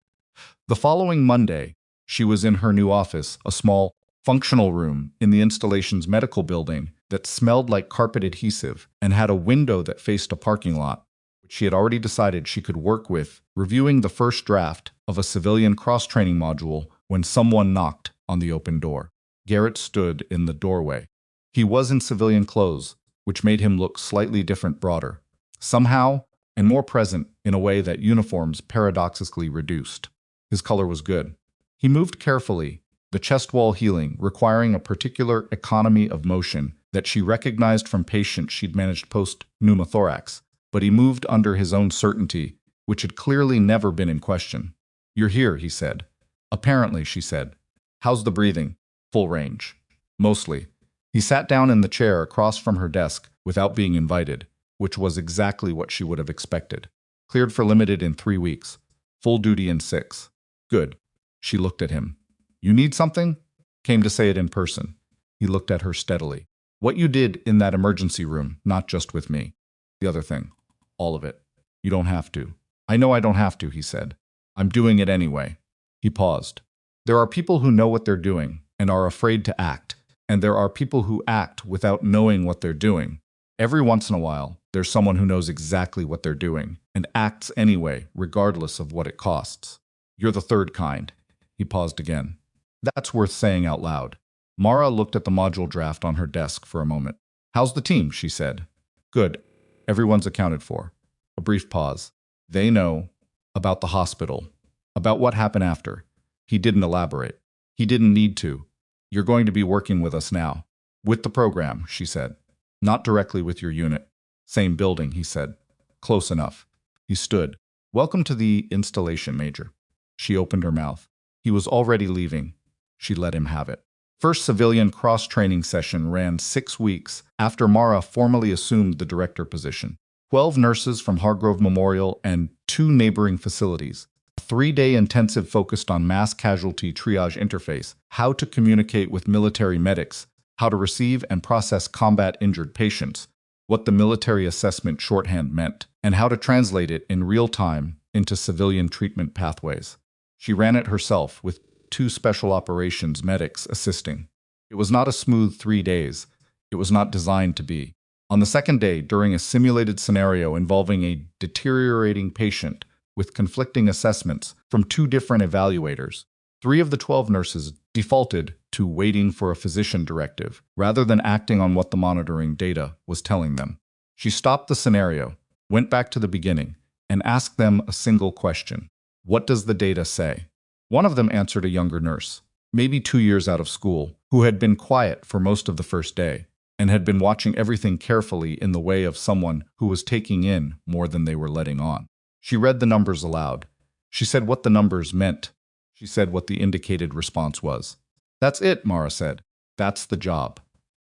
The following Monday, she was in her new office, a small, functional room in the installation's medical building that smelled like carpet adhesive and had a window that faced a parking lot, which she had already decided she could work with, reviewing the first draft of a civilian cross-training module when someone knocked on the open door. Garrett stood in the doorway. He was in civilian clothes, which made him look slightly different, broader, somehow, and more present in a way that uniforms paradoxically reduced. His color was good. He moved carefully, the chest wall healing, requiring a particular economy of motion that she recognized from patients she'd managed post-pneumothorax. But he moved under his own certainty, which had clearly never been in question. "You're here," he said. "Apparently," she said. "How's the breathing?" "Full range." "Mostly." He sat down in the chair across from her desk without being invited, which was exactly what she would have expected. "Cleared for limited in 3 weeks. Full duty in 6. "Good." She looked at him. "You need something?" "Came to say it in person." He looked at her steadily. "What you did in that emergency room, not just with me. The other thing. All of it. You don't have to." "I know I don't have to," he said. "I'm doing it anyway." He paused. "There are people who know what they're doing and are afraid to act, and there are people who act without knowing what they're doing. Every once in a while, there's someone who knows exactly what they're doing and acts anyway, regardless of what it costs. You're the third kind." He paused again. "That's worth saying out loud." Mara looked at the module draft on her desk for a moment. "How's the team?" she said. "Good. Everyone's accounted for." A brief pause. "They know about the hospital, about what happened after." He didn't elaborate. He didn't need to. "You're going to be working with us now." "With the program," she said. "Not directly with your unit." "Same building," he said. "Close enough." He stood. "Welcome to the installation, Major." She opened her mouth. He was already leaving. She let him have it. First civilian cross-training session ran 6 weeks after Mara formally assumed the director position. 12 nurses from Hargrove Memorial and 2 neighboring facilities. A 3-day intensive focused on mass casualty triage interface, how to communicate with military medics, how to receive and process combat-injured patients, what the military assessment shorthand meant, and how to translate it in real time into civilian treatment pathways. She ran it herself, with 2 special operations medics assisting. It was not a smooth 3 days. It was not designed to be. On the second day, during a simulated scenario involving a deteriorating patient with conflicting assessments from 2 different evaluators, 3 of the 12 nurses defaulted to waiting for a physician directive rather than acting on what the monitoring data was telling them. She stopped the scenario, went back to the beginning, and asked them a single question. "What does the data say?" One of them answered, a younger nurse, maybe 2 years out of school, who had been quiet for most of the first day and had been watching everything carefully in the way of someone who was taking in more than they were letting on. She read the numbers aloud. She said what the numbers meant. She said what the indicated response was. "That's it," Mara said. "That's the job.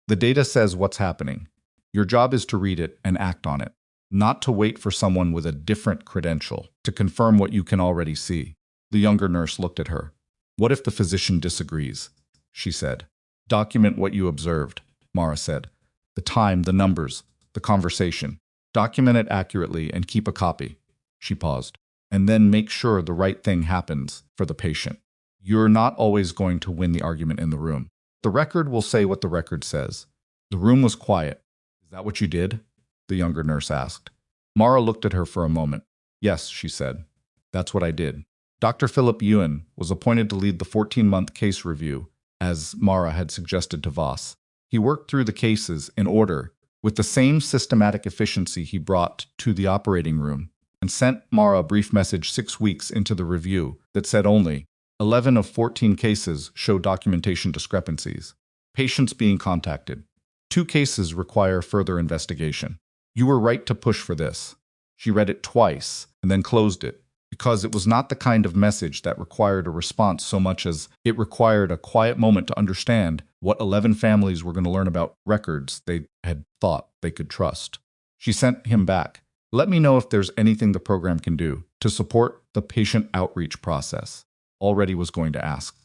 The data says what's happening. Your job is to read it and act on it, not to wait for someone with a different credential to confirm what you can already see." The younger nurse looked at her. "What if the physician disagrees?" she said. "Document what you observed," Mara said. "The time, the numbers, the conversation. Document it accurately and keep a copy." She paused. "And then make sure the right thing happens for the patient. You're not always going to win the argument in the room. The record will say what the record says." The room was quiet. "Is that what you did?" the younger nurse asked. Mara looked at her for a moment. "Yes," she said. "That's what I did." Dr. Philip Ewan was appointed to lead the 14-month case review, as Mara had suggested to Voss. He worked through the cases in order, with the same systematic efficiency he brought to the operating room, and sent Mara a brief message 6 weeks into the review that said only, 11 of 14 cases show documentation discrepancies. Patients being contacted. 2 cases require further investigation. You were right to push for this. She read it twice and then closed it, because it was not the kind of message that required a response so much as it required a quiet moment to understand what 11 families were going to learn about records they had thought they could trust. She sent him back. "Let me know if there's anything the program can do to support the patient outreach process." Already was going to ask.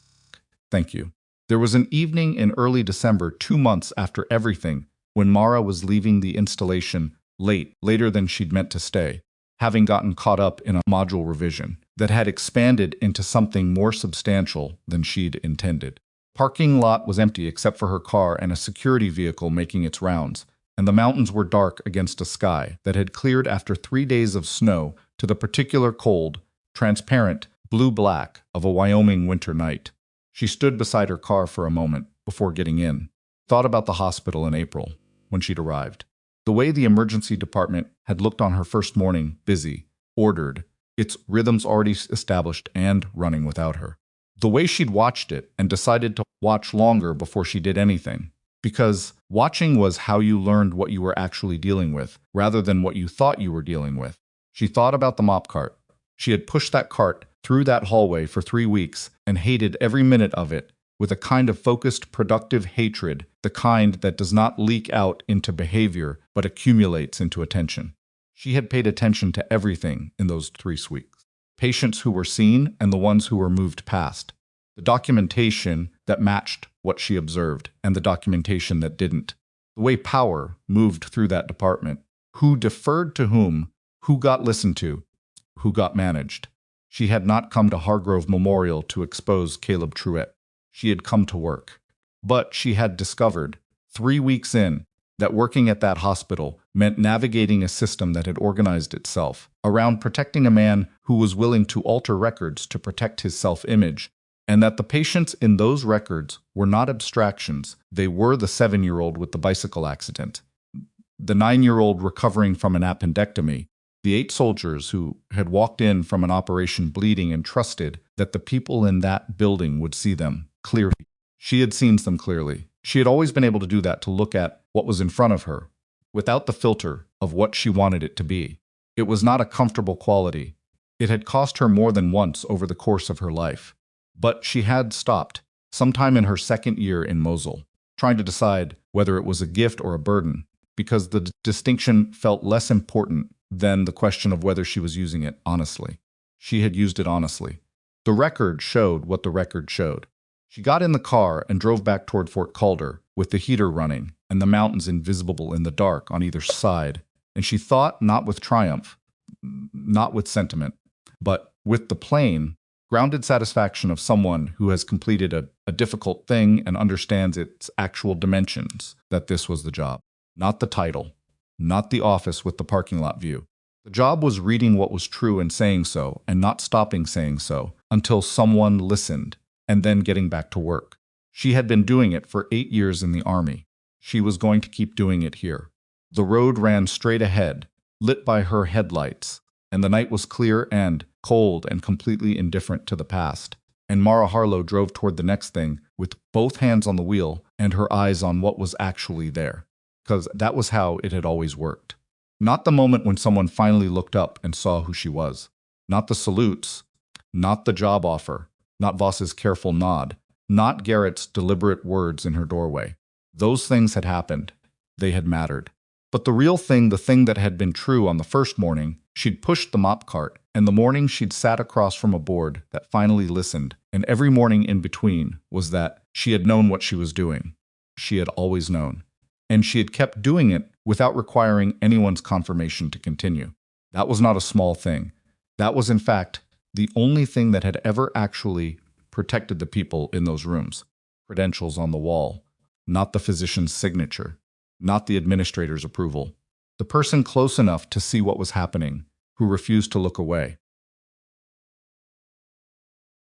"Thank you." There was an evening in early December, 2 months after everything, when Mara was leaving the installation later than she'd meant to stay, having gotten caught up in a module revision that had expanded into something more substantial than she'd intended. Parking lot was empty except for her car and a security vehicle making its rounds, and the mountains were dark against a sky that had cleared after 3 days of snow to the particular cold, transparent, blue-black of a Wyoming winter night. She stood beside her car for a moment before getting in, thought about the hospital in April, when she'd arrived. The way the emergency department had looked on her first morning, busy, ordered, its rhythms already established and running without her. The way she'd watched it and decided to watch longer before she did anything. Because watching was how you learned what you were actually dealing with, rather than what you thought you were dealing with. She thought about the mop cart. She had pushed that cart through that hallway for 3 weeks and hated every minute of it with a kind of focused, productive hatred, the kind that does not leak out into behavior but accumulates into attention. She had paid attention to everything in those 3 weeks. Patients who were seen and the ones who were moved past. The documentation that matched what she observed and the documentation that didn't. The way power moved through that department. Who deferred to whom, who got listened to, who got managed. She had not come to Hargrove Memorial to expose Caleb Truett. She had come to work. But she had discovered, 3 weeks in, that working at that hospital meant navigating a system that had organized itself around protecting a man who was willing to alter records to protect his self-image, and that the patients in those records were not abstractions. They were the 7-year-old with the bicycle accident, the 9-year-old recovering from an appendectomy, the 8 soldiers who had walked in from an operation bleeding and trusted that the people in that building would see them clearly. She had seen them clearly. She had always been able to do that, to look at what was in front of her, without the filter of what she wanted it to be. It was not a comfortable quality. It had cost her more than once over the course of her life. But she had stopped, sometime in her 2nd year in Mosul, trying to decide whether it was a gift or a burden, because the distinction felt less important than the question of whether she was using it honestly. She had used it honestly. The record showed what the record showed. She got in the car and drove back toward Fort Calder, with the heater running and the mountains invisible in the dark on either side, and she thought not with triumph, not with sentiment, but with the plain, grounded satisfaction of someone who has completed a difficult thing and understands its actual dimensions, that this was the job. Not the title, not the office with the parking lot view. The job was reading what was true and saying so, and not stopping saying so, until someone listened, and then getting back to work. She had been doing it for 8 years in the army. She was going to keep doing it here. The road ran straight ahead, lit by her headlights, and the night was clear and cold and completely indifferent to the past. And Mara Harlow drove toward the next thing with both hands on the wheel and her eyes on what was actually there. Because that was how it had always worked. Not the moment when someone finally looked up and saw who she was. Not the salutes. Not the job offer. Not Voss's careful nod. Not Garrett's deliberate words in her doorway. Those things had happened. They had mattered. But the real thing, the thing that had been true on the first morning, she'd pushed the mop cart, and the morning she'd sat across from a board that finally listened, and every morning in between, was that she had known what she was doing. She had always known. And she had kept doing it without requiring anyone's confirmation to continue. That was not a small thing. That was, in fact, the only thing that had ever actually protected the people in those rooms. Credentials on the wall, not the physician's signature, not the administrator's approval. The person close enough to see what was happening, who refused to look away.